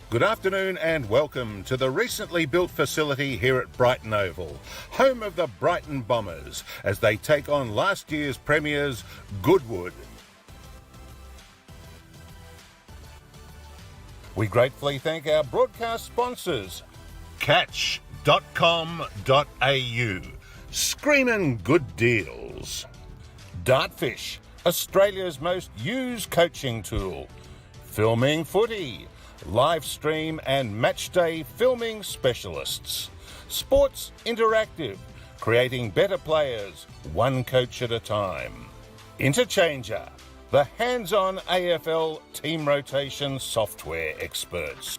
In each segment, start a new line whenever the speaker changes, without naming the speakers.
Good afternoon and welcome to the recently built facility here at Brighton Oval, home of the Brighton Bombers, as they take on last year's premiers, Goodwood. We gratefully thank our broadcast sponsors, Catch.com.au, screaming good deals. Dartfish, Australia's most used coaching tool. Filming Footy, live stream and matchday filming specialists. Sports Interactive, creating better players, one coach at a time. Interchanger, the hands-on AFL team rotation software experts.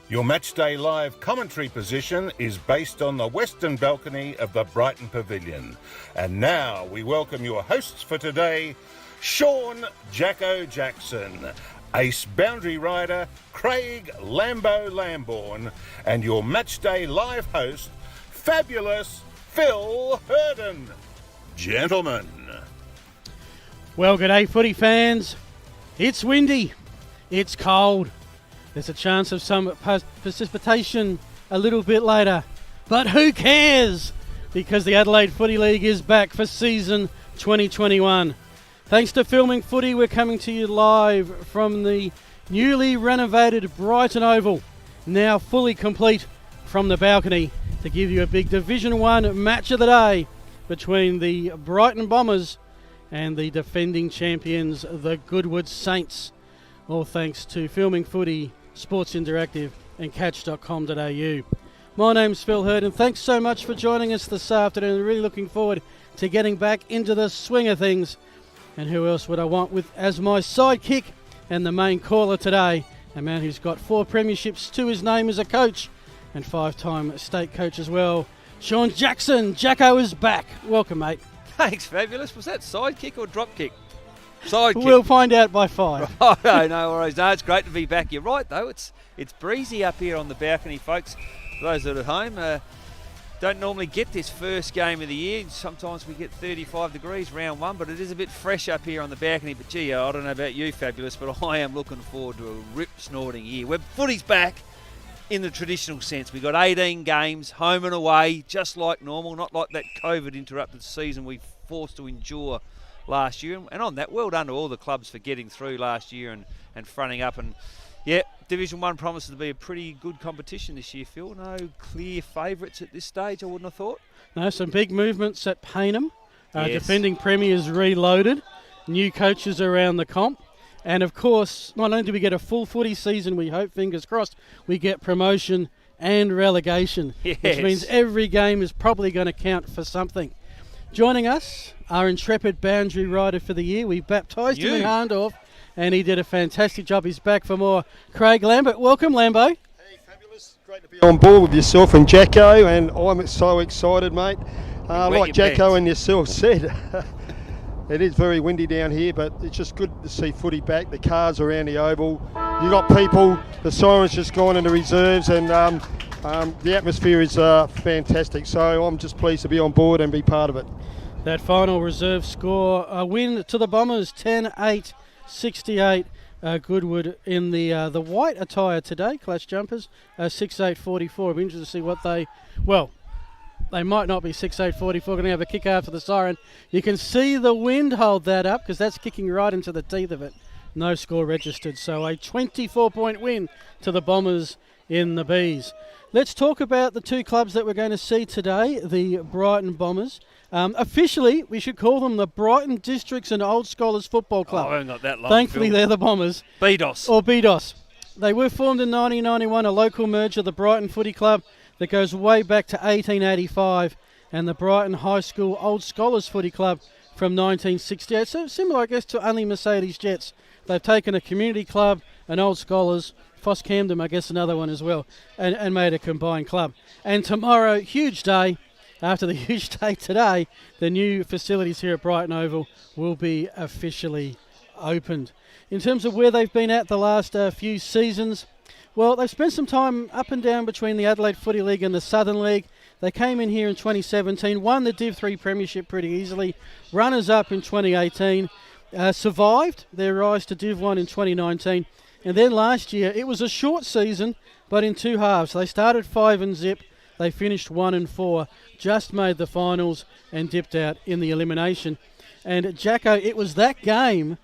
Your matchday live commentary position is based on the western balcony of the Brighton Pavilion. And now we welcome your hosts for today, Sean Jacko Jackson, ace boundary rider Craig Lambo Lamborn, and your matchday live host, fabulous Phil Herden. Gentlemen.
Well, g'day footy fans. It's windy. It's cold. There's a chance of some precipitation a little bit later. But who cares? Because the Adelaide Footy League is back for season 2021. Thanks to Filming Footy, we're coming to you live from the newly renovated Brighton Oval, now fully complete from the balcony, to give you a big Division 1 match of the day between the Brighton Bombers and the defending champions, the Goodwood Saints. All thanks to Filming Footy, Sports Interactive and Catch.com.au. My name's Phil Hurd, and thanks so much for joining us this afternoon. Really looking forward to getting back into the swing of things. And who else would I want with as my sidekick and the main caller today? A man who's got 4 premierships to his name as a coach and 5-time state coach as well. Sean Jackson. Jacko is back. Welcome, mate.
Thanks, fabulous. Was that sidekick or drop kick? Sidekick.
We'll find out by 5.
Oh, no worries. No, it's great to be back. You're right, though. It's breezy up here on the balcony, folks. For those that are at home, don't normally get this first game of the year. Sometimes we get 35 degrees round 1, but it is a bit fresh up here on the balcony. But gee, I don't know about you, fabulous, but I am looking forward to a rip-snorting year. Where footy's back in the traditional sense. We've got 18 games, home and away, just like normal, not like that COVID-interrupted season we forced to endure last year. And on that, well done to all the clubs for getting through last year and fronting up. And yeah, Division 1 promises to be a pretty good competition this year, Phil. No clear favourites at this stage, I wouldn't have thought. No,
some big movements at Payneham.
Yes.
Defending premiers reloaded. New coaches around the comp. And of course, not only do we get a full footy season, we hope, fingers crossed, we get promotion and relegation.
Yes.
Which means every game is probably going to count for something. Joining us, our intrepid boundary rider for the year. We baptised him in Harndorf, and he did a fantastic job. He's back for more. Craig Lambert. Welcome, Lambo.
Hey, fabulous. Great to be on board with yourself and Jacko, and I'm so excited, mate. Like Jacko and yourself said, it is very windy down here, but it's just good to see footy back. The cars around the oval. You got people, the sirens just gone into reserves, and the atmosphere is fantastic. So I'm just pleased to be on board and be part of it.
That final reserve score, a win to the Bombers, 10-8-68. Goodwood in the white attire today, clash jumpers, 6-8-44. I'm interested to see what they might not be 6-8-44. Going to have a kick after the siren. You can see the wind hold that up because that's kicking right into the teeth of it. No score registered. So a 24-point win to the Bombers in the Bees. Let's talk about the 2 clubs that we're going to see today, the Brighton Bombers. Officially, we should call them the Brighton Districts and Old Scholars Football Club.
Oh, I haven't got that long.
Thankfully, They're the Bombers.
BDOS.
Or BDOS. They were formed in 1991, a local merger of the Brighton Footy Club that goes way back to 1885, and the Brighton High School Old Scholars Footy Club from 1968. So similar, I guess, to only Mercedes Jets. They've taken a community club, an Old Scholars, Foss Camden, I guess another one as well, and made a combined club. And tomorrow, huge day. After the huge day today, the new facilities here at Brighton Oval will be officially opened. In terms of where they've been at the last few seasons, well, they've spent some time up and down between the Adelaide Footy League and the Southern League. They came in here in 2017, won the Div 3 Premiership pretty easily, runners-up in 2018, survived their rise to Div 1 in 2019, And then last year, it was a short season, but in 2 halves. They started 5-0, they finished 1-4, just made the finals and dipped out in the elimination. And Jacko, it was that game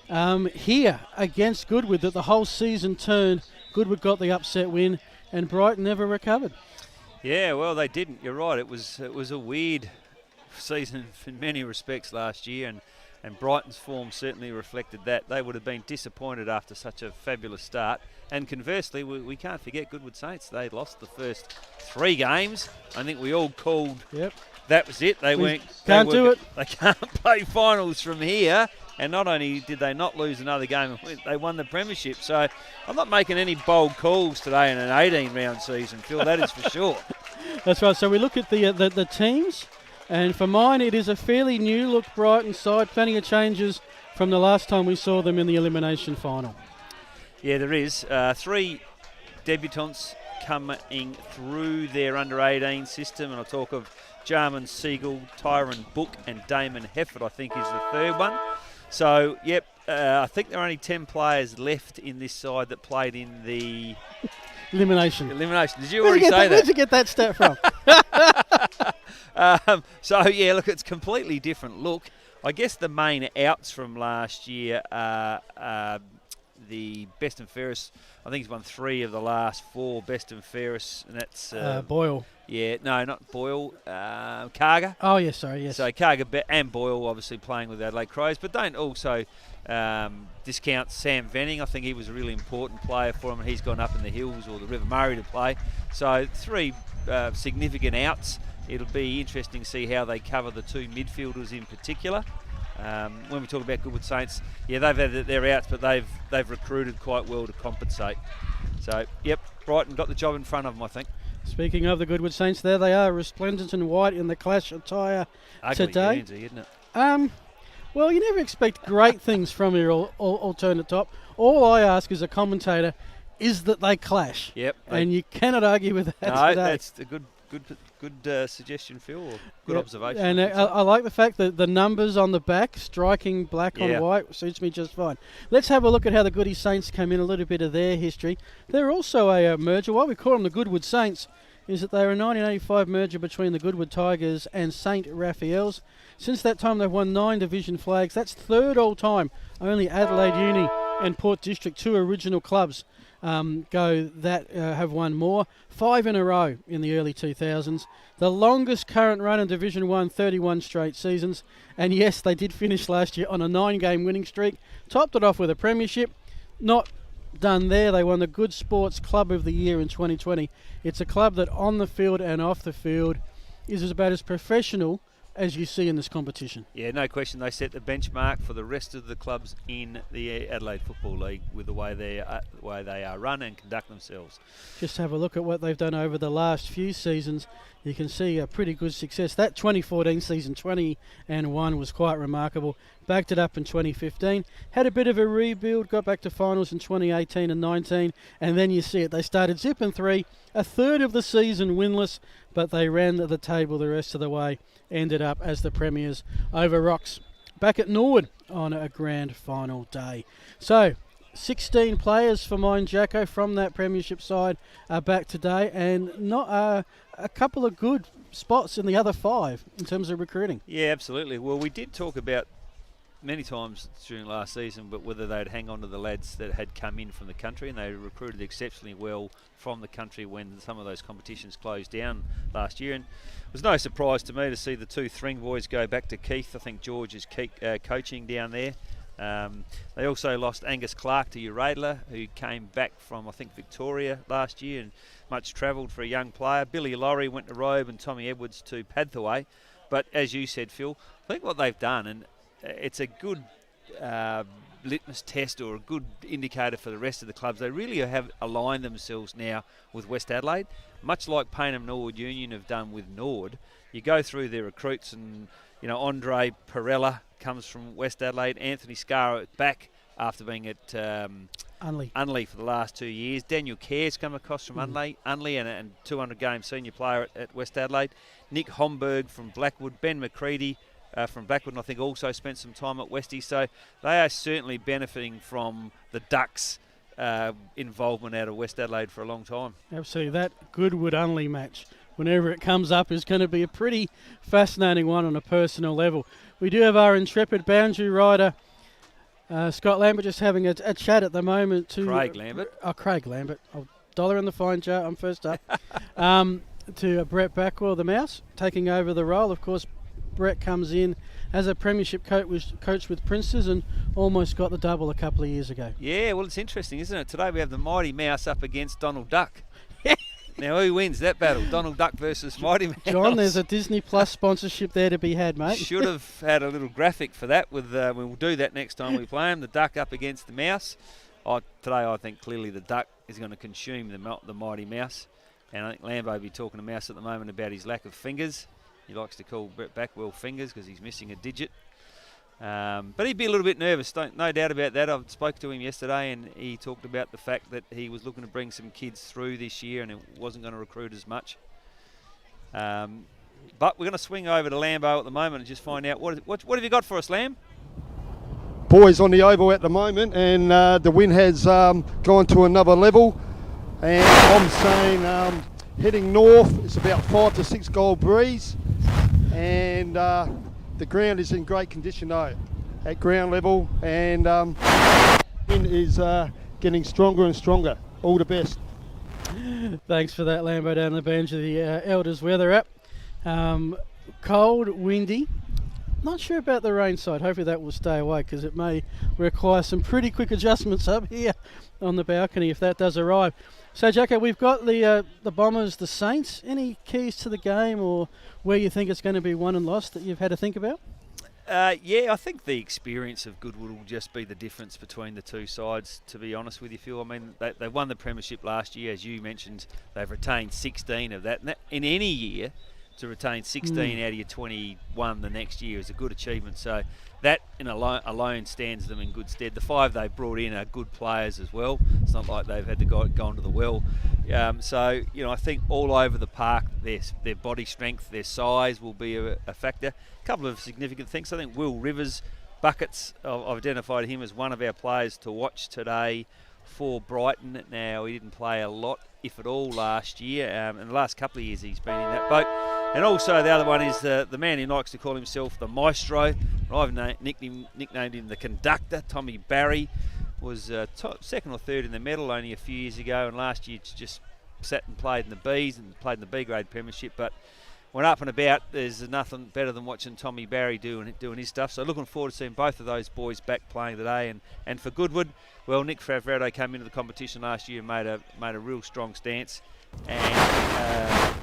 here against Goodwood that the whole season turned. Goodwood got the upset win, and Brighton never recovered.
Yeah, well, they didn't. You're right. It was a weird season in many respects last year, and Brighton's form certainly reflected that. They would have been disappointed after such a fabulous start. And conversely, we can't forget Goodwood Saints. They lost the first 3 games. I think we all called that was it. They can't play finals from here. And not only did they not lose another game, they won the premiership. So I'm not making any bold calls today in an 18-round season, Phil. That is for sure.
That's right. So we look at the teams. And for mine, it is a fairly new-look Brighton side. Plenty of changes from the last time we saw them in the elimination final. Yeah,
there is. 3 debutants coming through their under-18 system. And I'll talk of Jarman Siegel, Tyron Book and Damon Hefford, I think, is the third one. So, I think there are only 10 players left in this side that played in the...
Elimination.
Did you already say that?
Where'd you get that stat from?
Look, it's completely different look. I guess the main outs from last year are the best and fairest. I think he's won 3 of the last 4 best and fairest, and that's...
Boyle.
Yeah, no, not Boyle. Karga.
Oh, yes, sorry, yes.
So Karga and Boyle obviously playing with Adelaide Crows, but don't also discount Sam Venning. I think he was a really important player for him, and he's gone up in the Hills or the River Murray to play. So 3 significant outs. It'll be interesting to see how they cover the 2 midfielders in particular. When we talk about Goodwood Saints, they've had their outs, but they've recruited quite well to compensate. So, Brighton got the job in front of them, I think.
Speaking of the Goodwood Saints, there they are, resplendent in white in the Clash attire today.
Ugly, isn't it?
Well, you never expect great things from your alternate top. All I ask as a commentator is that they clash.
Yep.
And you cannot argue with that
no,
today.
That's a good suggestion, Phil, or good observation.
And I like the fact that the numbers on the back, striking black on white, suits me just fine. Let's have a look at how the Goodie Saints came in, a little bit of their history. They're also a merger. Why we call them the Goodwood Saints is that they're a 1985 merger between the Goodwood Tigers and St. Raphael's. Since that time, they've won 9 division flags. That's 3rd all time. Only Adelaide Uni and Port District, 2 original clubs, have won more. 5 in a row in the early 2000s. The longest current run in Division 1, 31 straight seasons. And yes, they did finish last year on a 9-game winning streak. Topped it off with a premiership. Not done there. They won the Good Sports Club of the Year in 2020. It's a club that on the field and off the field is about as professional as you see in this competition.
Yeah, no question. They set the benchmark for the rest of the clubs in the Adelaide Football League with the way they are run and conduct themselves.
Just have a look at what they've done over the last few seasons. You can see a pretty good success. That 2014 season, 20-1, was quite remarkable. Backed it up in 2015. Had a bit of a rebuild, got back to finals in 2018 and 19, and then you see it. They started zipping 3, a third of the season winless, but they ran the table the rest of the way. Ended up as the premiers over Rocks back at Norwood on a grand final day. So 16 players for mine, Jacko, from that premiership side are back today, and not a couple of good spots in the other 5 in terms of recruiting.
Yeah, absolutely. Well, we did talk about many times during last season, but whether they'd hang on to the lads that had come in from the country, and they recruited exceptionally well from the country when some of those competitions closed down last year. And it was no surprise to me to see the 2 Thring boys go back to Keith. I think George is coaching down there. They also lost Angus Clark to Uradler, who came back from, I think, Victoria last year and much travelled for a young player. Billy Laurie went to Robe and Tommy Edwards to Padthaway. But as you said, Phil, I think what they've done, and it's a good litmus test or a good indicator for the rest of the clubs. They really have aligned themselves now with West Adelaide, much like Payneham Norwood Union have done with Nord. You go through their recruits, and Andre Perella comes from West Adelaide, Anthony Scarra back after being at Unley for the last 2 years. Daniel Care's come across from Unley and 200-game senior player at West Adelaide. Nick Homburg from Blackwood, Ben McCready from Blackwood, and I think also spent some time at Westie. So they are certainly benefiting from the Ducks involvement out of West Adelaide for a long time.
Absolutely. That Goodwood Unley match, whenever it comes up, is going to be a pretty fascinating one on a personal level. We do have our intrepid boundary rider, Scott Lambert, just having a chat at the moment to
Craig Lambert.
Craig Lambert. I'll dollar in the fine jar. I'm first up. To Brett Backwell, the Mouse, taking over the role. Of course, Brett comes in as a premiership coach with Princes and almost got the double a couple of years ago.
Yeah, well, it's interesting, isn't it? Today we have the Mighty Mouse up against Donald Duck. Now, who wins that battle? Donald Duck versus Mighty Mouse.
John, there's a Disney Plus sponsorship there to be had, mate.
Should have had a little graphic for that. We'll do that next time we play him. The Duck up against the Mouse. Today, I think clearly the Duck is going to consume the Mighty Mouse. And I think Lambo will be talking to Mouse at the moment about his lack of fingers. He likes to call Brett Backwell fingers because he's missing a digit. But he'd be a little bit nervous, no doubt about that. I spoke to him yesterday and he talked about the fact that he was looking to bring some kids through this year and it wasn't going to recruit as much. But we're going to swing over to Lambo at the moment and just find out what have you got for us, Lamb?
Boys on the oval at the moment, and the wind has gone to another level. And I'm saying heading north, it's about 5 to 6 goal breeze. And the ground is in great condition though, at ground level. And wind is getting stronger and stronger. All the best.
Thanks for that, Lambo, down the bench of the Elders Weather app. Cold, windy. Not sure about the rain side. Hopefully that will stay away because it may require some pretty quick adjustments up here on the balcony if that does arrive. So, Jacko, we've got the Bombers, the Saints. Any keys to the game or where you think it's going to be won and lost that you've had to think about?
Yeah, I think the experience of Goodwood will just be the difference between the two sides, to be honest with you, Phil. I mean, they won the premiership last year. As you mentioned, they've retained 16 of that. And in any year, to retain 16 out of your 21 the next year is a good achievement. So that in alone stands them in good stead. The 5 they brought in are good players as well. It's not like they've had to go into the well. So, I think all over the park, their body strength, their size will be a factor. A couple of significant things. I think Will Rivers, Buckets, I've identified him as one of our players to watch today for Brighton. Now, he didn't play a lot, if at all, last year. In the last couple of years, he's been in that boat. And also the other one is the man who likes to call himself the Maestro. I've nicknamed him the Conductor. Tommy Barry was second or third in the medal only a few years ago, and last year just sat and played in the Bs and played in the B-grade premiership. But when up and about, there's nothing better than watching Tommy Barry doing his stuff. So looking forward to seeing both of those boys back playing today. And for Goodwood, well, Nick Favredo came into the competition last year and made a real strong stance. And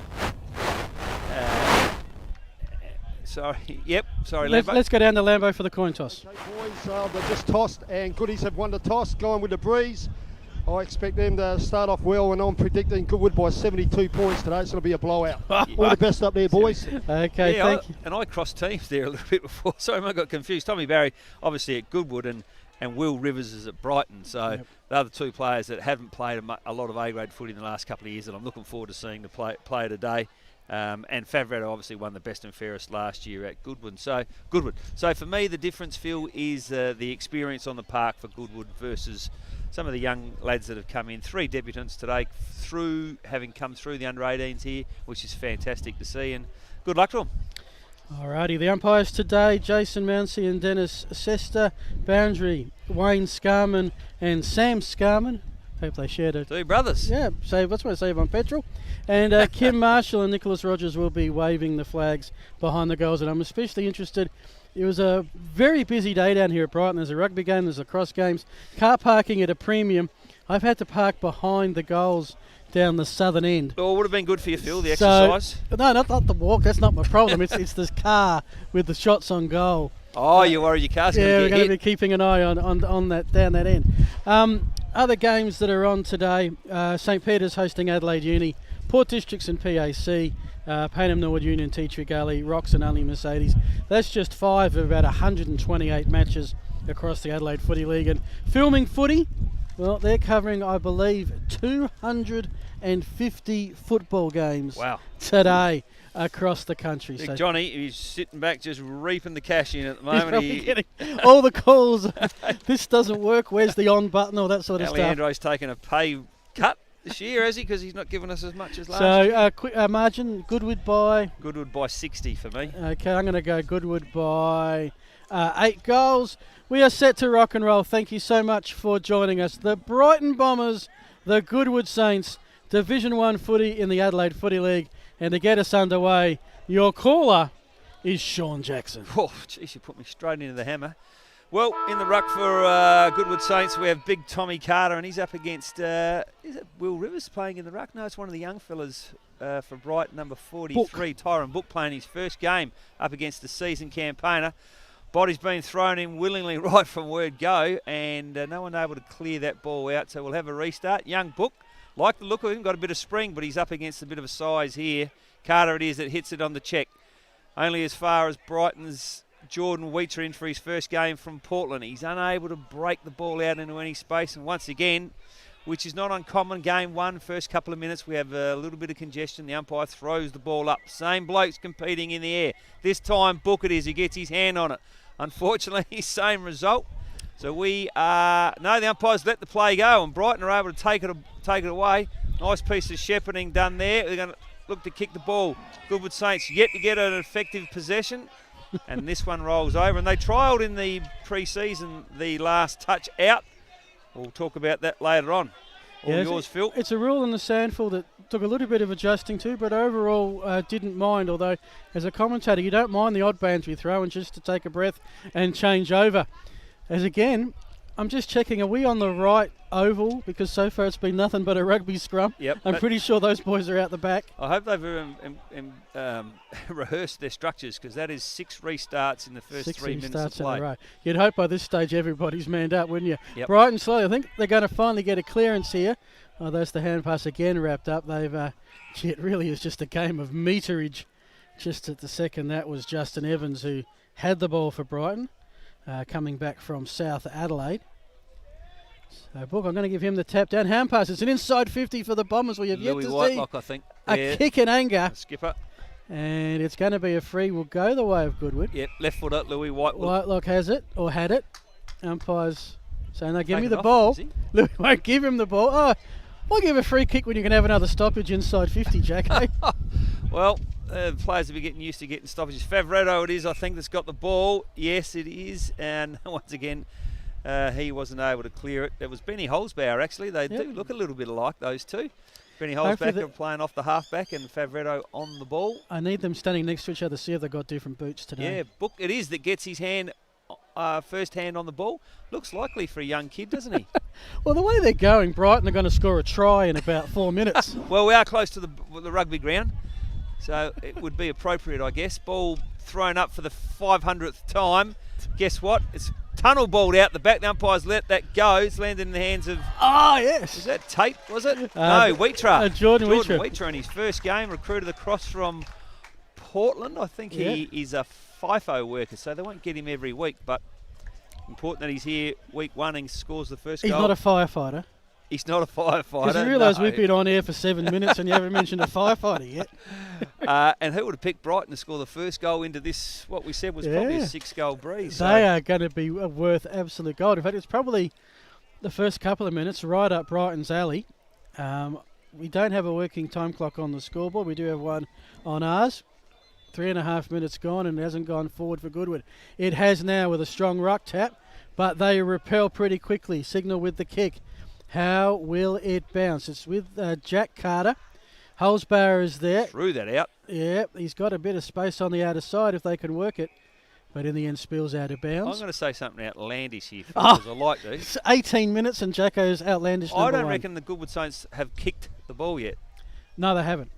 sorry, Lambo.
Let's go down to Lambo for the coin toss.
Okay, boys, they've just tossed, and Goodies have won the toss, going with the breeze. I expect them to start off well, and I'm predicting Goodwood by 72 points today, so it'll be a blowout. All the best up there, boys.
Okay, thank you.
And I crossed teams there a little bit before, so I got confused. Tommy Barry, obviously at Goodwood, and Will Rivers is at Brighton. So the other two players that haven't played a lot of A-grade footy in the last couple of years, and I'm looking forward to seeing the play today. And Favredo obviously won the best and fairest last year at Goodwood. So for me, the difference, Phil, is the experience on the park for Goodwood versus some of the young lads that have come in. 3 debutants today, having come through the under-18s here, which is fantastic to see. And good luck to them.
Alrighty, the umpires today, Jason Mounsey and Dennis Sester. Boundary, Wayne Scarman and Sam Scarman. Hope they shared it.
2 brothers.
Yeah, that's what I save on petrol. And Kim Marshall and Nicholas Rogers will be waving the flags behind the goals. And I'm especially interested. It was a very busy day down here at Brighton. There's a rugby game, there's lacrosse games, car parking at a premium. I've had to park behind the goals down the southern end.
Well, it would have been good for you, Phil, the exercise.
No, not the walk. That's not my problem. it's this car with the shots on goal.
Oh, you worry your car's going to get hit.
Yeah, we're going to be keeping an eye on that down that end. Other games that are on today, St Peter's hosting Adelaide Uni, Port Districts and PAC, Payneham Norwood Union, Tea Tree Gully, Rocks and Unley Mercedes. That's just 5 of about 128 matches across the Adelaide Footy League. And filming footy, well, they're covering, I believe, 200 150 football games
Wow.
today across the country.
Big
So
Johnny, he's sitting back just reaping the cash in at the
he's
moment.
probably getting all the calls. This doesn't work. Where's the on button? All that sort of stuff.
Alejandro's taken a pay cut this year, has he? Because he's not given us as much as last year.
So quick margin, Goodwood by...
Goodwood by 60 for me.
Okay, I'm going to go Goodwood by 8 goals. We are set to rock and roll. Thank you so much for joining us. The Brighton Bombers, the Goodwood Saints, Division 1 footy in the Adelaide Footy League. And to get us underway, your caller is Sean Jackson.
Oh, jeez, you put me straight into the hammer. Well, in the ruck for Goodwood Saints, we have big Tommy Carter, and he's up against, is it Will Rivers playing in the ruck? No, it's one of the young fellas for Brighton, number 43, Tyron Book, playing his first game up against the season campaigner. Body's been thrown in willingly right from word go, and no one able to clear that ball out, so we'll have a restart. Young Book, like the look of him, got a bit of spring, but he's up against a bit of a size here. Carter it is that hits it on the check. Only as far as Brighton's Jordan Wheater in for his first game from Portland. He's unable to break the ball out into any space, and once again, which is not uncommon, game one, first couple of minutes, we have a little bit of congestion. The umpire throws the ball up. Same blokes competing in the air. This time, Book it is who gets his hand on it. Unfortunately, same result. So the umpires let the play go, and Brighton are able to take it away. Nice piece of shepherding done there. They're going to look to kick the ball. Goodwood Saints yet to get an effective possession, and this one rolls over. And they trialled in the pre-season the last touch out. We'll talk about that later on. All yours, Phil.
It's a rule in the SANFL that took a little bit of adjusting to, but overall didn't mind, although as a commentator you don't mind the odd bands we throw, and just to take a breath and change over. As again, I'm just checking, are we on the right oval? Because so far it's been nothing but a rugby scrum.
Yep.
I'm pretty sure those boys are out the back.
I hope they've rehearsed their structures, because that is 6 restarts in the first 3 minutes of play.
In a row. You'd hope by this stage everybody's manned up, wouldn't you?
Yep.
Brighton slowly, I think they're going to finally get a clearance here. Oh, there's the hand pass again wrapped up. It really is just a game of meterage. Just at the second, that was Justin Evans who had the ball for Brighton, coming back from South Adelaide. So, Book, I'm going to give him the tap down. Hand pass. It's an inside 50 for the Bombers. We have yet to
Whitelock,
see
I think.
a kick in anger.
Skipper.
And it's going to be a free. Will go the way of Goodwood.
Yep, left footer, Louis Whitelock.
Whitelock has it, or had it. Umpires saying, no, give me
Taken
the
off,
ball.
is he?
Louis won't give him the ball. Oh, why give a free kick when you can have another stoppage inside 50, Jack?
Well, the players will be getting used to getting stoppages. Favretto it is, I think, that's got the ball. Yes, it is. And once again, he wasn't able to clear it. It was Benny Holzbauer, actually. They do look a little bit alike, those two. Benny Holzbauer playing off the halfback, and Favretto on the ball.
I need them standing next to each other, see if they've got different boots today.
Yeah, Book it is that gets his hand, first hand on the ball. Looks likely for a young kid, doesn't he?
Well, the way they're going, Brighton are going to score a try in about 4 minutes.
Well, we are close to the rugby ground, so it would be appropriate, I guess. Ball thrown up for the 500th time. Guess what? It's tunnel balled out the back. The umpires let that go. It's landed in the hands of...
Oh, yes.
Was that Tate, was it? No, Wheater.
Jordan
Wheater in his first game, recruited across from Portland. I think he is a FIFO worker, so they won't get him every week, but important that he's here week 1 and scores the first goal.
He's not a firefighter.
He's not a firefighter.
Because you realise we've been on air for 7 minutes and you haven't mentioned a firefighter yet.
And who would have picked Brighton to score the first goal into this, what we said was probably a 6-goal breeze.
They are going to be worth absolute gold. In fact, it's probably the first couple of minutes right up Brighton's alley. We don't have a working time clock on the scoreboard. We do have one on ours. 3.5 minutes gone, and it hasn't gone forward for Goodwood. It has now with a strong ruck tap, but they repel pretty quickly. Signal with the kick. How will it bounce? It's with Jack Carter. Holzbauer is there.
Threw that out.
Yeah, he's got a bit of space on the outer side if they can work it. But in the end, spills out of bounds.
I'm going to say something outlandish here, because I like these.
It's 18 minutes and Jacko's outlandish number
I don't
1.
reckon the Goodwood Saints have kicked the ball yet.
No, they haven't.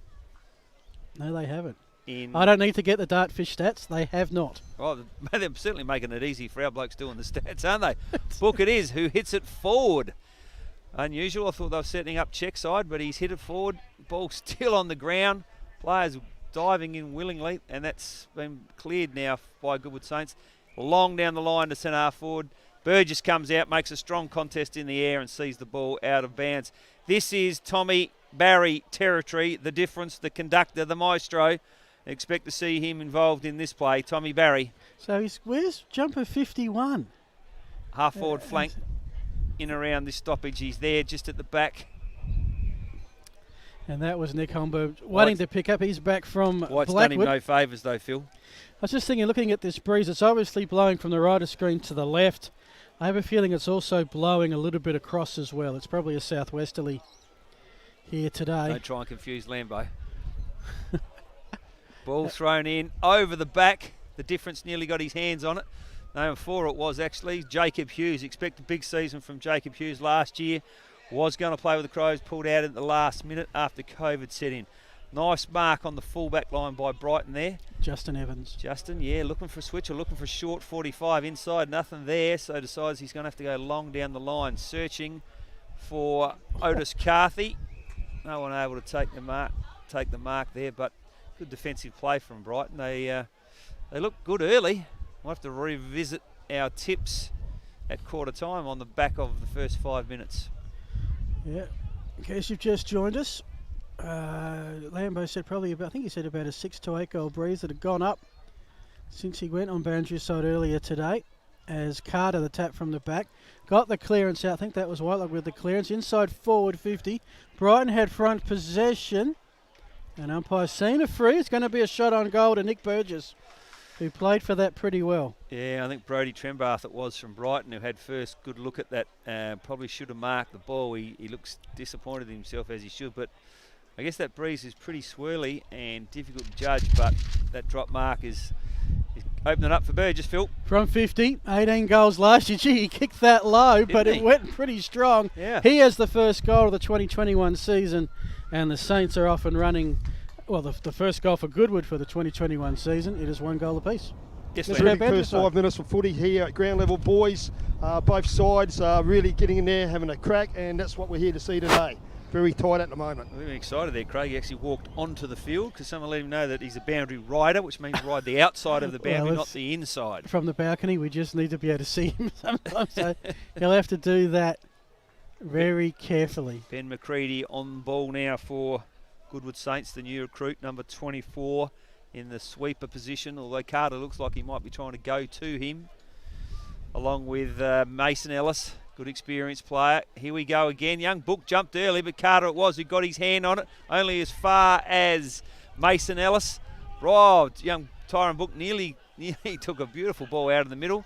I don't need to get the Dartfish stats. They have not.
Oh, they're certainly making it easy for our blokes doing the stats, aren't they? Book it is, who hits it forward. Unusual. I thought they were setting up check side, but he's hit it forward. Ball still on the ground. Players diving in willingly, and that's been cleared now by Goodwood Saints. Long down the line to centre half forward. Burgess comes out, makes a strong contest in the air, and sees the ball out of bounds. This is Tommy Barry territory, the difference, the conductor, the maestro. Expect to see him involved in this play. Tommy Barry.
So where's jumper 51?
Half forward flank in around this stoppage. He's there just at the back.
And that was Nick Holmberg waiting to pick up. He's back from
White's
Blackwood.
done him no favours though, Phil.
I was just thinking, looking at this breeze, it's obviously blowing from the right of screen to the left. I have a feeling it's also blowing a little bit across as well. It's probably a southwesterly here today.
Don't try and confuse Lambo. Ball thrown in over the back. The difference nearly got his hands on it. Number 4 it was actually. Jacob Hughes. Expect a big season from Jacob Hughes last year. Was going to play with the Crows, pulled out at the last minute after COVID set in. Nice mark on the full-back line by Brighton there.
Justin Evans.
Justin, yeah, looking for a switch or looking for a short 45 inside. Nothing there, so decides he's going to have to go long down the line. Searching for Otis Carthy. No one able to take the mark there, but good defensive play from Brighton. They look good early. We'll have to revisit our tips at quarter time on the back of the first 5 minutes.
Yeah, in case you've just joined us, Lambo said probably about, I think he said about a 6 to 8 goal breeze that had gone up since he went on Barrenjoey's side earlier today. As Carter, the tap from the back, got the clearance out. I think that was Whitelock with the clearance. Inside forward 50. Brighton had front possession. And umpire seen a free. It's going to be a shot on goal to Nick Burgess, who played for that pretty well.
Yeah, I think Brodie Trembath it was from Brighton who had first good look at that. Probably should have marked the ball. He looks disappointed in himself as he should, but I guess that breeze is pretty swirly and difficult to judge, but that drop mark is opening up for Burgess, Phil.
From 50, 18 goals last year. Gee, he kicked that low, but it went pretty strong.
Yeah.
He has the first goal of the 2021 season, and the Saints are off and running. Well, the first goal for Goodwood for the 2021 season, it is 1 goal apiece.
Yes,
Let's
Larry.
go
First 5 minutes of footy here at ground level, boys. Both sides are really getting in there, having a crack, and that's what we're here to see today. Very tight at the moment.
We're excited there. Craig actually walked onto the field because someone let him know that he's a boundary rider, which means ride the outside of the boundary,
Well,
not the inside.
From the balcony, we just need to be able to see him sometimes, so he'll have to do that very carefully.
Ben McCready on ball now for Goodwood Saints, the new recruit, number 24 in the sweeper position, although Carter looks like he might be trying to go to him, along with Mason Ellis. Good experienced player. Here we go again. Young Book jumped early, but Carter it was who got his hand on it. Only as far as Mason Ellis. Oh, young Tyron Book nearly took a beautiful ball out of the middle.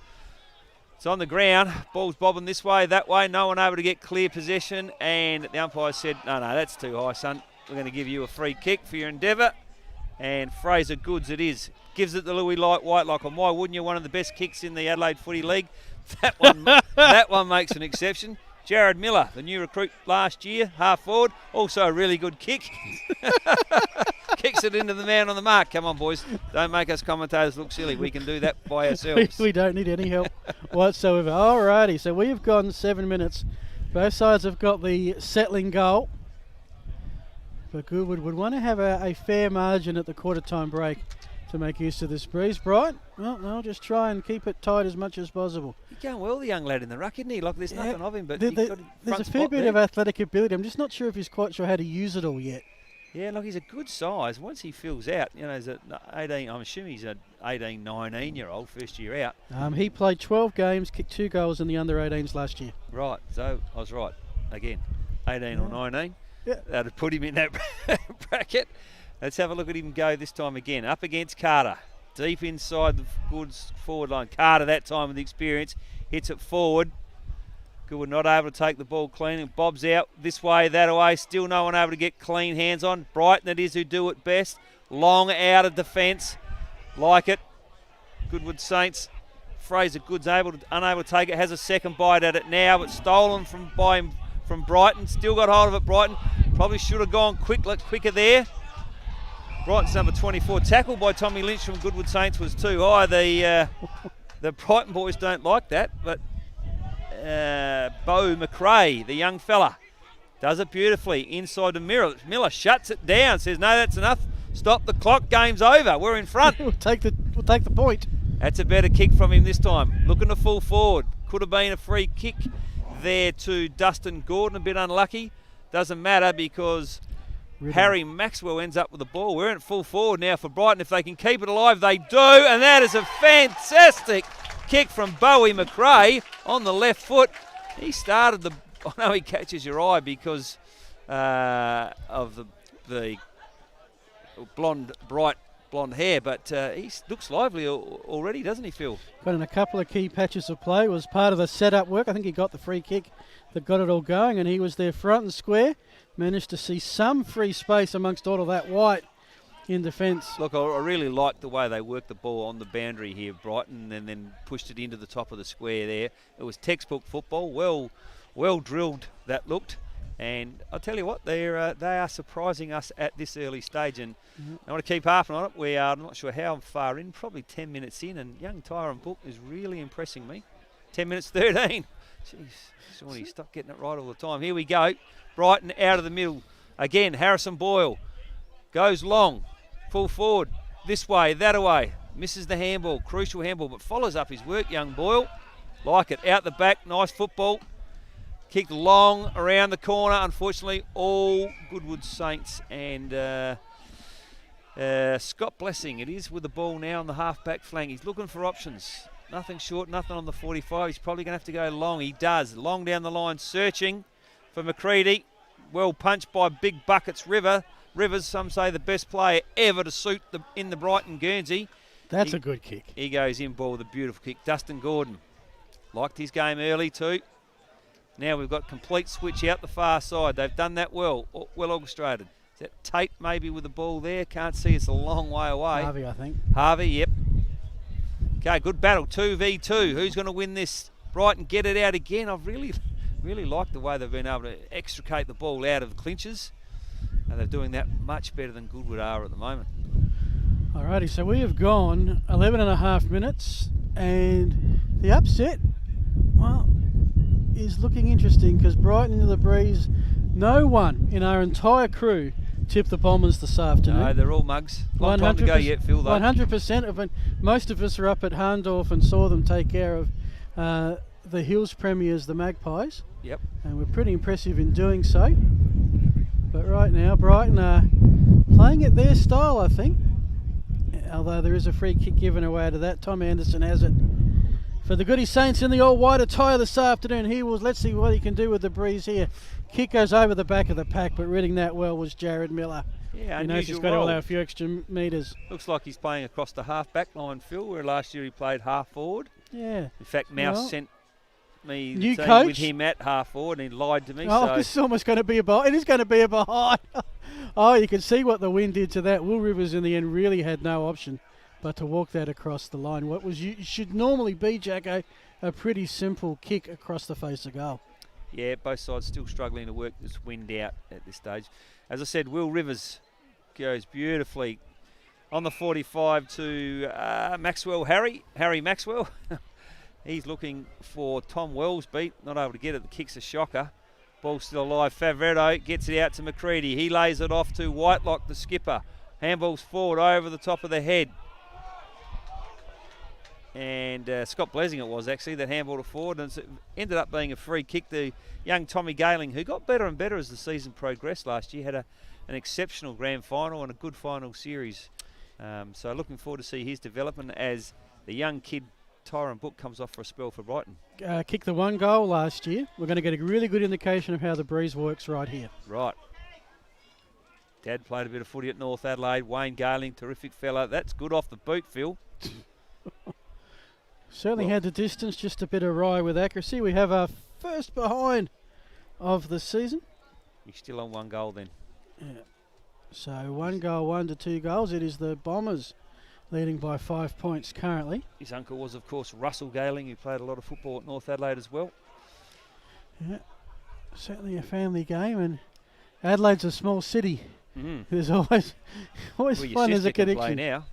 It's on the ground. Ball's bobbing this way, that way. No one able to get clear possession. And the umpire said, no, that's too high, son. We're going to give you a free kick for your endeavour. And Fraser Goods it is. Gives it to Louis Whitelock. And why wouldn't you? One of the best kicks in the Adelaide Footy League. That one makes an exception. Jared Miller, the new recruit last year, half forward, also a really good kick. Kicks it into the man on the mark. Come on, boys. Don't make us commentators look silly. We can do that by ourselves.
We don't need any help whatsoever. Alrighty, so we have gone 7 minutes. Both sides have got the settling goal. But Goodwood would want to have a fair margin at the quarter time break to make use of this breeze. Bright, well, I'll just try and keep it tight as much as possible.
He's going well, the young lad in the ruck, isn't he? Like, there's nothing of him, but he's got
there's a fair bit of athletic ability. I'm just not sure if he's quite sure how to use it all yet.
Yeah, look, he's a good size. Once he fills out, he's an 18. I'm assuming he's an 18, 19-year-old, first year out.
He played 12 games, kicked 2 goals in the under-18s last year.
Right, so I was right again. 18 or 19.
Yeah.
That would put him in that bracket. Let's have a look at him go this time again. Up against Carter. Deep inside the Goods forward line. Carter that time with the experience. Hits it forward. Goodwood not able to take the ball clean. And bobs out this way, that way. Still no one able to get clean hands on. Brighton it is who do it best. Long out of defence. Like it. Goodwood Saints. Fraser Goods unable to take it. Has a second bite at it now, but stolen by him from Brighton. Still got hold of it, Brighton. Probably should have gone quicker there. Brighton's number 24. Tackle by Tommy Lynch from Goodwood Saints was too high. The Brighton boys don't like that, but Beau McRae, the young fella, does it beautifully inside to Miller. Miller shuts it down, says, no, that's enough. Stop the clock, game's over. We're in front.
We'll take the point.
That's a better kick from him this time. Looking to full forward. Could have been a free kick there to Dustin Gordon, a bit unlucky. Doesn't matter because Harry Maxwell ends up with the ball. We're at full forward now for Brighton. If they can keep it alive, they do. And that is a fantastic kick from Bowie McRae on the left foot. He started the... I know he catches your eye because of the bright blonde hair, but he looks lively already, doesn't he, Phil?
Got in a couple of key patches of play. It was part of the setup work. I think he got the free kick that got it all going, and he was there front and square. Managed to see some free space amongst all of that white in defence.
Look, I really liked the way they worked the ball on the boundary here, Brighton, and then pushed it into the top of the square there. It was textbook football, well drilled that looked. And I'll tell you what, they are surprising us at this early stage, and I want to keep harping on it. We are, I'm not sure how far in, probably 10 minutes in, and young Tyrone Book is really impressing me. 10 minutes 13. Jeez, Shawnee, stop getting it right all the time. Here we go. Brighton out of the middle. Again, Harrison Boyle goes long, full forward, this way, that away. Misses the handball, crucial handball, but follows up his work, young Boyle. Like it, out the back, nice football. Kicked long around the corner, unfortunately, all Goodwood Saints and Scott Blessing. It is with the ball now on the half-back flank. He's looking for options. Nothing short, nothing on the 45. He's probably going to have to go long. He does. Long down the line, searching for McCready. Well punched by Big Buckets Rivers, some say the best player ever to suit in the Brighton Guernsey.
That's a good kick.
He goes in ball with a beautiful kick. Dustin Gordon liked his game early too. Now we've got complete switch out the far side. They've done that well orchestrated. Is that Tate maybe with the ball there? Can't see, it's a long way away.
Harvey, I think.
Harvey, yep. Okay, good battle, 2v2. Who's going to win this? Brighton get it out again. I've really liked the way they've been able to extricate the ball out of the clinches. And they're doing that much better than Goodwood are at the moment.
Alrighty, so we have gone 11 and a half minutes, and the upset, well, is looking interesting because Brighton into the breeze. No one in our entire crew tipped the Bombers this afternoon.
No, they're all mugs. Long time to go yet, Phil, though.
100% of it. Most of us are up at Harndorf and saw them take care of the Hills Premiers, the Magpies.
Yep.
And we're pretty impressive in doing so. But right now, Brighton are playing it their style, I think. Although there is a free kick given away to that. Tom Anderson has it for the Goody Saints in the all-white attire this afternoon. Let's see what he can do with the breeze here. Kick goes over the back of the pack, but reading that well was Jared Miller.
Yeah,
he knows he's got to allow a few extra metres.
Looks like he's playing across the half-back line, Phil, where last year he played half-forward.
Yeah.
In fact, Mouse sent me
new
team
coach
with him at half-forward, and he lied to me.
Oh,
so
this is almost going to be it is going to be a behind. Oh, you can see what the wind did to that. Will Rivers in the end really had no option but to walk that across the line. What should normally be, Jacko, a pretty simple kick across the face of goal.
Yeah, both sides still struggling to work this wind out at this stage. As I said, Will Rivers goes beautifully on the 45 to Maxwell, Harry Maxwell. He's looking for Tom Wells beat, not able to get it. The kick's a shocker. Ball still alive. Favretto gets it out to McCready. He lays it off to Whitelock, the skipper. Handball's forward over the top of the head. And Scott Blessing it was actually that handballed it forward, and it ended up being a free kick to young Tommy Galing, who got better and better as the season progressed last year. Had an exceptional grand final and a good final series. So looking forward to see his development as the young kid Tyrone Book comes off for a spell for Brighton.
Kicked the one goal last year. We're going to get a really good indication of how the breeze works right here.
Right. Dad played a bit of footy at North Adelaide. Wayne Galing, terrific fella. That's good off the boot, Phil.
Certainly had the distance, just a bit awry with accuracy. We have our first behind of the season.
He's still on one goal then.
Yeah. So 1 goal, 1 to 2 goals. It is the Bombers leading by 5 points currently.
His uncle was, of course, Russell Galing, who played a lot of football at North Adelaide as well.
Yeah, certainly a family game, and Adelaide's a small city. There's always fun as a connection.
Play now.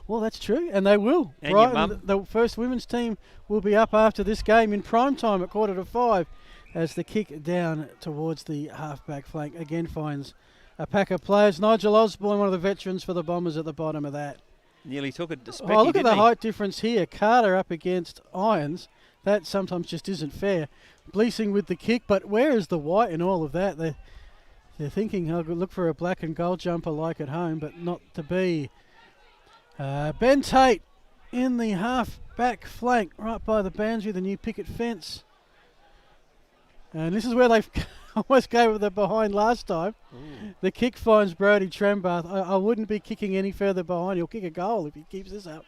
Well, that's true, and they will.
And
Brighton, the first women's team will be up after this game in prime time at 4:45 as the kick down towards the half-back flank again finds a pack of players. Nigel Osborne, one of the veterans for the Bombers, at the bottom of that.
Nearly took it to Specky,
Oh, look at the
he?
height difference here. Carter up against Irons. That sometimes just isn't fair. Bleasing with the kick, but where is the white in all of that? They're thinking I'll look for a black and gold jumper like at home, but not to be. Ben Tate in the half-back flank, right by the boundary, the new picket fence. And this is where they almost gave it the behind last time. Ooh. The kick finds Brodie Trembath. I wouldn't be kicking any further behind. He'll kick a goal if he keeps this up.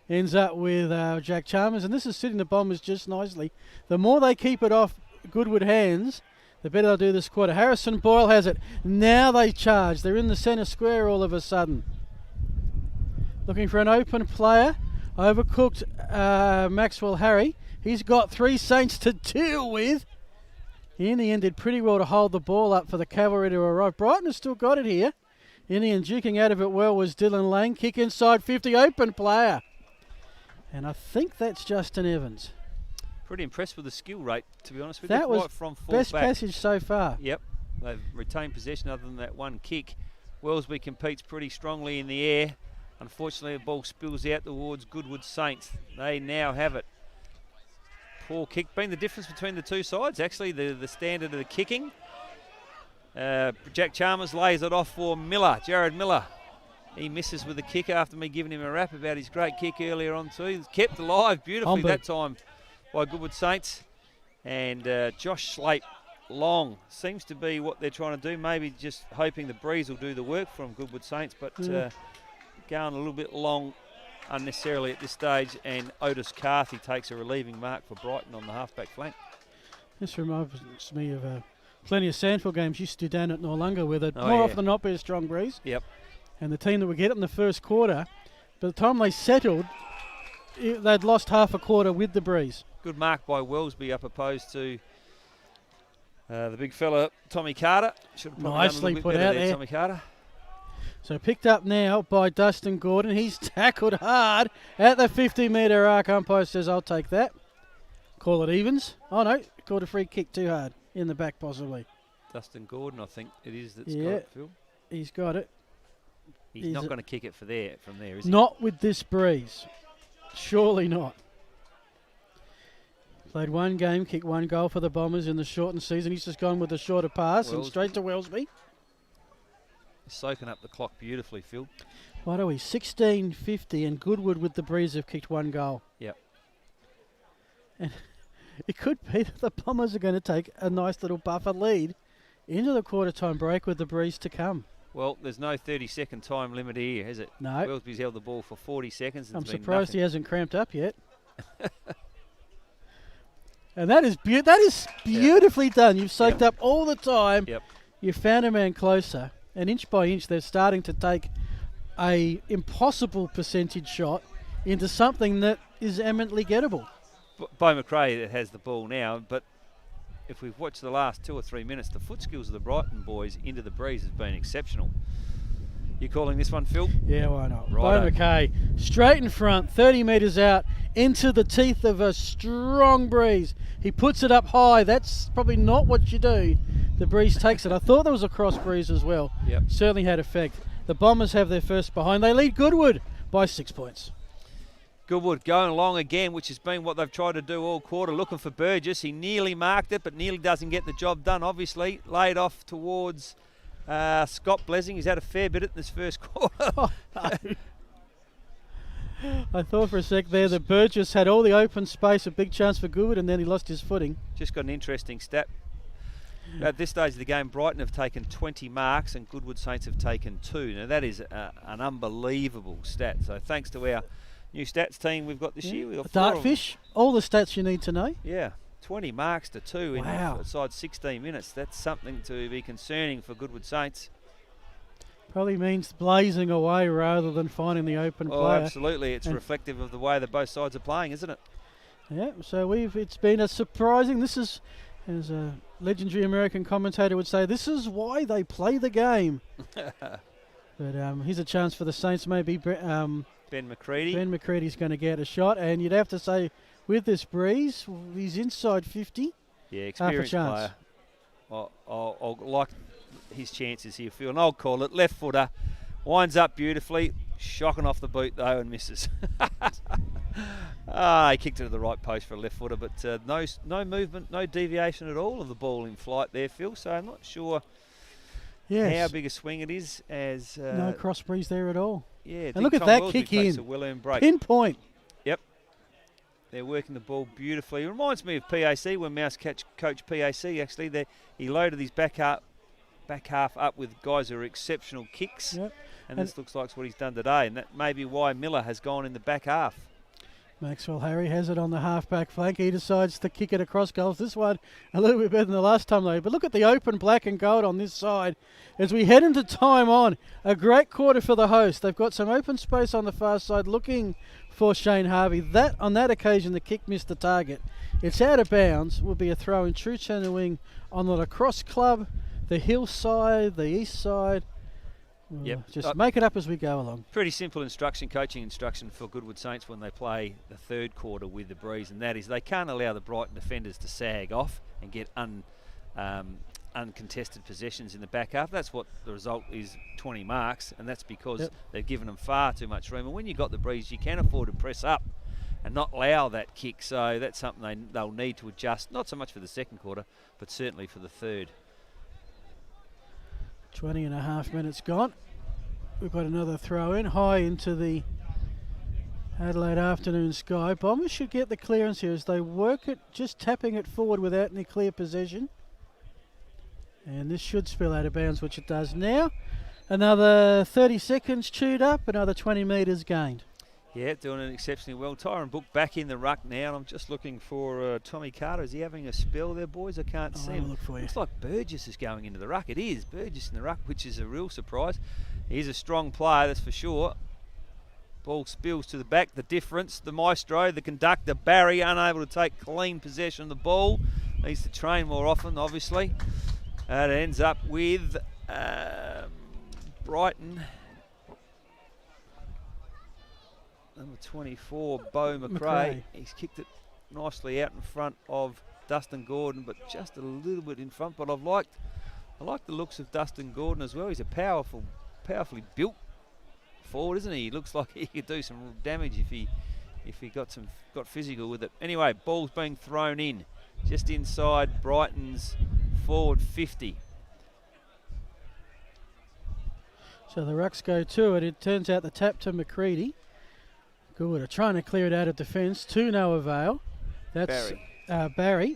Ends up with Jack Chalmers, and this is sitting the Bombers just nicely. The more they keep it off Goodwood hands, the better they'll do this quarter. Harrison Boyle has it. Now they charge. They're in the centre square all of a sudden. Looking for an open player. Overcooked Maxwell Harry. He's got 3 Saints to deal with. He in the end did pretty well to hold the ball up for the Cavalry to arrive. Brighton has still got it here. In the end, duking out of it well was Dylan Lang. Kick inside 50, open player. And I think that's Justin Evans.
Pretty impressed with the skill rate, to be honest with you.
That was
right from
best
back.
passage so far.
Yep, they've retained possession other than that one kick. Wellesby competes pretty strongly in the air. Unfortunately, the ball spills out towards Goodwood Saints. They now have it. Poor kick, being the difference between the two sides. Actually, the standard of the kicking. Jack Chalmers lays it off for Miller, Jared Miller. He misses with the kick after me giving him a rap about his great kick earlier on too. He's kept alive beautifully that time by Goodwood Saints. And Josh Slape long seems to be what they're trying to do. Maybe just hoping the breeze will do the work from Goodwood Saints, but going a little bit long unnecessarily at this stage. And Otis Carthy takes a relieving mark for Brighton on the halfback flank.
This reminds me of plenty of Sandfield games used to do down at Noarlunga where they'd more often than not be a strong breeze.
Yep.
And the team that would get it in the first quarter, by the time they settled, they'd lost half a quarter with the breeze.
Good mark by Wellesby up opposed to the big fella, Tommy Carter. Should have
nicely put out there,
Tommy Carter.
So picked up now by Dustin Gordon. He's tackled hard at the 50-metre arc. Umpire says, I'll take that. Call it evens. Oh, no, called a free kick too hard. In the back, possibly.
Dustin Gordon, I think it is that's got it, Phil.
He's got it.
He's not going to kick it from there, is he?
Not with this breeze. Surely not. Played one game, kicked 1 goal for the Bombers in the shortened season. He's just gone with a shorter pass and straight to Wellesby.
He's soaking up the clock beautifully, Phil.
What are we? 16:50, and Goodwood with the breeze have kicked 1 goal.
Yep.
And it could be that the Bombers are going to take a nice little buffer lead into the quarter-time break with the breeze to come.
Well, there's no 30-second time limit here, is it?
No.
Wellesby's held the ball for 40 seconds.
I'm surprised he hasn't cramped up yet. And that is beautifully done. You've soaked up all the time.
Yep.
You found a man closer. And inch by inch, they're starting to take a impossible percentage shot into something that is eminently gettable.
Bo McRae that has the ball now, but if we've watched the last 2 or 3 minutes, the foot skills of the Brighton boys into the breeze has been exceptional. You calling this one, Phil?
Yeah, why not?
Righto.
Bo McKay, straight in front, 30 metres out, into the teeth of a strong breeze. He puts it up high. That's probably not what you do. The breeze takes it. I thought there was a cross breeze as well.
Yep.
Certainly had effect. The Bombers have their first behind. They lead Goodwood by 6 points.
Goodwood going along again, which has been what they've tried to do all quarter, looking for Burgess. He nearly marked it, but nearly doesn't get the job done, obviously. Laid off towards Scott Blessing. He's had a fair bit in this first quarter.
Oh, no. I thought for a sec there that Burgess had all the open space, a big chance for Goodwood, and then he lost his footing.
Just got an interesting stat. At this stage of the game, Brighton have taken 20 marks and Goodwood Saints have taken 2. Now that is an unbelievable stat. So thanks to our new stats team we've got this year. We've got
Dartfish, all the stats you need to know.
Yeah, 20 marks to 2 inside 16 minutes. That's something to be concerning for Goodwood Saints.
Probably means blazing away rather than finding the open player.
Oh, absolutely. It's reflective of the way that both sides are playing, isn't it?
Yeah, so it's been a surprising, this is, as a legendary American commentator would say, this is why they play the game. But here's a chance for the Saints, maybe. Ben
McCready.
Ben McCready's going to get a shot, and you'd have to say, with this breeze, he's inside 50.
Yeah, experienced player. I'll like his chances here, Phil, and I'll call it. Left footer, winds up beautifully, shocking off the boot though and misses. He kicked it to the right post for a left footer, but no movement, no deviation at all of the ball in flight there, Phil, so I'm not sure
Yes.
how big a swing it is as...
no cross breeze there at all.
Yeah,
And look at that kick in.
A well-earned break.
Pinpoint.
Yep. They're working the ball beautifully. It reminds me of PAC when Mouse coached PAC, actually. He loaded his back half up with guys who are exceptional kicks.
Yep.
And this looks like what he's done today. And that may be why Miller has gone in the back half.
Maxwell Harry has it on the half-back flank. He decides to kick it across goals. This one a little bit better than the last time, though. But look at the open black and gold on this side. As we head into time on, a great quarter for the host. They've got some open space on the far side looking for Shane Harvey. On that occasion, the kick missed the target. It's out of bounds. Will be a throw in true centre wing on the lacrosse club, the hillside, the east side.
Yep.
Just make it up as we go along.
Pretty simple coaching instruction for Goodwood Saints when they play the third quarter with the breeze, and that is they can't allow the Brighton defenders to sag off and get uncontested possessions in the back half. That's what the result is, 20 marks, and that's because they've given them far too much room. And when you've got the breeze, you can afford to press up and not allow that kick. So that's something they'll need to adjust, not so much for the second quarter, but certainly for the third.
20 and a half minutes gone. We've got another throw in high into the Adelaide afternoon sky. Bombers should get the clearance here as they work it, just tapping it forward without any clear possession. And this should spill out of bounds, which it does now. Another 30 seconds chewed up, another 20 metres gained. Yeah,
doing it exceptionally well. Tyron Book back in the ruck now, and I'm just looking for Tommy Carter. Is he having a spell there, boys? I can't see him.
Look for you.
Looks like Burgess is going into the ruck. It is Burgess in the ruck, which is a real surprise. He's a strong player, that's for sure. Ball spills to the back. The difference, the maestro, the conductor, Barry, unable to take clean possession of the ball. Needs to train more often, obviously. It ends up with Brighton. Number 24, Beau McRae. He's kicked it nicely out in front of Dustin Gordon, but just a little bit in front. But I like the looks of Dustin Gordon as well. He's a powerfully built forward, isn't he? He looks like he could do some damage if he got physical with it. Anyway, ball's being thrown in just inside Brighton's forward 50.
So the rucks go to it. It turns out the tap to McCready. Goodwood are trying to clear it out of defence to no avail. That's Barry.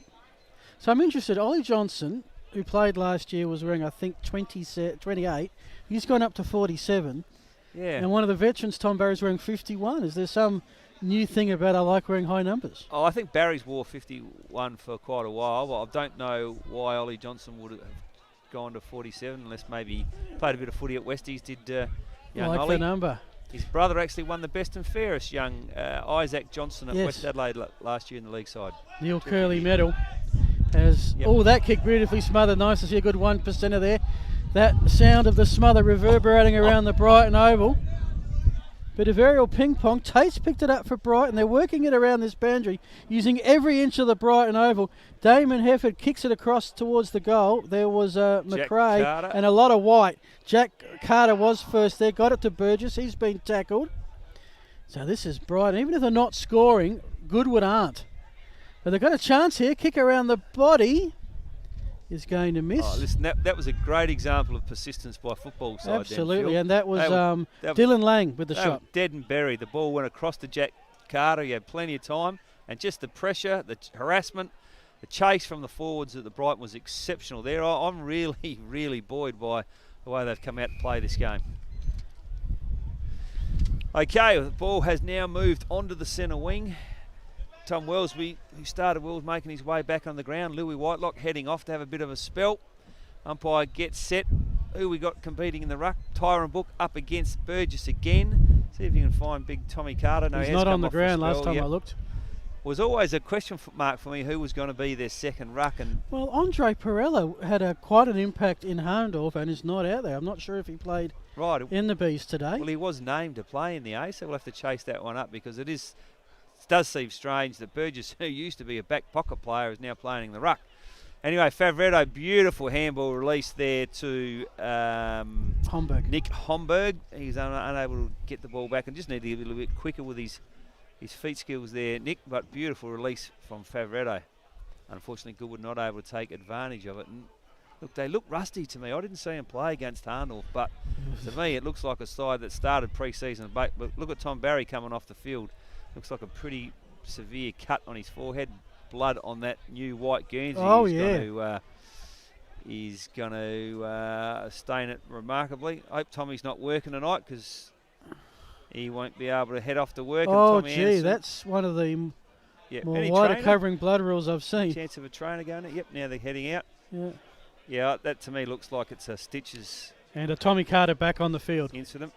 So I'm interested. Ollie Johnson, who played last year, was wearing, I think, 28. He's gone up to 47.
Yeah.
And one of the veterans, Tom Barry's wearing 51. Is there some new thing about I like wearing high numbers?
Oh, I think Barry's wore 51 for quite a while. But I don't know why Ollie Johnson would have gone to 47 unless maybe he played a bit of footy at Westies, did young
like
Ollie.
the number.
His brother actually won the best and fairest, young Isaac Johnson at West Adelaide last year in the league side.
Neil Curley medal. That kick beautifully smothered. Nice to see a good 1%er there. That sound of the smother reverberating around the Brighton Oval. Bit of aerial ping pong. Tate's picked it up for Brighton. They're working it around this boundary, using every inch of the Brighton Oval. Damon Hefford kicks it across towards the goal. There was McRae and a lot of white. Jack Carter was first there. Got it to Burgess. He's been tackled. So this is Brighton. Even if they're not scoring, Goodwood aren't. But they've got a chance here. Kick around the body is going to miss.
Oh, listen, that was a great example of persistence by football side.
Absolutely, and that was Dylan Lang with the shot.
Dead and buried. The ball went across to Jack Carter. He had plenty of time, and just the pressure, the harassment, the chase from the forwards at the Brighton was exceptional there. I'm really, really buoyed by the way they've come out to play this game. Okay, the ball has now moved onto the centre wing. Tom Wellsby, who started Wells, making his way back on the ground. Louis Whitelock heading off to have a bit of a spell. Umpire gets set. Who we got competing in the ruck? Tyron Book up against Burgess again. See if you can find big Tommy Carter. No,
he's not on the ground last time I looked.
Was always a question mark for me who was going to be their second ruck.
Well, Andre Perella had quite an impact in Harndorf and is not out there. I'm not sure if he played in the Bees today.
Well, he was named to play in the A, so we'll have to chase that one up because it does seem strange that Burgess, who used to be a back pocket player, is now playing in the ruck. Anyway, Favretto, beautiful handball release there to Nick Homburg. He's unable to get the ball back and just need to get a little bit quicker with his feet skills there, Nick, but beautiful release from Favretto. Unfortunately, Goodwood not able to take advantage of it. And Look, they look rusty to me. I didn't see them play against Harndorf, but to me it looks like a side that started pre-season. But look at Tom Barry coming off the field. Looks like a pretty severe cut on his forehead. Blood on that new white Guernsey. He's going to stain it remarkably. I hope Tommy's not working tonight because he won't be able to head off to work.
Oh,
and Tommy
gee,
Anderson,
that's one of the more
any
wider
trainer?
covering blood rules I've seen.
Chance of a trainer going it. Yep, now they're heading out.
Yeah.
Yeah, that to me looks like it's a Stitches
And a Tommy Carter back on the field.
incident.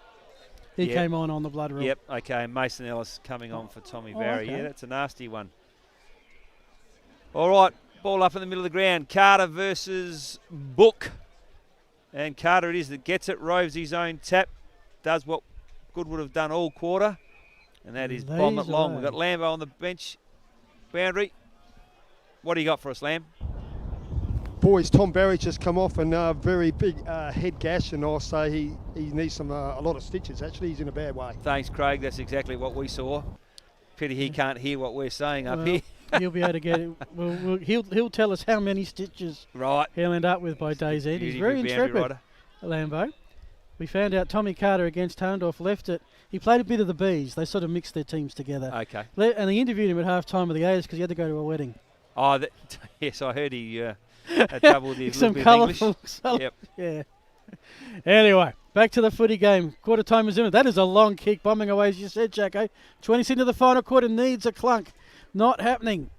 He
Yep.
came on the blood rule.
Yep, okay. Mason Ellis coming on for Tommy Barry.
okay.
Yeah, that's a nasty one. All right, ball up in the middle of the ground. Carter versus Book. And Carter it is that gets it, roves his own tap, does what Goodwood have done all quarter, and that is bomb it
Lays
long.
away.
We've got Lambo on the bench, boundary. What do you got for us, Lamb?
Boys, Tom Barry's just come off and very big head gash, and I'll say he needs a lot of stitches. Actually, he's in a bad way.
Thanks, Craig. That's exactly what we saw. Pity he can't hear what we're saying up
Well,
here.
He'll be able to get it. Well, he'll tell us how many stitches
Right.
he'll end up with by day's end. He's
Beauty,
very
good boundary
intrepid,
rider.
Lambo. We found out Tommy Carter against Harndorf left it. He played a bit of the Bees. They sort of mixed their teams together.
Okay.
And they interviewed him at half time of the A's because he had to go to a wedding.
Oh, yes, I heard he had trouble with his
Some
little bit of English.
colourful.
Yep.
Yeah. Anyway, back to the footy game. Quarter time is in. That is a long kick, bombing away, as you said, Jacko. 20 into the final quarter, needs a clunk. Not happening.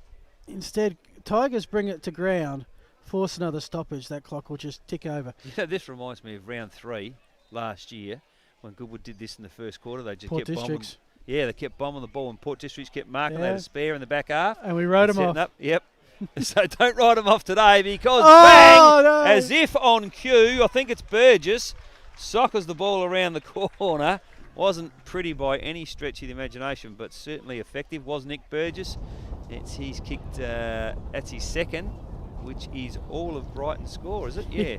Instead, Tigers bring it to ground, force another stoppage. That clock will just tick over.
You know, this reminds me of round 3 last year when Goodwood did this in the first quarter. They just
Port
kept bombing.
Districts.
Yeah, they kept bombing the ball, and Port Districts kept marking. They
Yeah.
had a spare in the back half.
And we wrote them
Setting
off.
up. Yep. So don't write them off today because
Oh,
bang!
no.
As if on cue, I think it's Burgess, soccers the ball around the corner. Wasn't pretty by any stretch of the imagination, but certainly effective. Was Nick Burgess. He's kicked, that's his second, which is all of Brighton's score, is it? Yeah.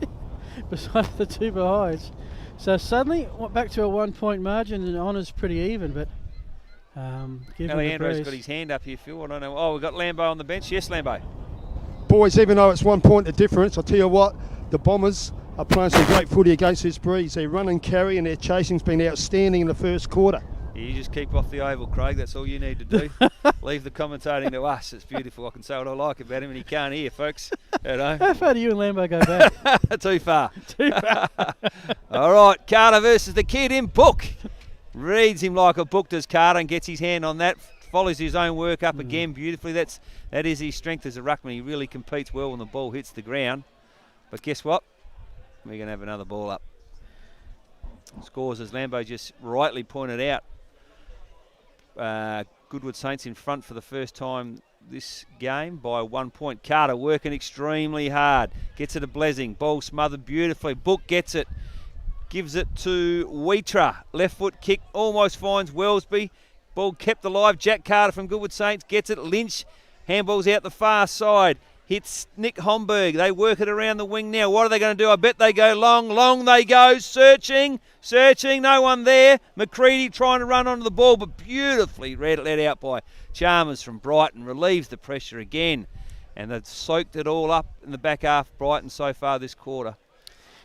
Besides the two behinds. So suddenly, back to a 1 point margin, and honour's pretty even, but give him the
Alejandro's
breeze.
got his hand up here, Phil. I don't know. Oh, we've got Lambo on the bench. Yes, Lambo.
Boys, even though it's 1 point the difference, I'll tell you what, the Bombers are playing some great footy against this Breeze. Their run and carry and their chasing's been outstanding in the first quarter.
You just keep off the oval, Craig. That's all you need to do. Leave the commentating to us. It's beautiful. I can say what I like about him, and he can't hear, folks. You know.
How far do you and Lambo go back?
Too far.
Too far.
All right, Carter versus the kid in Book. Reads him like a book, does Carter, and gets his hand on that. Follows his own work up again beautifully. That is his strength as a ruckman. He really competes well when the ball hits the ground. But guess what? We're going to have another ball up. Scores, as Lambo just rightly pointed out. Goodwood Saints in front for the first time this game by 1 point. Carter working extremely hard. Gets it to Blessing. Ball smothered beautifully. Book gets it. Gives it to Wheatra. Left foot kick. Almost finds Wellesby. Ball kept alive. Jack Carter from Goodwood Saints gets it. Lynch. Handball's out the far side. Hits Nick Homburg. They work it around the wing now. What are they going to do? I bet they go long. Long they go. Searching. No one there. McCready trying to run onto the ball, but beautifully let out by Chalmers from Brighton. Relieves the pressure again. And they've soaked it all up in the back half, Brighton, so far this quarter.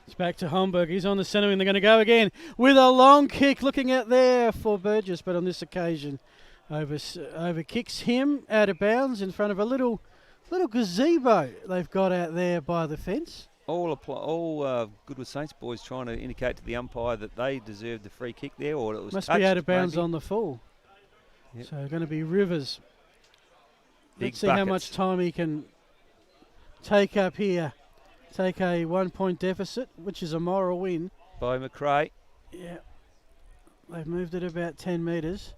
It's back to Homburg. He's on the centre wing. They're going to go again with a long kick. Looking out there for Burgess, but on this occasion, over kicks him out of bounds in front of a little gazebo they've got out there by the fence.
All Goodwood Saints boys trying to indicate to the umpire that they deserved the free kick there, or it was
Must
touched,
be out of bounds
maybe.
on the full.
Yep.
So going to be Rivers.
Big
Let's see how
buckets.
much time he can take up here. Take a 1 point deficit, which is a moral win.
By McRae.
Yeah. They've moved it about 10 metres.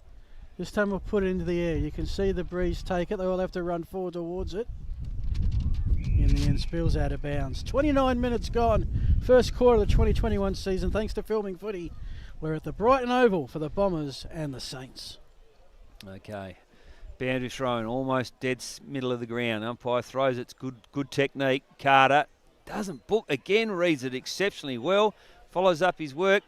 This time we'll put it into the air. You can see the Breeze take it. They all have to run forward towards it. In the end, spills out of bounds. 29 minutes gone. First quarter of the 2021 season. Thanks to Filming Footy. We're at the Brighton Oval for the Bombers and the Saints.
Okay. Boundary thrown, almost dead middle of the ground. Umpire throws it. It's good technique. Carter doesn't book again. Reads it exceptionally well. Follows up his work.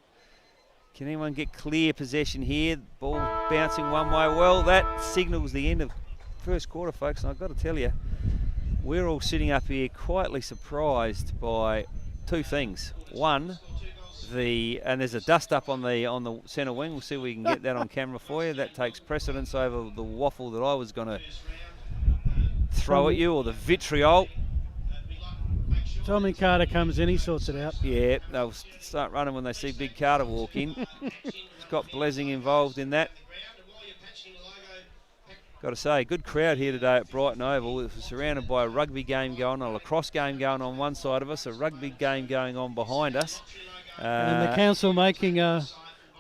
Can anyone get clear possession here? Ball bouncing one way. Well, that signals the end of first quarter, folks. And I've got to tell you, we're all sitting up here quietly surprised by two things. One, and there's a dust up on the centre wing. We'll see if we can get that on camera for you. That takes precedence over the waffle that I was going to throw at you, or the vitriol.
Tommy Carter comes in, he sorts it out.
Yeah, they'll start running when they see Big Carter walk in. Scott Blessing involved in that. Got to say, good crowd here today at Brighton Oval. It was surrounded by a rugby game going on, a lacrosse game going on one side of us, a rugby game going on behind us.
And the council making a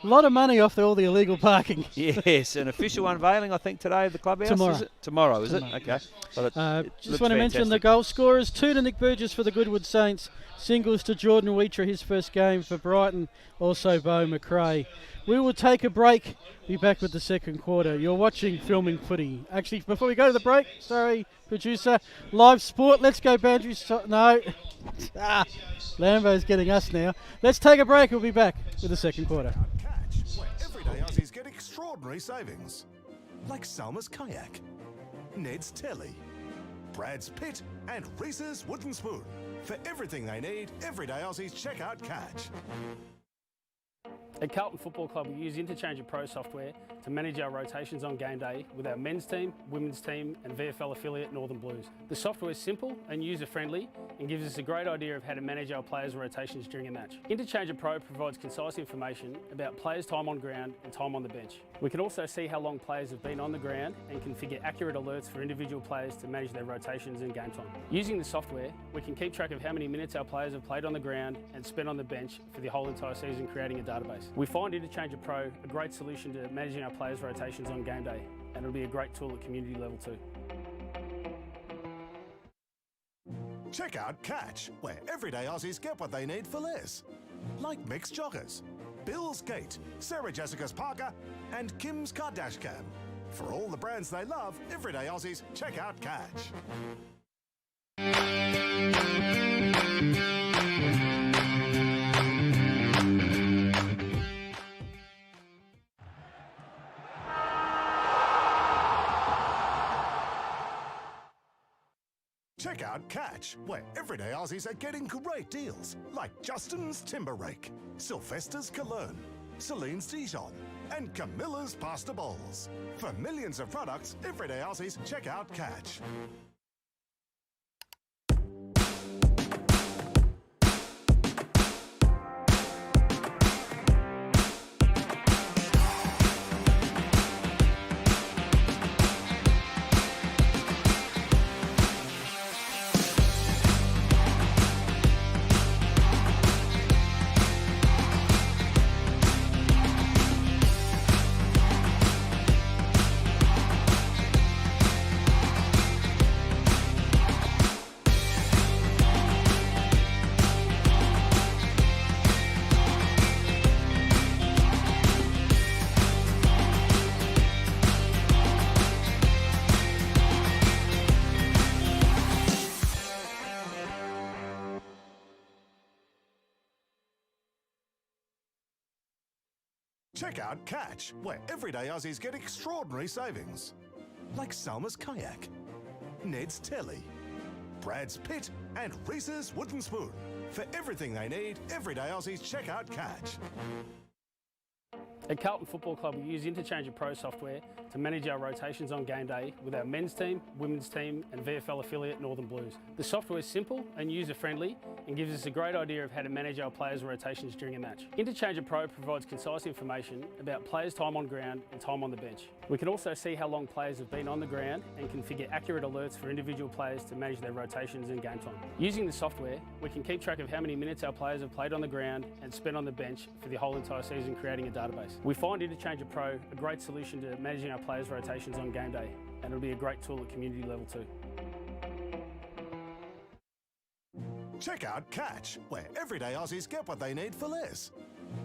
lot of money off all the illegal parking.
Yes, an official unveiling, I think, today of the clubhouse.
Tomorrow.
Is it? Tomorrow, is it? Okay. Well,
Just want to mention the goal scorers. 2 to Nick Burgess for the Goodwood Saints. Singles to Jordan Wheatra, his first game for Brighton. Also Beau McRae. We will take a break. Be back with the second quarter. You're watching Filming Footy. Actually, before we go to the break, sorry, producer, live sport. Let's go, Bandry. No. Lambo's getting us now. Let's take a break. We'll be back with the second quarter.
Catch, where everyday Aussies get extraordinary savings. Like Salma's Kayak, Ned's Telly, Brad's Pit, and Reese's Wooden Spoon. For everything they need, everyday Aussies check out Catch.
At Carlton Football Club, we use Interchange Pro software to manage our rotations on game day with our men's team, women's team and VFL affiliate Northern Blues. The software is simple and user-friendly and gives us a great idea of how to manage our players' rotations during a match. Interchange Pro provides concise information about players' time on ground and time on the bench. We can also see how long players have been on the ground and configure accurate alerts for individual players to manage their rotations and game time. Using the software, we can keep track of how many minutes our players have played on the ground and spent on the bench for the whole entire season, creating a database. We find Interchange Pro a great solution to managing our players' rotations on game day, and it'll be a great tool at community level too.
Check out Catch, where everyday Aussies get what they need for less. Like Mixed Joggers, Bill's Gate, Sarah Jessica's Parker, and Kim's Kardashian. For all the brands they love, everyday Aussies check out Catch. Check out Catch, where everyday Aussies are getting great deals, like Justin's Timber Rake, Sylvester's Cologne, Celine's Dijon, and Camilla's Pasta Bowls. For millions of products, everyday Aussies check out Catch. Check out Catch, where everyday Aussies get extraordinary savings. Like Salma's Kayak, Ned's Telly, Brad's Pit, and Reese's Wooden Spoon. For everything they need, everyday Aussies check out Catch.
At Carlton Football Club, we use Interchange Pro software to manage our rotations on game day with our men's team, women's team and VFL affiliate Northern Blues. The software is simple and user-friendly and gives us a great idea of how to manage our players' rotations during a match. Interchange Pro provides concise information about players' time on ground and time on the bench. We can also see how long players have been on the ground and configure accurate alerts for individual players to manage their rotations and game time. Using the software, we can keep track of how many minutes our players have played on the ground and spent on the bench for the whole entire season, creating a database. We find Interchange Pro a great solution to managing our players' rotations on game day, and it'll be a great tool at community level too.
Check out Catch, where everyday Aussies get what they need for less.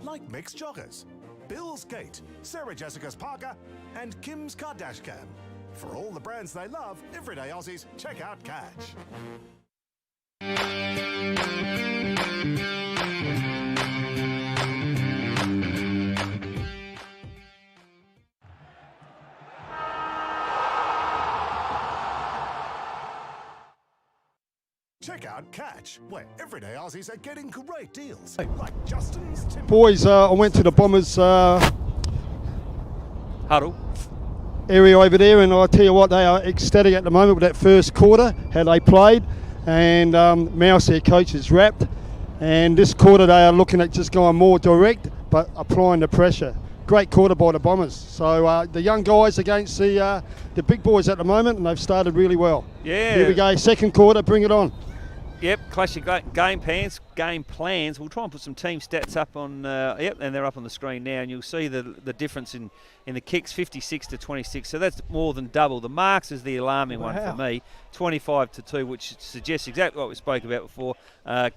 Like Mixed Joggers, Bill's Gate, Sarah Jessica's Parker, and Kim's Kardashian. For all the brands they love, everyday Aussies check out Catch. Check out Catch, where everyday Aussies are getting great deals. Like Justin's Timber.
Boys, I went to the Bombers
Huddle.
area over there, and I tell you what, they are ecstatic at the moment with that first quarter, how they played, and Mouse, their coach, is wrapped, and this quarter they are looking at just going more direct but applying the pressure. Great quarter by the Bombers. So the young guys against the big boys at the moment, and they've started really well.
Yeah.
Here we go, second quarter, bring it on.
Yep, classic game plans. We'll try and put some team stats up on, and they're up on the screen now, and you'll see the difference in the kicks, 56 to 26. So that's more than double. The marks is the alarming one for me, 25 to 2, which suggests exactly what we spoke about before.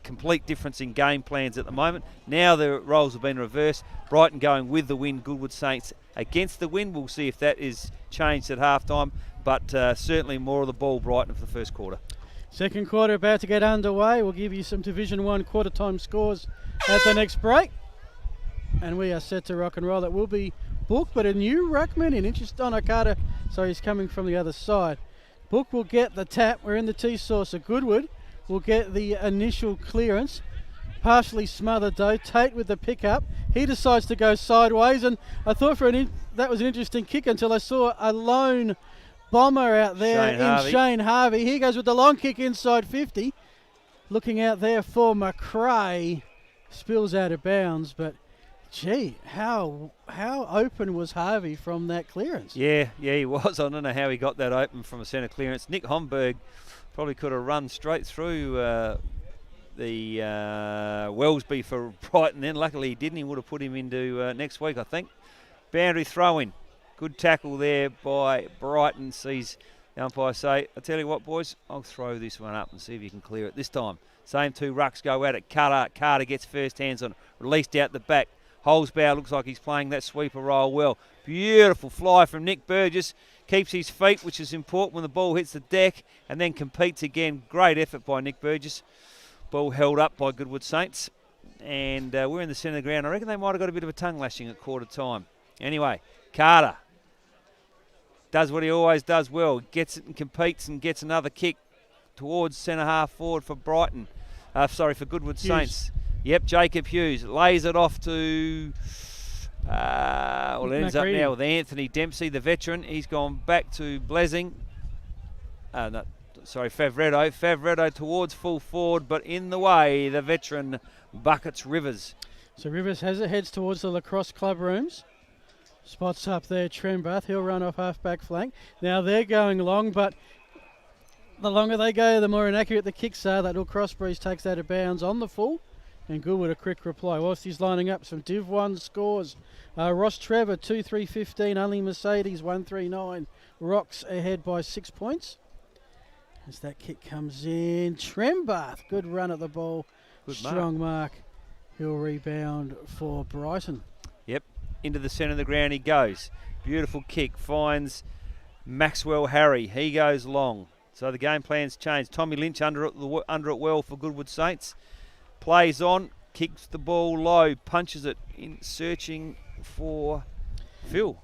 Complete difference in game plans at the moment. Now the roles have been reversed. Brighton going with the win, Goodwood Saints against the win. We'll see if that is changed at halftime, but certainly more of the ball Brighton for the first quarter.
Second quarter about to get underway. We'll give you some Division 1 quarter time scores at the next break. And we are set to rock and roll. That will be Book, but a new ruckman in interest on Okada. So he's coming from the other side. Book will get the tap. We're in the T-Sauce. Goodwood will get the initial clearance. Partially smothered though. Tate with the pickup. He decides to go sideways, and I thought that was an interesting kick until I saw a lone bomber out there Shane Harvey. He goes with the long kick inside 50. Looking out there for McRae. Spills out of bounds, but gee, how open was Harvey from that clearance? Yeah,
he was. I don't know how he got that open from a centre clearance. Nick Homburg probably could have run straight through the Wellesby for Brighton then. Luckily he didn't. He would have put him into next week, I think. Boundary throw-in. Good tackle there by Brighton. Sees the umpire say, I tell you what, boys, I'll throw this one up and see if you can clear it this time. Same two rucks go at it. Carter gets first hands on it. Released out the back. Holzbauer looks like he's playing that sweeper role well. Beautiful fly from Nick Burgess. Keeps his feet, which is important when the ball hits the deck, and then competes again. Great effort by Nick Burgess. Ball held up by Goodwood Saints. And we're in the centre of the ground. I reckon they might have got a bit of a tongue lashing at quarter time. Anyway, Carter does what he always does well. Gets it and competes and gets another kick towards centre half forward for Brighton. For Goodwood Saints. Yep, Jacob Hughes lays it off to... it ends up now with Anthony Dempsey, the veteran. He's gone back to Blessing. Favretto. Favretto towards full forward, but in the way, the veteran buckets Rivers.
So Rivers heads towards the lacrosse club rooms. Spots up there Trembath. He'll run off half-back flank. Now they're going long, but the longer they go, the more inaccurate the kicks are. That little cross breeze takes out of bounds on the full. And Goodwood a quick reply. Whilst he's lining up some Div 1 scores. Ross Trevor, 2-3-15. Only Mercedes, 1-3-9. Rocks ahead by 6 points. As that kick comes in. Trembath, good run at the ball. Good strong mark. He'll rebound for Brighton.
Yep. Into the centre of the ground he goes. Beautiful kick. Finds Maxwell Harry. He goes long. So the game plan's changed. Tommy Lynch under it well for Goodwood Saints. Plays on. Kicks the ball low. Punches it in, searching for Phil.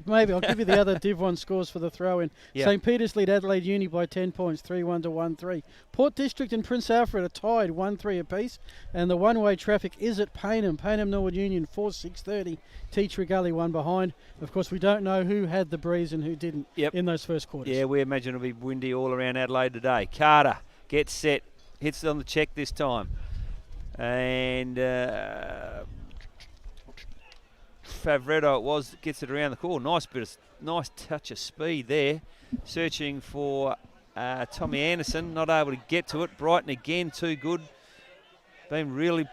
Maybe I'll give you the other Div 1 scores for the throw-in.
Yep.
St. Peter's lead Adelaide Uni by 10 points, 3-1 to 1-3. Port District and Prince Alfred are tied 1-3 apiece. And the one-way traffic is at Paynham. Paynham Norwood Union 4-6-30. Teach Gully one behind. Of course, we don't know who had the breeze and who didn't in those first quarters.
Yeah, we imagine it'll be windy all around Adelaide today. Carter gets set. Hits it on the check this time. And... Favretto gets it around the corner. Nice touch of speed there. Searching for Tommy Anderson, not able to get to it. Brighton again, too good. Been really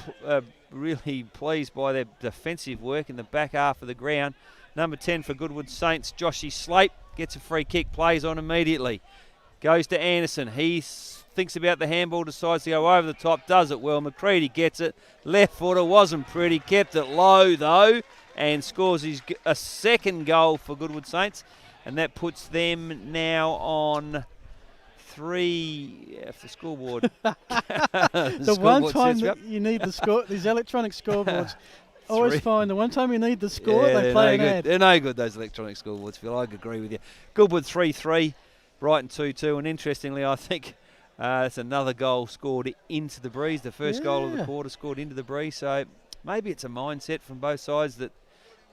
pleased by their defensive work in the back half of the ground. Number 10 for Goodwood Saints, Joshy Slate, gets a free kick, plays on immediately. Goes to Anderson. He thinks about the handball, decides to go over the top, does it well. McCready gets it. Left footer, wasn't pretty, kept it low though, and scores a second goal for Goodwood Saints, and that puts them now on 3 off the scoreboard.
The one time that you need the score, these electronic scoreboards, always find the one time you need the score, they play an ad.
They're no good, those electronic scoreboards, Phil. I agree with you. Goodwood 3-3, Brighton 2-2, and interestingly, I think That's another goal scored into the breeze. The first goal of the quarter scored into the breeze. So maybe it's a mindset from both sides that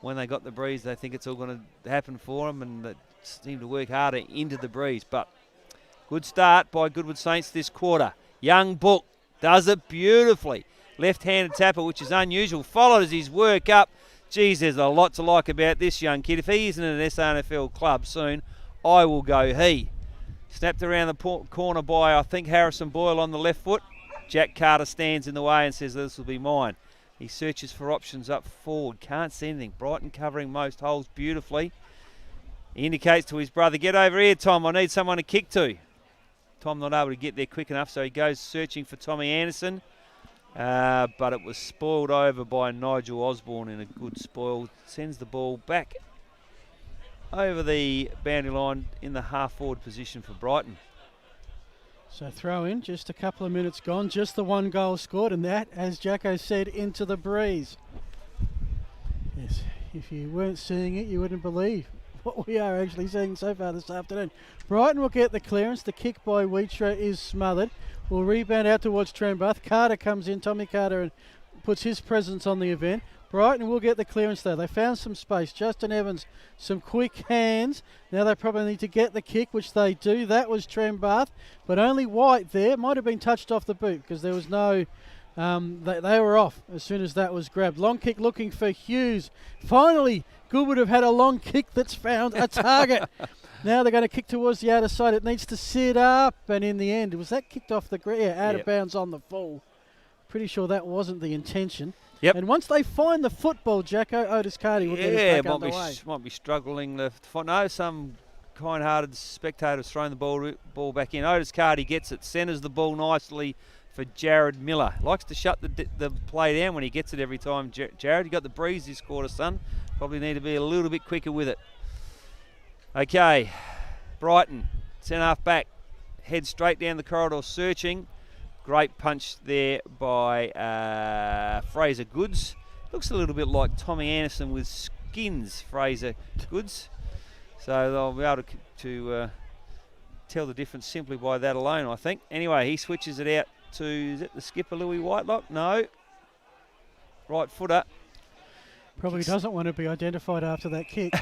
when they got the breeze, they think it's all going to happen for them, and they seem to work harder into the breeze. But good start by Goodwood Saints this quarter. Young Book does it beautifully. Left-handed tapper, which is unusual. Follows his work up. Geez, there's a lot to like about this young kid. If he isn't in an SANFL club soon, I will go he. Snapped around the corner by, I think, Harrison Boyle on the left foot. Jack Carter stands in the way and says, this will be mine. He searches for options up forward. Can't see anything. Brighton covering most holes beautifully. He indicates to his brother, get over here, Tom. I need someone to kick to. Tom not able to get there quick enough, so he goes searching for Tommy Anderson. But it was spoiled over by Nigel Osborne in a good spoil. Sends the ball back over the boundary line in the half-forward position for Brighton.
So throw in, just a couple of minutes gone, just the one goal scored, and that, as Jacko said, into the breeze. Yes, if you weren't seeing it, you wouldn't believe what we are actually seeing so far this afternoon. Brighton will get the clearance. The kick by Wheatstra is smothered. Will rebound out towards Trenbath. Carter comes in, Tommy Carter, and puts his presence on the event. Brighton will get the clearance though. They found some space. Justin Evans, some quick hands. Now they probably need to get the kick, which they do. That was Trenbath, but only White there. Might have been touched off the boot because there was no... they were off as soon as that was grabbed. Long kick looking for Hughes. Finally, Goodwood have had a long kick that's found a target. Now they're going to kick towards the outer side. It needs to sit up, and in the end, was that kicked off the ground? Yeah, out of bounds on the full. Pretty sure that wasn't the intention. Yep. And once they find the football, Jacko, Otis Carty will get it back underway. Might
be struggling to find. No, some kind-hearted spectators throwing the ball back in. Otis Carty gets it, centres the ball nicely for Jared Miller. Likes to shut the play down when he gets it every time. Jared, you got the breeze this quarter, son. Probably need to be a little bit quicker with it. Okay, Brighton, centre-half back, heads straight down the corridor searching. Great punch there by Fraser Goods. Looks a little bit like Tommy Anderson with skins, Fraser Goods. So they'll be able to tell the difference simply by that alone, I think. Anyway, he switches it out to, is it the skipper, Louis Whitelock? No. Right footer.
Probably doesn't want to be identified after that kick.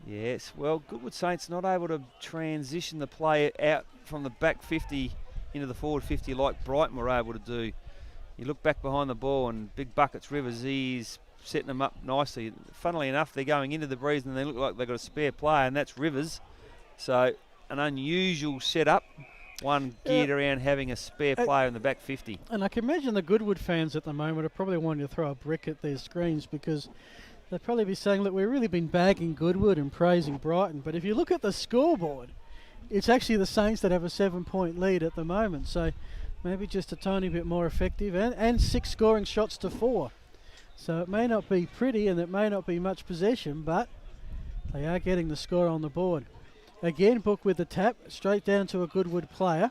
Yes, well, Goodwood Saints not able to transition the play out from the back 50 into the forward 50 like Brighton were able to do. You look back behind the ball and Big Buckets Rivers, he's setting them up nicely. Funnily enough, they're going into the breeze and they look like they've got a spare player, and that's Rivers. So an unusual setup, one geared around having a spare player in the back 50.
And I can imagine the Goodwood fans at the moment are probably wanting to throw a brick at their screens because they'd probably be saying, look, we've really been bagging Goodwood and praising Brighton, but if you look at the scoreboard, it's actually the Saints that have a 7-point lead at the moment, so maybe just a tiny bit more effective, and 6 scoring shots to 4. So it may not be pretty and it may not be much possession, but they are getting the score on the board. Again, Book with the tap, straight down to a Goodwood player.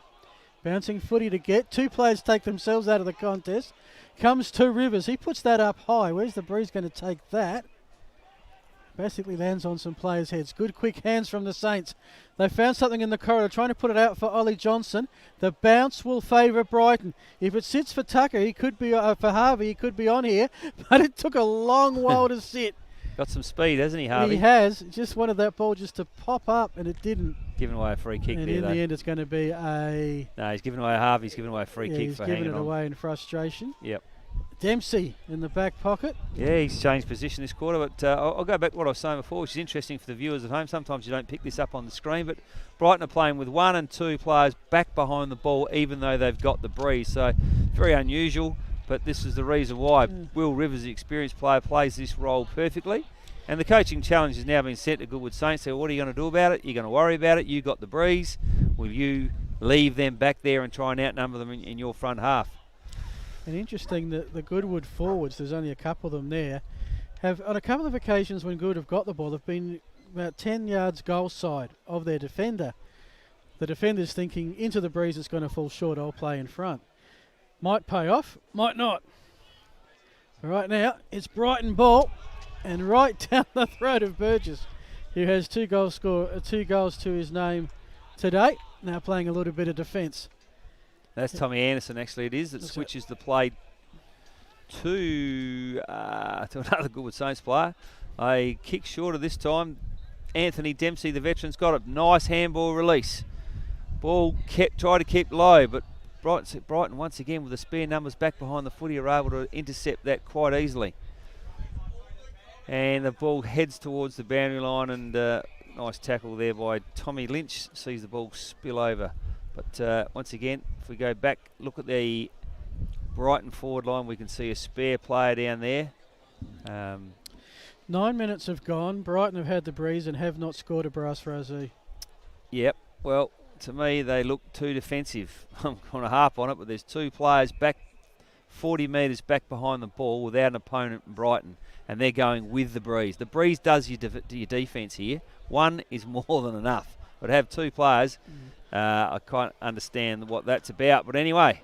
Bouncing footy to get. 2 players take themselves out of the contest. Comes to Rivers. He puts that up high. Where's the breeze going to take that? Basically lands on some players' heads. Good quick hands from the Saints. They found something in the corridor, trying to put it out for Ollie Johnson. The bounce will favour Brighton. If it sits for Tucker, he could be for Harvey. He could be on here, but it took a long while to sit.
Got some speed, hasn't he, Harvey?
He has. Just wanted that ball just to pop up, and it didn't.
Giving away a free kick
and
there,
in the end, it's going to be a...
No, he's giving away Harvey's giving away a free kick for hanging on.
He's giving it away in frustration.
Yep.
Dempsey in the back pocket.
Yeah, he's changed position this quarter, but I'll go back to what I was saying before, which is interesting for the viewers at home. Sometimes you don't pick this up on the screen, but Brighton are playing with 1 and 2 players back behind the ball, even though they've got the breeze. So very unusual, but this is the reason why. Will Rivers, the experienced player, plays this role perfectly. And the coaching challenge has now been set to Goodwood Saints. So what are you going to do about it? You're going to worry about it. You got the breeze. Will you leave them back there and try and outnumber them in your front half?
And interesting that the Goodwood forwards, there's only a couple of them there, have on a couple of occasions when Goodwood have got the ball, they've been about 10 yards goal side of their defender. The defender's thinking into the breeze, it's going to fall short, I'll play in front. Might pay off, might not. Right now, it's Brighton ball. And right down the throat of Burgess, who has 2 goals to his name today. Now playing a little bit of defence.
That's Tommy Anderson, actually, it is, that switches the play to another Goodwood Saints player. A kick shorter this time. Anthony Dempsey, the veteran's got it. Nice handball release. Ball tried to keep low, but Brighton once again with the spare numbers back behind the footy are able to intercept that quite easily. And the ball heads towards the boundary line, and nice tackle there by Tommy Lynch, sees the ball spill over. But once again, if we go back, look at the Brighton forward line, we can see a spare player down there.
9 minutes have gone. Brighton have had the breeze and have not scored a brass rosé.
Yep, well, to me, they look too defensive. I'm going to harp on it, but there's two players back 40 metres back behind the ball without an opponent in Brighton, and they're going with the breeze. The breeze does your defence here. One is more than enough. But to have two players, I can't understand what that's about. But anyway,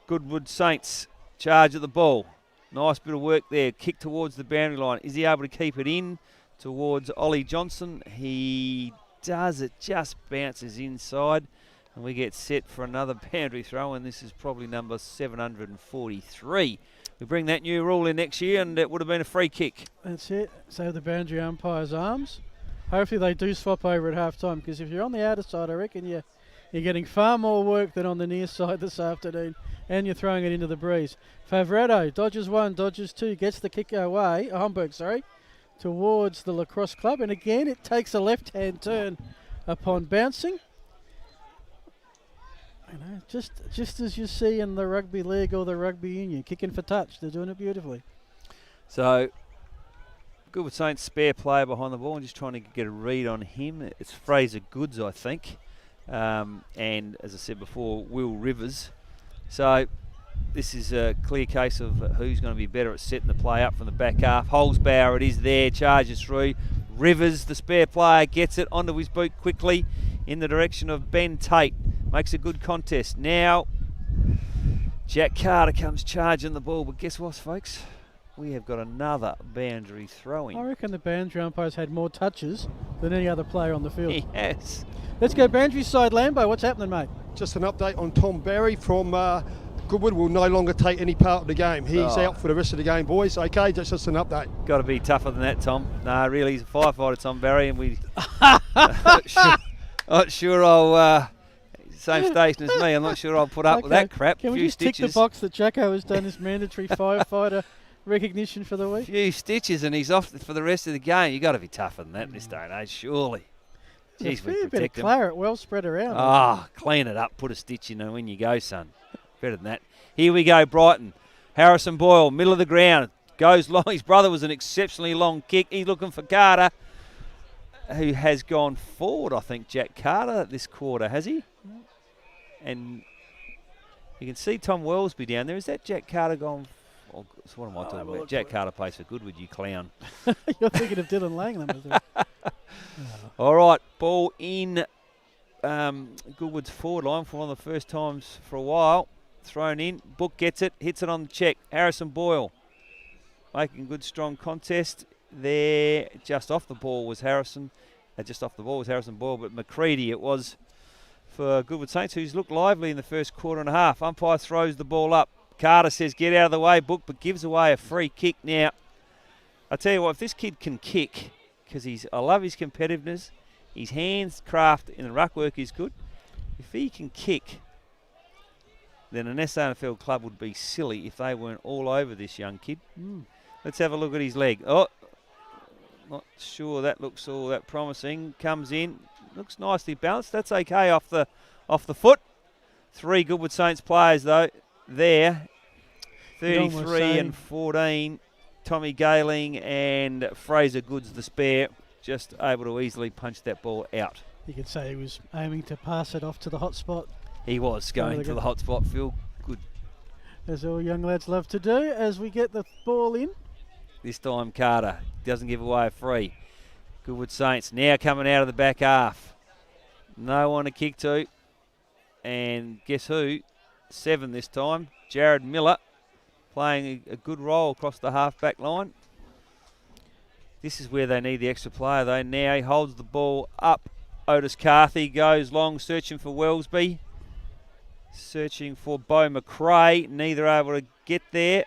Goodwood Saints charge at the ball. Nice bit of work there. Kick towards the boundary line. Is he able to keep it in towards Ollie Johnson? He does. It just bounces inside. And we get set for another boundary throw. And this is probably number 743. We bring that new rule in next year, and it would have been a free kick.
That's it. So the boundary umpire's arms. Hopefully they do swap over at half time, because if you're on the outer side, I reckon you're getting far more work than on the near side this afternoon, and you're throwing it into the breeze. Favretto dodges one, dodges two, gets the kick away, Homburg, towards the lacrosse club, and again it takes a left-hand turn upon bouncing. You know, just as you see in the rugby league or the rugby union, kicking for touch, they're doing it beautifully.
So, Goodwood Saints spare player behind the ball. I'm just trying to get a read on him. It's Fraser Goods, I think. And as I said before, Will Rivers. So this is a clear case of who's going to be better at setting the play up from the back half. Holzbauer, it is there, charges through. Rivers, the spare player, gets it onto his boot quickly in the direction of Ben Tate. Makes a good contest. Now, Jack Carter comes charging the ball, but guess what, folks? We have got another boundary throwing.
I reckon the boundary umpire's had more touches than any other player on the field.
Yes.
Let's go boundary side, Lambo. What's happening, mate?
Just an update on Tom Barry from Goodwood. Will no longer take any part of the game. He's out for the rest of the game, boys. Okay, that's just an update.
Got to be tougher than that, Tom. No, really, he's a firefighter, Tom Barry, and we... not sure I'll... same station as me. I'm not sure I'll put up with that crap.
Can we just tick the box that Jacko has done his mandatory firefighter recognition for the week?
Few stitches and he's off for the rest of the game. You've got to be tougher than that in this day and age, surely.
Jeez, a fair bit of claret, well spread around.
Ah, clean it up, put a stitch in and when you go, son. Better than that. Here we go, Brighton. Harrison Boyle, middle of the ground. Goes long. His brother was an exceptionally long kick. He's looking for Carter, who has gone forward, I think, Jack Carter, this quarter, has he? And you can see Tom Wellesby down there. Is that Jack Carter gone? Oh, so what am I talking about? Jack Carter plays for Goodwood, you clown.
You're thinking of Dylan Langland.
All right, ball in Goodwood's forward line for one of the first times for a while. Thrown in. Book gets it, hits it on the check. Harrison Boyle making good, strong contest there. Just off the ball was Harrison. Harrison Boyle, but McCready it was for Goodwood Saints, who's looked lively in the first quarter and a half. Umpire throws the ball up. Carter says, get out of the way, Book, but gives away a free kick. Now, I tell you what, if this kid can kick, because I love his competitiveness, his hands craft in the ruck work is good. If he can kick, then an SANFL club would be silly if they weren't all over this young kid. Let's have a look at his leg. Oh, not sure that looks all that promising. Comes in, looks nicely balanced. That's okay off the foot. 3 Goodwood Saints players though there. 33 and 14. Tommy Galing and Fraser Goods, the spare, just able to easily punch that ball out.
You could say he was aiming to pass it off to the hot spot.
He was going to the hot spot, Phil. Good.
As all young lads love to do, as we get the ball in.
This time Carter doesn't give away a free. Goodwood Saints now coming out of the back half. No one to kick to. And guess who? 7 this time. Jared Miller playing a good role across the half-back line. This is where they need the extra player though. Now he holds the ball up Otis Carthy goes long, searching for Wellesby. Searching for Beau McRae. Neither able to get there.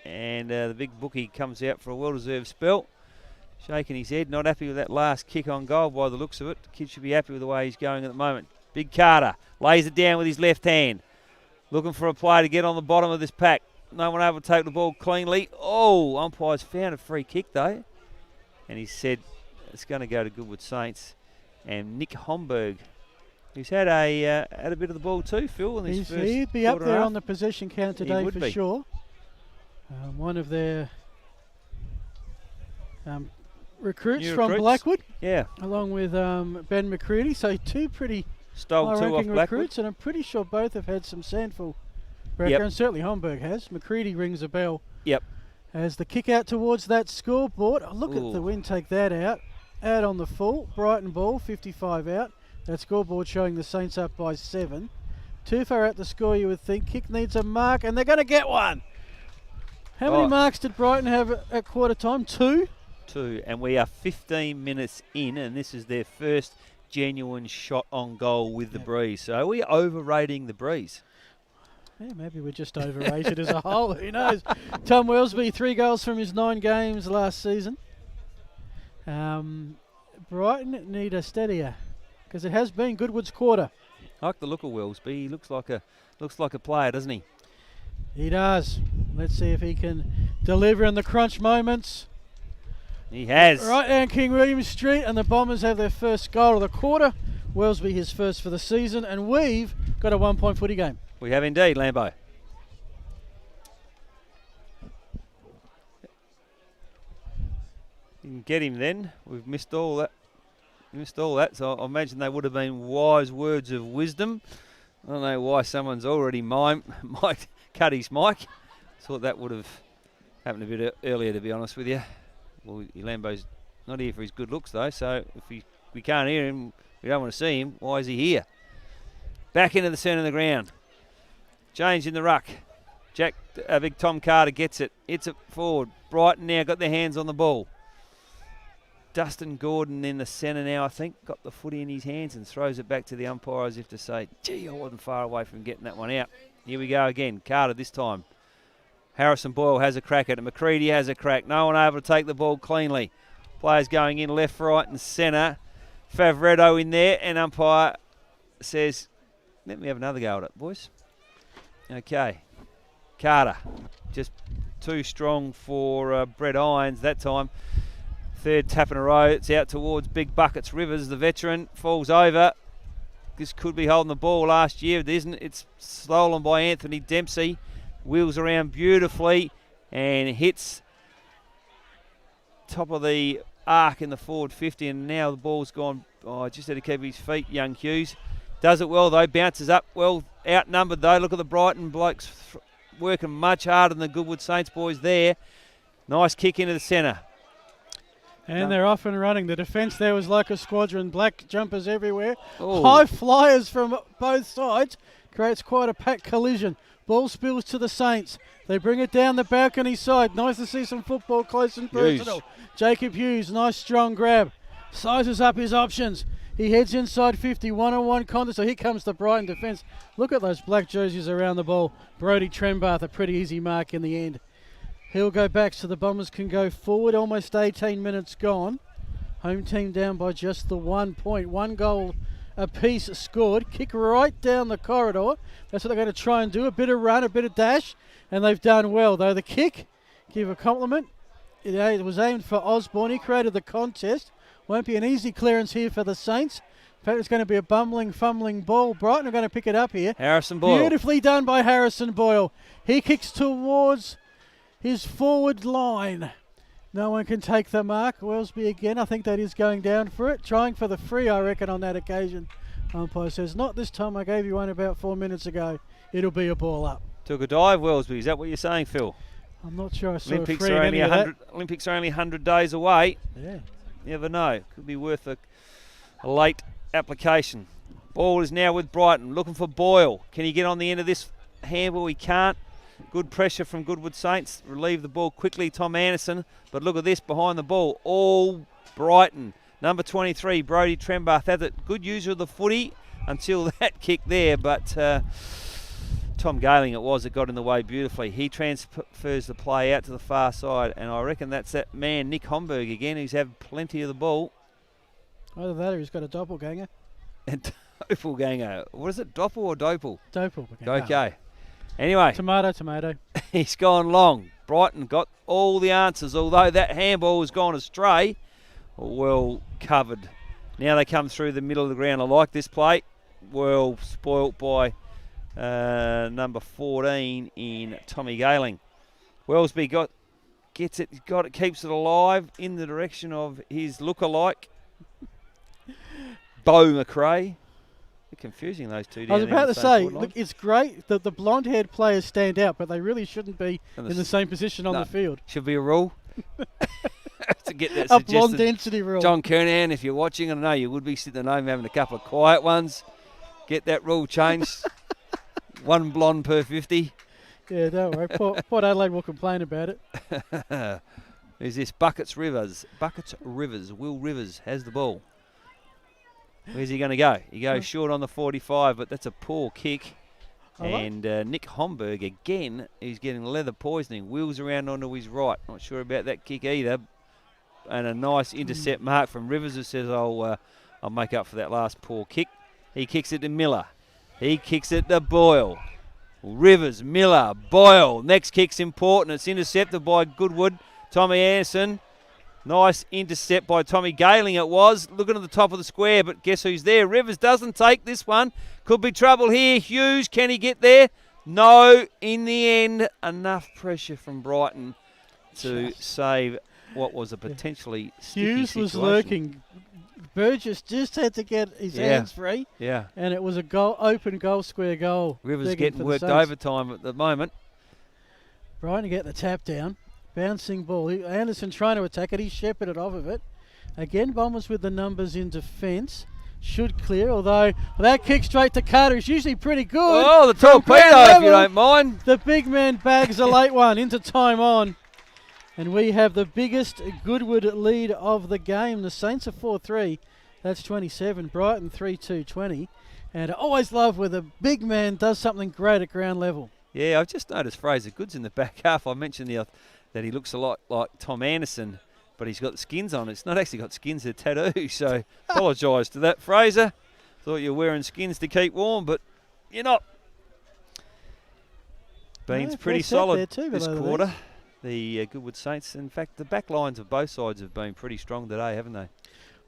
And the big bookie comes out for a well-deserved spell. Shaking his head, not happy with that last kick on goal by the looks of it. The kid should be happy with the way he's going at the moment. Big Carter lays it down with his left hand. Looking for a player to get on the bottom of this pack. No one able to take the ball cleanly. Oh, umpire's found a free kick though. And he said it's going to go to Goodwood Saints. And Nick Homburg, who's had a bit of the ball too, Phil. In his first
he'd be up
quarter and a
there
half.
on the possession count today for
be.
sure. One of their recruits
New
from
recruits.
Blackwood,
Yeah,
along with Ben McCready. So two pretty
stole two off
high-ranking
Blackwood.
recruits, and I'm pretty sure both have had some Sandful background. Certainly Homburg has. McCready rings a bell.
Yep.
As the kick out towards that scoreboard. Oh, look at the wind take that out. Out on the full. Brighton ball, 55 out. That scoreboard showing the Saints up by 7. Too far out to score, you would think. Kick needs a mark, and they're going to get one. How many marks did Brighton have at quarter time? 2?
2, and we are 15 minutes in, and this is their first genuine shot on goal with the breeze. So are we overrating the breeze?
Yeah, maybe we're just overrated as a whole. Who knows? Tom Wellesby, 3 goals from his 9 games last season. Brighton need a steadier, because it has been Goodwood's quarter.
I like the look of Wellesby. He looks like a player, doesn't he?
He does. Let's see if he can deliver in the crunch moments.
He has.
Right down King William Street, and the Bombers have their first goal of the quarter. Wellesby his first for the season, and we've got a 1-point footy game.
We have indeed, Lambo. You can get him then. We've missed all that. So I imagine they would have been wise words of wisdom. I don't know why someone's already might cut his mic. Thought that would have happened a bit earlier, to be honest with you. Well, Lambo's not here for his good looks though, so if we can't hear him, we don't want to see him. Why is he here? Back into the centre of the ground. Change in the ruck. Big Tom Carter gets it. Hits it forward. Brighton now got their hands on the ball. Dustin Gordon in the centre now, I think, got the footy in his hands and throws it back to the umpire as if to say, gee, I wasn't far away from getting that one out. Here we go again. Carter this time. Harrison Boyle has a crack at it. McCready has a crack. No one able to take the ball cleanly. Players going in left, right and centre. Favretto in there, and umpire says, let me have another go at it, boys. Okay. Carter, just too strong for Brett Irons that time. Third tap in a row. It's out towards Big Buckets. Rivers, the veteran, falls over. This could be holding the ball last year. It isn't. It's stolen by Anthony Dempsey. Wheels around beautifully and hits top of the arc in the forward 50, and now the ball's gone. Oh, just had to keep his feet, young Hughes. Does it well though, bounces up well, outnumbered though. Look at the Brighton blokes working much harder than the Goodwood Saints boys there. Nice kick into the centre.
And they're off and running. The defence there was like a squadron. Black jumpers everywhere.
Ooh.
High flyers from both sides. Creates quite a packed collision. Ball spills to the Saints. They bring it down the balcony side. Nice to see some football close and personal. Jacob Hughes, nice strong grab. Sizes up his options. He heads inside 50, one-on-one contest. So here comes the Brighton defence. Look at those black jerseys around the ball. Brodie Trembath, a pretty easy mark in the end. He'll go back so the Bombers can go forward. Almost 18 minutes gone. Home team down by just the 1 point. 1 goal apiece scored. Kick right down the corridor. That's what they're going to try and do. A bit of run, a bit of dash. And they've done well, though. The kick, give a compliment. It was aimed for Osborne. He created the contest. Won't be an easy clearance here for the Saints. In fact, it's going to be a bumbling, fumbling ball. Brighton are going to pick it up here.
Harrison Boyle.
Beautifully done by Harrison Boyle. He kicks towards his forward line. No one can take the mark. Wellesby again. I think that is going down for it. Trying for the free, I reckon, on that occasion. Umpire says, not this time. I gave you one about 4 minutes ago. It'll be a ball up.
Took a dive, Wellesby. Is that what you're saying, Phil?
I'm not sure I saw
Olympics
a free
are
in
only
any of that.
Olympics are only 100 days away.
Yeah.
You never know. Could be worth a late application. Ball is now with Brighton. Looking for Boyle. Can he get on the end of this handball? He can't. Good pressure from Goodwood Saints. Relieve the ball quickly, Tom Anderson. But look at this behind the ball. All Brighton. Number 23, Brodie Trembath, had a good user of the footy until that kick there, but Tom Gayling it was that got in the way beautifully. He transfers the play out to the far side, and I reckon that's that man, Nick Homburg, again, who's had plenty of the ball.
Either that or he's got a doppelganger.
And doppelganger. What is it, doppel or dopel?
Doppelganger.
Okay. Anyway.
Tomato.
He's gone long. Brighton got all the answers, although that handball has gone astray. Well covered. Now they come through the middle of the ground. I like this play. Well spoilt by number 14 in Tommy Gayling. Wellesby keeps it alive in the direction of his lookalike, Beau McRae. Confusing, those two.
I was about to say, look, it's great that the blonde-haired players stand out, but they really shouldn't be in the same position on the field.
Should be a rule to get that
a
suggested.
blonde density rule.
John Kernan, if you're watching, I know you would be sitting at home having a couple of quiet ones. Get that rule changed. One blonde per 50.
Yeah, don't worry. Port Adelaide will complain about it.
Who's this? Buckets Rivers. Will Rivers has the ball. Where's he going to go? He goes short on the 45, but that's a poor kick. And Nick Homburg, again, he's getting leather poisoning. Wheels around onto his right. Not sure about that kick either. And a nice intercept mark from Rivers, who says, I'll make up for that last poor kick. He kicks it to Miller. He kicks it to Boyle. Rivers, Miller, Boyle. Next kick's important. It's intercepted by Goodwood. Tommy Anderson. Nice intercept by Tommy Gayling it was. Looking at the top of the square, but guess who's there? Rivers doesn't take this one. Could be trouble here. Hughes, can he get there? No. In the end, enough pressure from Brighton to save what was a potentially sticky
Hughes
situation.
was lurking. Burgess just had to get his hands free.
Yeah.
And it was a open goal, square goal.
Rivers getting worked overtime at the moment.
Brighton to get the tap down. Bouncing ball. Anderson trying to attack it. He shepherded off of it. Again, Bombers with the numbers in defence. Should clear, although that kick straight to Carter is usually pretty good.
Oh, the torpedo, if you don't mind.
The big man bags a late one into time on. And we have the biggest Goodwood lead of the game. The Saints are 4-3. That's 27. Brighton 3-2, 20. And I always love where the big man does something great at ground level.
Yeah, I've just noticed Fraser Goods in the back half. I mentioned that he looks a lot like Tom Anderson, but he's got the skins on. It's not actually got skins, they're tattoos. So apologise to that, Fraser. Thought you were wearing skins to keep warm, but you're not. Bean's pretty solid this quarter. The Goodwood Saints. In fact, the back lines of both sides have been pretty strong today, haven't they?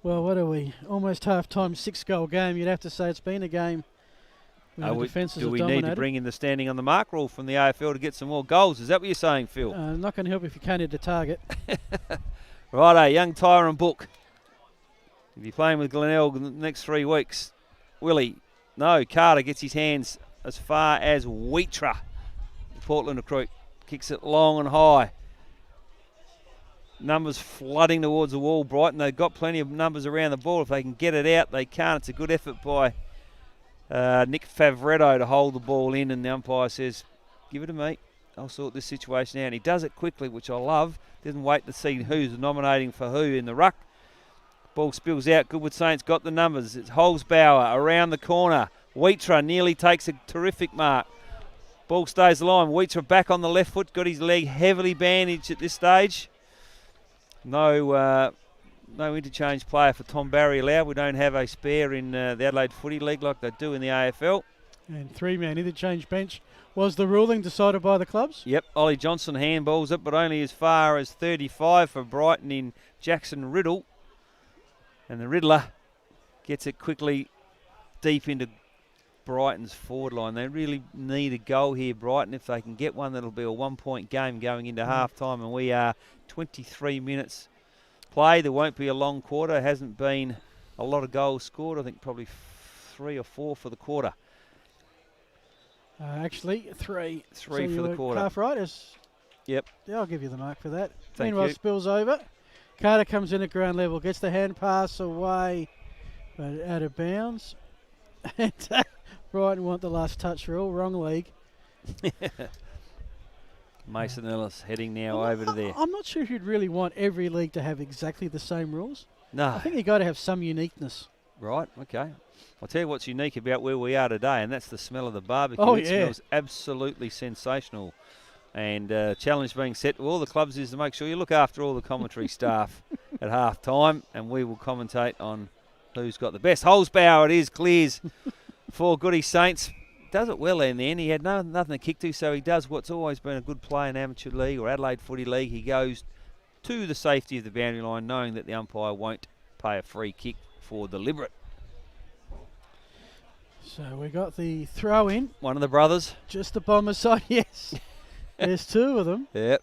Well, what are we? Almost half-time, 6-goal game. You'd have to say it's been a game.
Do we need to bring in the standing on the mark rule from the AFL to get some more goals? Is that what you're saying, Phil?
Not going to help if you can't hit the target.
Righto, young Tyron Book. If you're playing with Glenelg in the next 3 weeks, Willie, no, Carter gets his hands as far as Wheatra. Portland recruit kicks it long and high. Numbers flooding towards the wall, Brighton. They've got plenty of numbers around the ball. If they can get it out, they can't. It's a good effort by Nick Favretto to hold the ball in, and the umpire says, give it to me. I'll sort this situation out. And he does it quickly, which I love. Doesn't wait to see who's nominating for who in the ruck. Ball spills out. Goodwood Saints got the numbers. It's Holzbauer around the corner. Wheatra nearly takes a terrific mark. Ball stays alive. Wheatra back on the left foot. Got his leg heavily bandaged at this stage. No interchange player for Tom Barry allowed. We don't have a spare in the Adelaide Footy League like they do in the AFL.
And 3-man interchange bench was the ruling decided by the clubs.
Yep, Ollie Johnson handballs it, but only as far as 35 for Brighton in Jackson Riddle. And the Riddler gets it quickly deep into Brighton's forward line. They really need a goal here, Brighton. If they can get one, that'll be a 1-point game going into half-time, and we are 23 minutes play. There won't be a long quarter. There hasn't been a lot of goals scored. I think probably 3 or 4 for the quarter.
Actually, 3.
Three for the quarter.
Half right.
Yep.
Yeah, I'll give you the mark for that.
Thank
Meanwhile,
you.
spills over. Carter comes in at ground level, gets the hand pass away, but out of bounds. And Brighton want the last touch rule. Wrong league.
Mason Ellis heading now over to there.
I'm not sure if you'd really want every league to have exactly the same rules.
No.
I think you got to have some uniqueness.
Right, okay. I'll tell you what's unique about where we are today, and that's the smell of the barbecue.
Oh,
it
yeah.
smells absolutely sensational. And challenge being set to all the clubs is to make sure you look after all the commentary staff at half time, and we will commentate on who's got the best. Holzbauer it is, clears for Goody Saints. Does it well in the end. He had nothing to kick to, so he does what's always been a good play in amateur league or Adelaide Footy League. He goes to the safety of the boundary line, knowing that the umpire won't pay a free kick for deliberate.
So we got the throw in.
One of the brothers.
Just the Bombers side, yes. There's two of them.
Yep.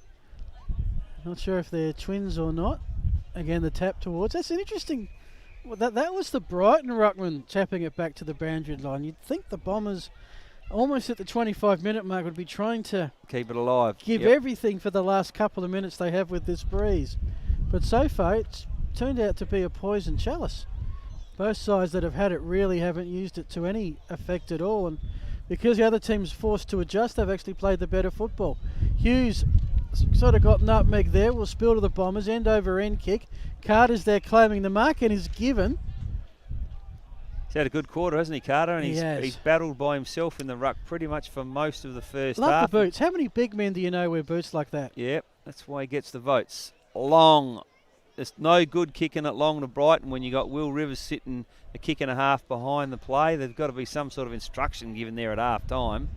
Not sure if they're twins or not. Again, the tap towards. That's an interesting. Well, that was the Brighton ruckman tapping it back to the boundary line. You'd think the Bombers, almost at the 25-minute mark, would be trying to
keep it alive.
Give everything for the last couple of minutes they have with this breeze. But so far, it's turned out to be a poison chalice. Both sides that have had it really haven't used it to any effect at all. And because the other team's forced to adjust, they've actually played the better football. Hughes sort of got nutmeg there. Will spill to the Bombers. End over end kick. Carter's there claiming the mark and is given.
He's had a good quarter, hasn't he, Carter? And
He
he's battled by himself in the ruck pretty much for most of the first
Love
half.
the boots. How many big men do you know wear boots like that?
Yep, that's why he gets the votes. Long. There's no good kicking it long to Brighton when you got Will Rivers sitting a kick and a half behind the play. There's got to be some sort of instruction given there at half time.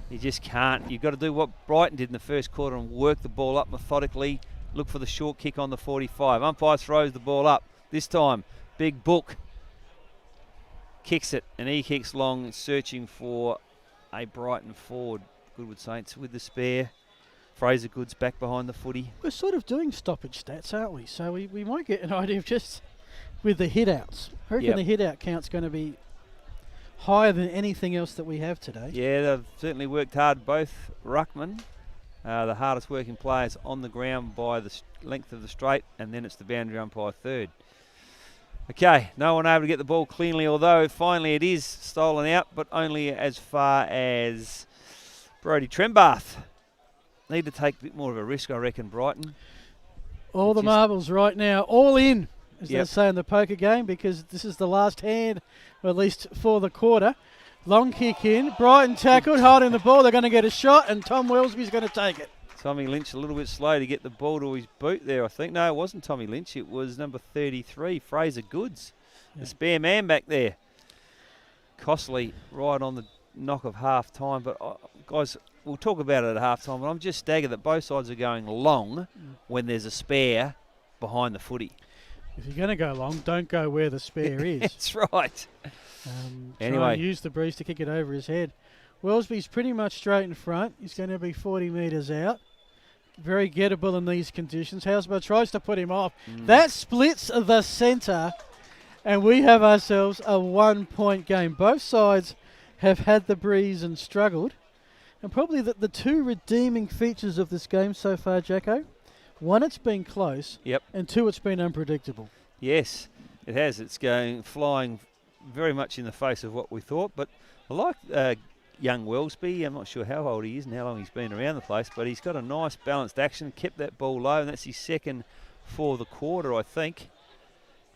You just can't. You've got to do what Brighton did in the first quarter and work the ball up methodically. Look for the short kick on the 45. Umpire throws the ball up. This time, Big Book kicks it, and he kicks long, searching for a Brighton forward. Goodwood Saints with the spare. Fraser Goods back behind the footy.
We're sort of doing stoppage stats, aren't we? So we might get an idea of just with the hit outs. I reckon the hit out count's going to be higher than anything else that we have today.
Yeah, they've certainly worked hard, both ruckmen. The hardest working players on the ground by the length of the straight, and then it's the boundary umpire third. Okay, no one able to get the ball cleanly, although finally it is stolen out, but only as far as Brodie Trembath. Need to take a bit more of a risk, I reckon, Brighton.
All the marbles right now, all in, as they say in the poker game, because this is the last hand, or at least for the quarter. Long kick in, Brighton tackled, holding the ball. They're going to get a shot, and Tom Wellesby's going to take it.
Tommy Lynch a little bit slow to get the ball to his boot there, I think. No, it wasn't Tommy Lynch. It was number 33, Fraser Goods. The spare man back there. Costly right on the knock of half-time. But, guys, we'll talk about it at half-time, but I'm just staggered that both sides are going long when there's a spare behind the footy.
If you're going to go long, don't go where the spare is.
That's right.
Anyway, use the breeze to kick it over his head. Wellesby's pretty much straight in front. He's going to be 40 metres out. Very gettable in these conditions. Hausberg tries to put him off. That splits the centre, and we have ourselves a 1-point game. Both sides have had the breeze and struggled. And probably the two redeeming features of this game so far, Jacko, one, it's been close.
Yep.
And two, it's been unpredictable.
Yes, it has. It's flying very much in the face of what we thought. But I like young Wellesby. I'm not sure how old he is and how long he's been around the place, but he's got a nice balanced action, kept that ball low, and that's his second for the quarter, I think.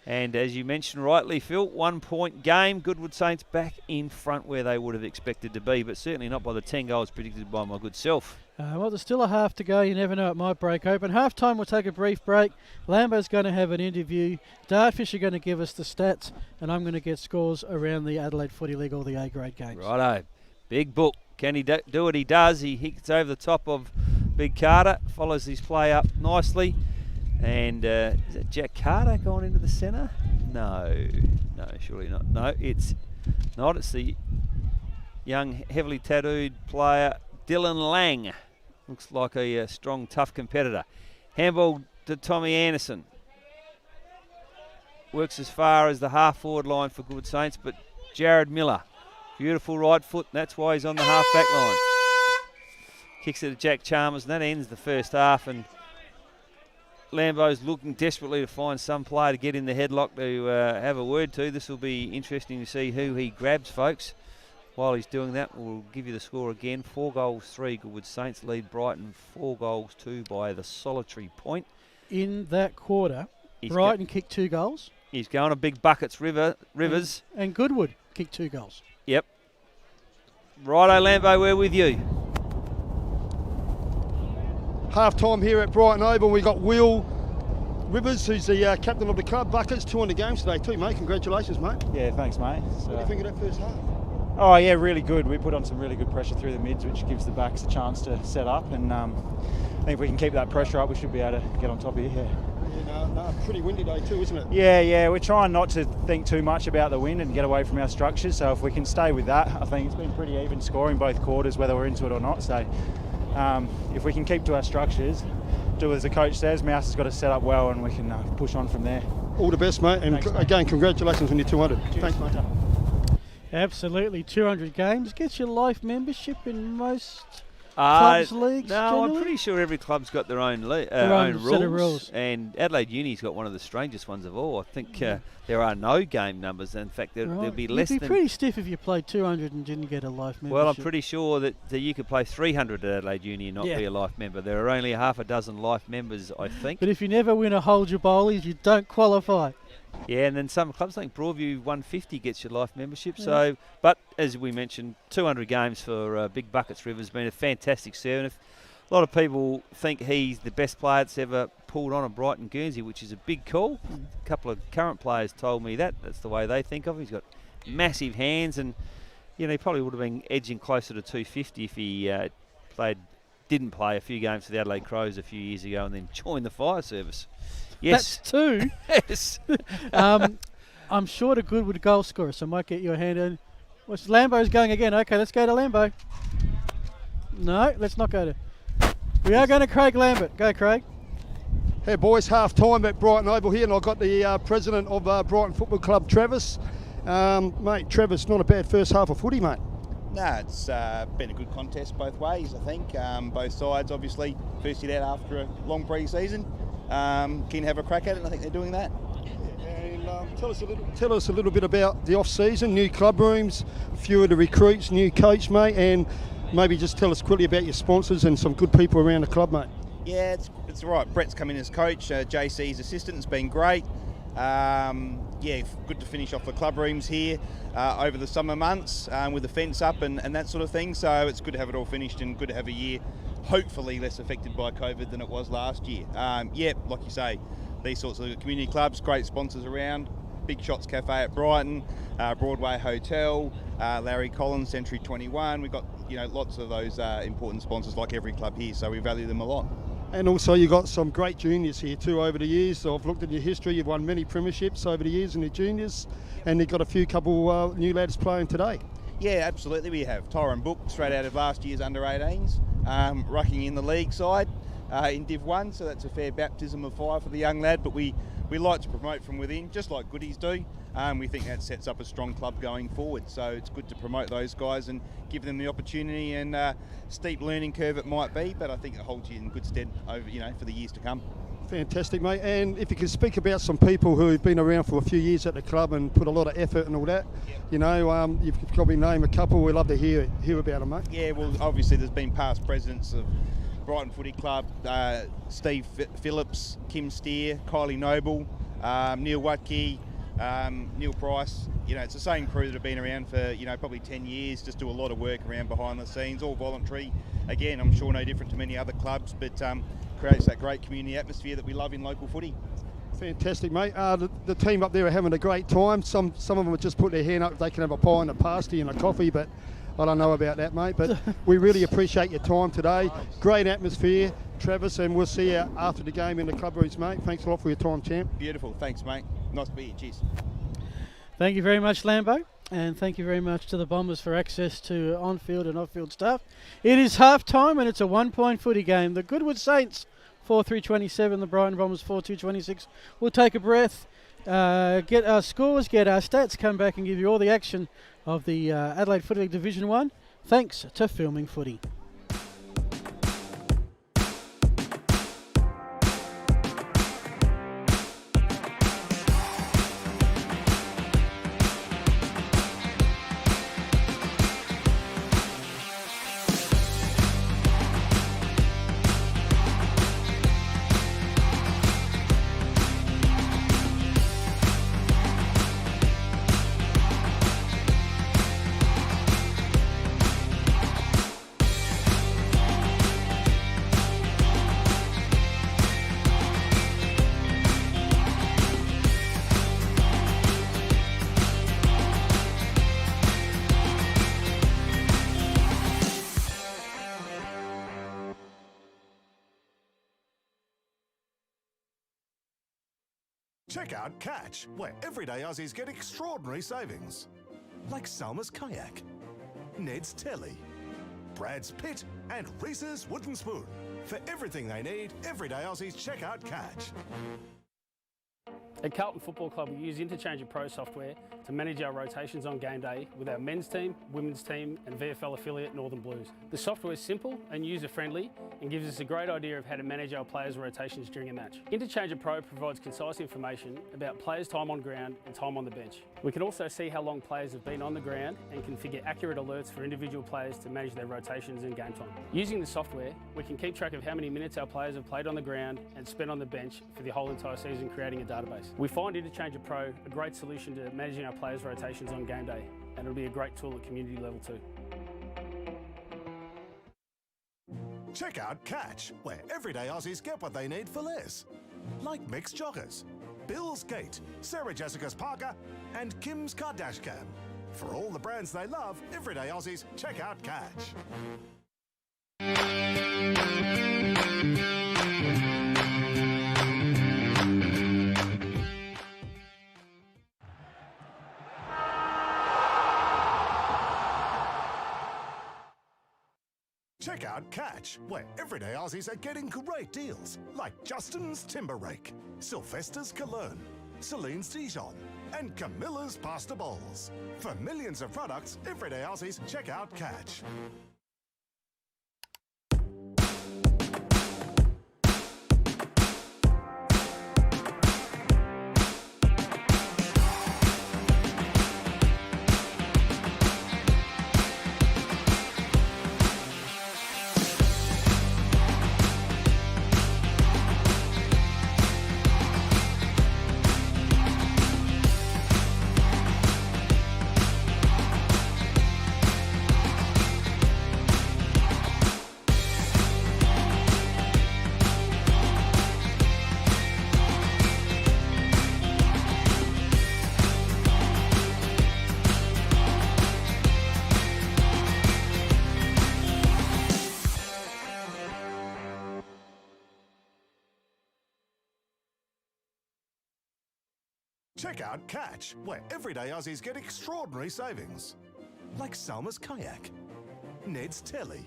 And as you mentioned rightly, Phil, 1-point game. Goodwood Saints back in front where they would have expected to be, but certainly not by the 10 goals predicted by my good self.
Well, there's still a half to go. You never know, it might break open. Half-time, we'll take a brief break. Lambo's going to have an interview. Dartfish are going to give us the stats, and I'm going to get scores around the Adelaide Footy League, all the A-grade games.
Righto. Big Book. Can he do what he does? He hits over the top of Big Carter, follows his play up nicely. And is it Jack Carter going into the centre? No, surely not. No, it's not. It's the young, heavily tattooed player, Dylan Lang. Looks like a strong, tough competitor. Handball to Tommy Anderson. Works as far as the half-forward line for Goodwood Saints, but Jared Miller. Beautiful right foot, and that's why he's on the half-back line. Kicks it to Jack Chalmers, and that ends the first half. And Lambo's looking desperately to find some player to get in the headlock to have a word to. This will be interesting to see who he grabs, folks. While he's doing that, we'll give you the score again. 4-3, Goodwood Saints lead Brighton 4-2 by the solitary point.
In that quarter, Brighton kicked 2 goals.
He's going to big buckets, Rivers.
And Goodwood kicked 2 goals.
Yep. Righto, Lambo, we're with you.
Half time here at Brighton Oval. We've got Will Rivers, who's the captain of the club. Buckets, 200 games today too, mate. Congratulations, mate.
Yeah, thanks, mate.
What do you think of that first half?
Oh, yeah, really good. We put on some really good pressure through the mids, which gives the backs a chance to set up. And I think if we can keep that pressure up, we should be able to get on top of here.
Yeah, pretty windy day too, isn't it?
Yeah, we're trying not to think too much about the wind and get away from our structures. So if we can stay with that, I think it's been pretty even scoring both quarters, whether we're into it or not. So if we can keep to our structures, do as the coach says, Mouse has got to set up well and we can push on from there.
All the best, mate. And
Thanks, mate.
Again, congratulations on your 200.
Cheers.
Thanks, mate.
Absolutely, 200 games. Gets your life membership in most clubs, leagues.
No,
generally?
I'm pretty sure every club's got their own
own
rules.
set of rules.
And Adelaide Uni's got one of the strangest ones of all. I think there are no game numbers. In fact, there'll be less
You'd be
than.
pretty stiff if you played 200 and didn't get a life membership.
Well, I'm pretty sure that you could play 300 at Adelaide Uni and not be a life member. There are only half a dozen life members, I think.
But if you never win a hold your bowlies, you don't qualify.
Yeah, and then some clubs, I think Broadview 150 gets your life membership. So, but as we mentioned, 200 games for Big Buckets Rivers, been a fantastic servant. A lot of people think he's the best player that's ever pulled on a Brighton Guernsey, which is a big call. A couple of current players told me that's the way they think of him. He's got massive hands, and he probably would have been edging closer to 250 if he didn't play a few games for the Adelaide Crows a few years ago and then joined the fire service. Yes.
That's 2.
Yes.
I'm short a Goodwood goal scorer, so I might get you a hand in. What's Lambo's going again? Okay, let's go to Lambo. No, let's not go to. We are going to Craig Lambert. Go, Craig.
Hey boys, half time at Brighton Oval here, and I've got the president of Brighton Football Club, Travis. Mate, Travis, not a bad first half of footy, mate.
No, it's been a good contest both ways, I think. Both sides, obviously, first hit out after a long pre-season. Keen to have a crack at it, and I think they're doing that.
And tell us a little bit about the off-season, new club rooms, a few of the recruits, new coach, mate, and maybe just tell us quickly about your sponsors and some good people around the club, mate.
Yeah, it's all right. Brett's come in as coach. JC's assistant. It's been great. Good to finish off the club rooms here over the summer months with the fence up and that sort of thing. So it's good to have it all finished and good to have a year hopefully less affected by COVID than it was last year. Like you say, these sorts of community clubs, great sponsors around. Big Shots Cafe at Brighton, Broadway Hotel, Larry Collins, Century 21. We've got lots of those important sponsors like every club here, so we value them a lot.
And also you've got some great juniors here too over the years. So I've looked at your history, you've won many premierships over the years in the juniors, and you've got a couple new lads playing today.
Yeah, absolutely we have. Tyrone Book, straight out of last year's under-18s, rucking in the league side in Div 1, so that's a fair baptism of fire for the young lad, but we like to promote from within, just like Goodies do. We think that sets up a strong club going forward, so it's good to promote those guys and give them the opportunity, and steep learning curve it might be, but I think it holds you in good stead over, for the years to come.
Fantastic, mate. And if you could speak about some people who have been around for a few years at the club and put a lot of effort and all that, you've probably named a couple. We'd love to hear about them, mate.
Yeah, well, obviously there's been past presidents of Brighton Footy Club, Steve Phillips, Kim Steer, Kylie Noble, Neil Watke, Neil Price. It's the same crew that have been around for probably 10 years, just do a lot of work around behind the scenes, all voluntary. Again, I'm sure no different to many other clubs, but creates that great community atmosphere that we love in local footy.
Fantastic, mate. The team up there are having a great time. Some of them have just put their hand up. They can have a pie and a pasty and a coffee, but I don't know about that, mate. But we really appreciate your time today. Great atmosphere, Travis, and we'll see you after the game in the club rooms, mate. Thanks a lot for your time, champ.
Beautiful. Thanks, mate. Nice to be here. Cheers.
Thank you very much, Lambo. And thank you very much to the Bombers for access to on-field and off-field stuff. It is half-time and it's a 1-point footy game. The Goodwood Saints 4-3-27, the Brighton Bombers 4-2-26. We'll take a breath, get our scores, get our stats, come back and give you all the action of the Adelaide Footy League Division 1. Thanks to Filming Footy.
Check out Catch, where everyday Aussies get extraordinary savings. Like Salma's Kayak, Ned's Telly, Brad's Pit and Reese's Wooden Spoon. For everything they need, everyday Aussies check out Catch.
At Carlton Football Club, we use Interchange Pro software to manage our rotations on game day with our men's team, women's team and VFL affiliate Northern Blues. The software is simple and user-friendly and gives us a great idea of how to manage our players' rotations during a match. Interchange Pro provides concise information about players' time on ground and time on the bench. We can also see how long players have been on the ground and configure accurate alerts for individual players to manage their rotations and game time. Using the software, we can keep track of how many minutes our players have played on the ground and spent on the bench for the whole entire season, creating a database. We find Interchange Pro a great solution to managing our players' rotations on game day, and it'll be a great tool at community level too.
Check out Catch, where everyday Aussies get what they need for less. Like mixed joggers, Bill's Gate, Sarah Jessica's Parker and Kim's Kardashian. For all the brands they love, everyday Aussies check out Catch. Check out Catch, where everyday Aussies are getting great deals, like Justin's Timber Rake, Sylvester's Cologne, Celine's Dijon, and Camilla's Pasta Bowls. For millions of products, everyday Aussies check out Catch. Check out Catch, where everyday Aussies get extraordinary savings. Like Salma's Kayak, Ned's Telly,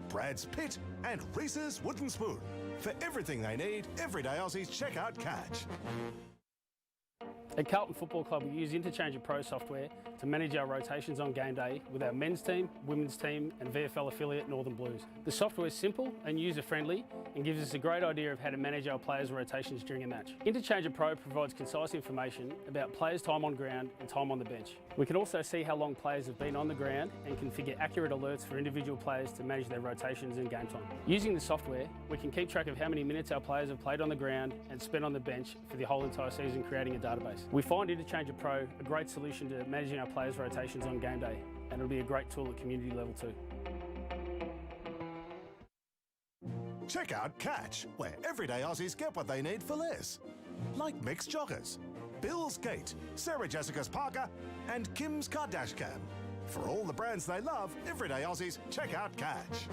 Brad's Pit and Reese's Wooden Spoon. For everything they need, everyday Aussies check out Catch.
At Carlton Football Club, we use Interchange Pro software to manage our rotations on game day with our men's team, women's team and VFL affiliate Northern Blues. The software is simple and user-friendly and gives us a great idea of how to manage our players' rotations during a match. Interchange Pro provides concise information about players' time on ground and time on the bench. We can also see how long players have been on the ground and configure accurate alerts for individual players to manage their rotations and game time. Using the software, we can keep track of how many minutes our players have played on the ground and spent on the bench for the whole entire season, creating a database. We find Interchange Pro a great solution to managing our players' rotations on game day, and it'll be a great tool at community level too.
Check out Catch, where everyday Aussies get what they need for less. Like mixed joggers, Bill's Gate, Sarah Jessica's Parker and Kim's Kardashian. For all the brands they love, everyday Aussies check out Catch.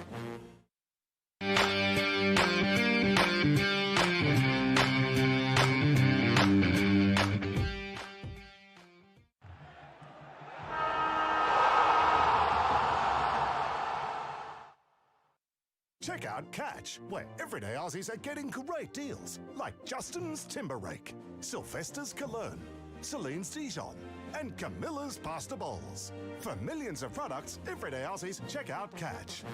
Check out Catch, where everyday Aussies are getting great deals, like Justin's Timber Rake, Sylvester's Cologne, Celine's Dijon, and Camilla's Pasta Bowls. For millions of products, everyday Aussies check out Catch.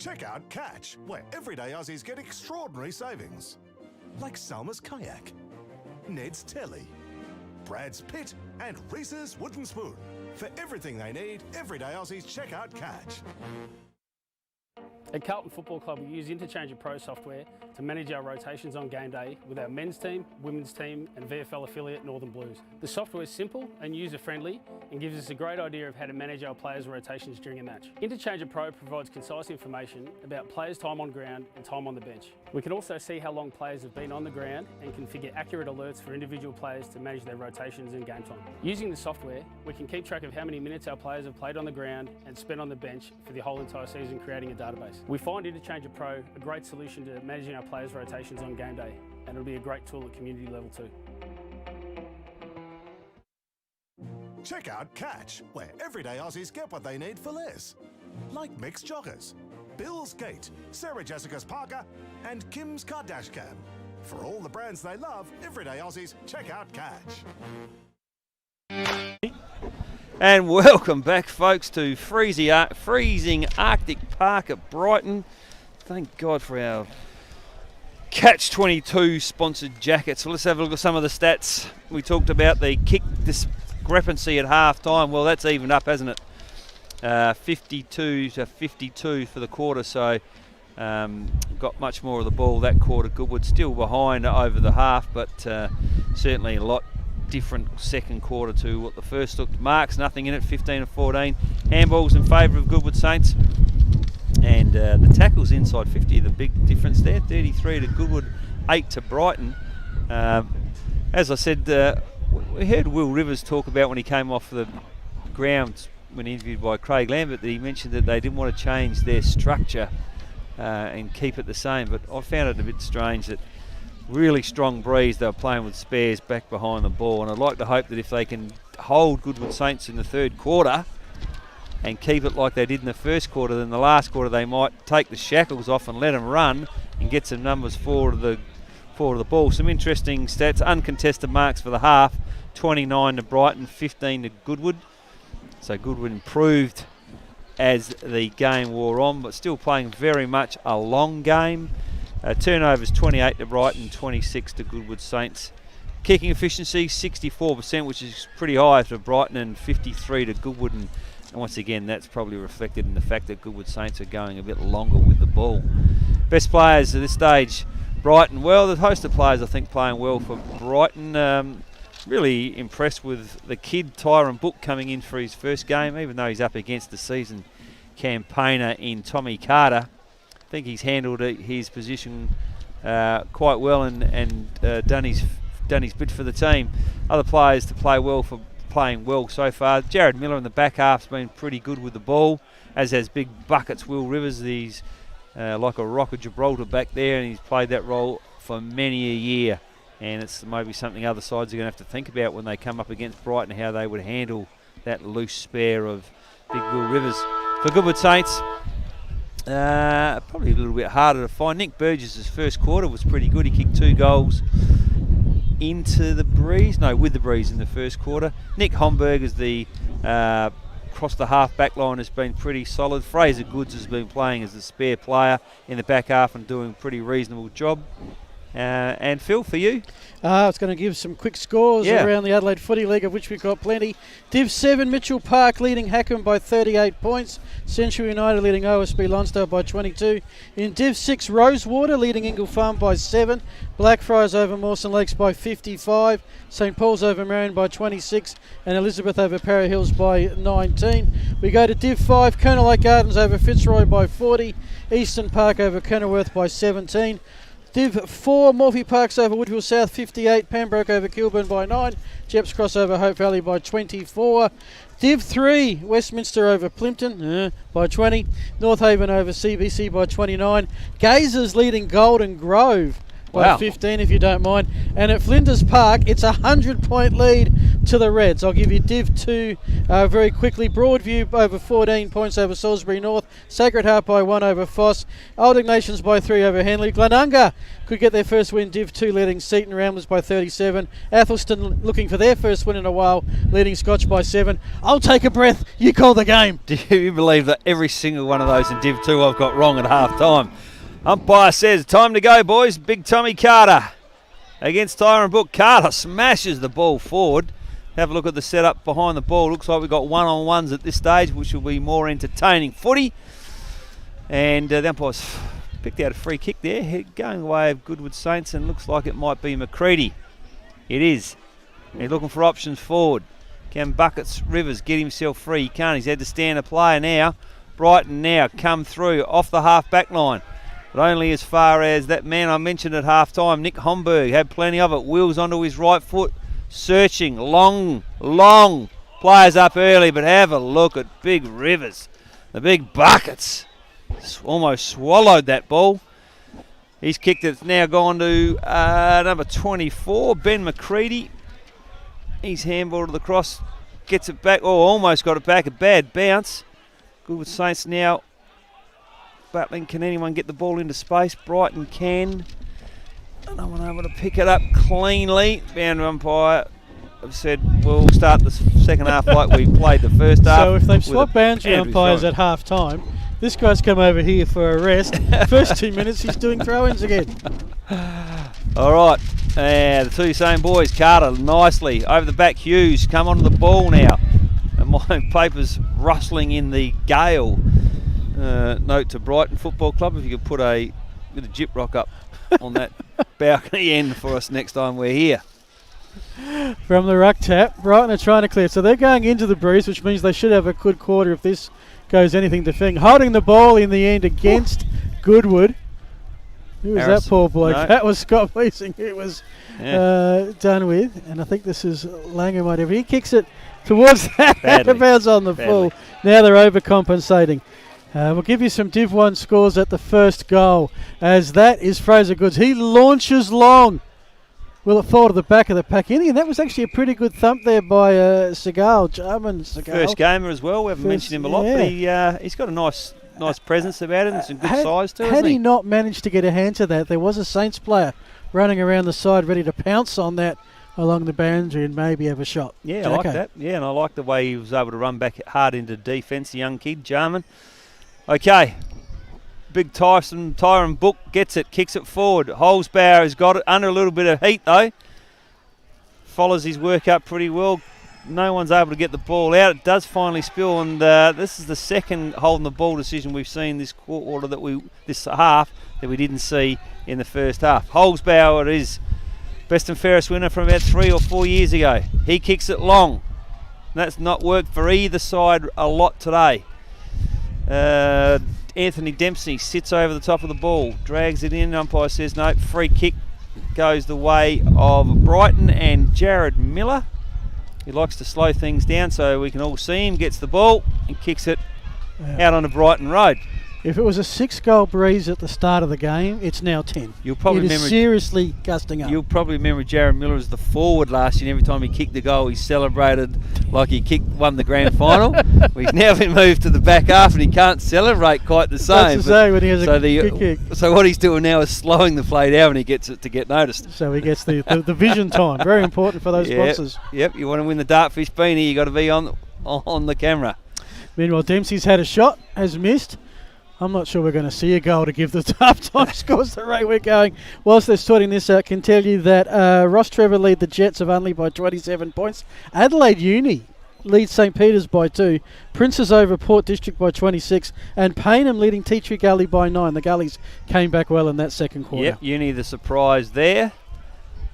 Check out Catch, where everyday Aussies get extraordinary savings. Like Salma's Kayak, Ned's Telly, Brad's Pit, and Reese's Wooden Spoon. For everything they need, everyday Aussies check out Catch.
At Carlton Football Club, we use Interchange Pro software to manage our rotations on game day with our men's team, women's team and VFL affiliate Northern Blues. The software is simple and user-friendly and gives us a great idea of how to manage our players' rotations during a match. Interchange Pro provides concise information about players' time on ground and time on the bench. We can also see how long players have been on the ground and configure accurate alerts for individual players to manage their rotations and game time. Using the software, we can keep track of how many minutes our players have played on the ground and spent on the bench for the whole entire season, creating a database. We find Interchange Pro a great solution to managing our players' rotations on game day, and it'll be a great tool at community level too.
Check out Catch, where everyday Aussies get what they need for less. Like mixed joggers, Bill's Gate, Sarah Jessica's Parker, and Kim's Kardashian. For all the brands they love, everyday Aussies check out Catch.
And welcome back, folks, to freezing Arctic Park at Brighton. Thank God for our Catch 22 sponsored jackets. So let's have a look at some of the stats. We talked about the kick discrepancy at half time. Well, that's evened up, hasn't it? 52 to 52 for the quarter, so got much more of the ball that quarter. Goodwood still behind over the half, but certainly a lot different second quarter to what the first looked. Marks, nothing in it, 15 of 14. Handballs in favour of Goodwood Saints. And the tackles inside 50, the big difference there, 33 to Goodwood, 8 to Brighton. As I said, we heard Will Rivers talk about when he came off the ground when interviewed by Craig Lambert, that he mentioned that they didn't want to change their structure and keep it the same. But I found it a bit strange that really strong breeze, they were playing with spares back behind the ball, and I'd like to hope that if they can hold Goodwood Saints in the third quarter and keep it like they did in the first quarter, then the last quarter they might take the shackles off and let them run and get some numbers forward of the ball. Some interesting stats: uncontested marks for the half, 29 to Brighton, 15 to Goodwood. So Goodwood improved as the game wore on, but still playing very much a long game. Turnovers 28 to Brighton, 26 to Goodwood Saints. Kicking efficiency 64%, which is pretty high for Brighton, and 53 to Goodwood. And once again, that's probably reflected in the fact that Goodwood Saints are going a bit longer with the ball. Best players at this stage, Brighton. Well, the host of players I think playing well for Brighton. Really impressed with the kid Tyron Book coming in for his first game, even though he's up against the season campaigner in Tommy Carter. I think he's handled his position quite well and done his bit for the team. Other players to play well for playing well so far. Jared Miller in the back half's been pretty good with the ball, as has big buckets Will Rivers. He's like a rock of Gibraltar back there, and he's played that role for many a year. And it's maybe something other sides are going to have to think about when they come up against Brighton, how they would handle that loose spare of big Will Rivers. For Goodwood Saints, probably a little bit harder to find. Nick Burgess' first quarter was pretty good. He kicked 2 goals with the breeze in the first quarter. Nick Homburg is the across the half back line has been pretty solid. Fraser Goods has been playing as the spare player in the back half and doing a pretty reasonable job. And Phil, for you?
It's going to give some quick scores around the Adelaide Footy League, of which we've got plenty. Div 7, Mitchell Park leading Hackham by 38 points. Central United leading OSB Lonsdale by 22. In Div 6, Rosewater leading Ingle Farm by 7. Blackfriars over Mawson Lakes by 55. St Paul's over Marion by 26. And Elizabeth over Para Hills by 19. We go to Div 5, Colonel Lake Gardens over Fitzroy by 40. Eastern Park over Kenilworth by 17. Div 4, Morphy Parks over Woodville South 58, Pembroke over Kilburn by 9, Jeps Cross over Hope Valley by 24. Div 3, Westminster over Plimpton by 20, North Haven over CBC by 29, Gazers leading Golden Grove by 15, if you don't mind. And at Flinders Park, it's a 100-point lead to the Reds. I'll give you Div 2 very quickly. Broadview over 14 points over Salisbury North. Sacred Heart by 1 over Foss. Old Ignatians by 3 over Henley. Glenunga could get their first win, Div 2, leading Seaton Ramblers by 37. Athelston looking for their first win in a while, leading Scotch by 7. I'll take a breath. You call the game.
Do you believe that every single one of those in Div 2 I've got wrong at half time? Umpire says, time to go, boys. Big Tommy Carter against Tyrone Book. Carter smashes the ball forward. Have a look at the setup behind the ball. Looks like we've got one-on-ones at this stage, which will be more entertaining footy. And the umpire's picked out a free kick there, going the way of Goodwood Saints, and looks like it might be McCready. It is. He's looking for options forward. Can Buckets Rivers get himself free? He can't. He's had to stand a player now. Brighton now come through off the half-back line. But only as far as that man I mentioned at half-time, Nick Homburg, had plenty of it. Wheels onto his right foot, searching. Long players up early, but have a look at Big Rivers. The big buckets almost swallowed that ball. He's kicked it. It's now gone to number 24, Ben McCready. He's handballed to the cross, gets it back. Oh, almost got it back. A bad bounce. Goodwood Saints now battling. Can anyone get the ball into space? Brighton can. No one able to pick it up cleanly. Boundary umpire have said we'll start the second half like we played the first half.
So if they've swapped boundary umpires at half time, this guy's come over here for a rest. First 2 minutes he's doing throw-ins again.
All right, the two same boys. Carter nicely over the back. Hughes come onto the ball now, and my paper's rustling in the gale. Note to Brighton Football Club, if you could put a bit of gyprock up on that balcony end for us next time we're here.
From the ruck tap, Brighton are trying to clear. So they're going into the breeze, which means they should have a good quarter if this goes anything to thing. Holding the ball in the end against Goodwood. Who was that poor bloke? No. That was Scott Weesing. It was done with. And I think this is Langer might have. He kicks it towards that. Badly. Bounce on the full. Now they're overcompensating. We'll give you some Div 1 scores at the first goal, as that is Fraser Goods. He launches long. Will it fall to the back of the pack? And that was actually a pretty good thump there by Segal, Jarman Segal.
First gamer as well. We haven't mentioned him a lot, but he's got a nice presence about him and some good size too.
Had he not managed to get a hand to that, there was a Saints player running around the side ready to pounce on that along the boundary and maybe have a shot.
Yeah, I like that. Yeah, and I like the way he was able to run back hard into defence, the young kid, Jarman. Okay, big Tyrone Book gets it, kicks it forward. Holzbauer has got it under a little bit of heat though. Follows his work up pretty well. No one's able to get the ball out. It does finally spill, and this is the second holding the ball decision we've seen this quarter this half that we didn't see in the first half. Holzbauer is best and fairest winner from about 3 or 4 years ago. He kicks it long. That's not worked for either side a lot today. Anthony Dempsey sits over the top of the ball, drags it in. Umpire says no. Free kick goes the way of Brighton and Jared Miller. He likes to slow things down so we can all see him. Gets the ball and kicks it out onto Brighton Road.
If it was a 6-goal breeze at the start of the game, it's now 10.
You'll probably
remember seriously gusting up.
You'll probably remember Jared Miller as the forward last year. And every time he kicked the goal, he celebrated like he won the grand final. He's now been moved to the back half, and he can't celebrate quite the same.
That's the same when he has a good kick.
So what he's doing now is slowing the play down when he gets it to get noticed.
So he gets the vision time. Very important for those sponsors.
Yep. You want to win the Dartfish beanie, you got to be on the camera.
Meanwhile, Dempsey's had a shot, has missed. I'm not sure we're going to see a goal to give the half-time scores the rate we're going. Whilst they're sorting this out, can tell you that Ross Trevor lead the Jets of only by 27 points. Adelaide Uni leads St. Peter's by 2. Princes over Port District by 26. And Paynham leading Tea Tree Gully by 9. The Gullies came back well in that second quarter.
Yep, Uni the surprise there.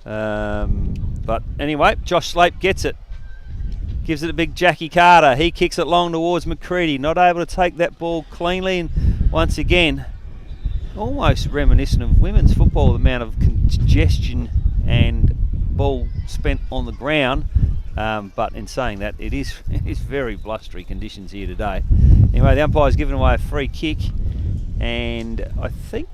But anyway, Josh Slape gets it. Gives it a big Jackie Carter. He kicks it long towards McCready. Not able to take that ball cleanly. And once again, almost reminiscent of women's football, the amount of congestion and ball spent on the ground. But in saying that, it is very blustery conditions here today. Anyway, the umpire's given away a free kick. And I think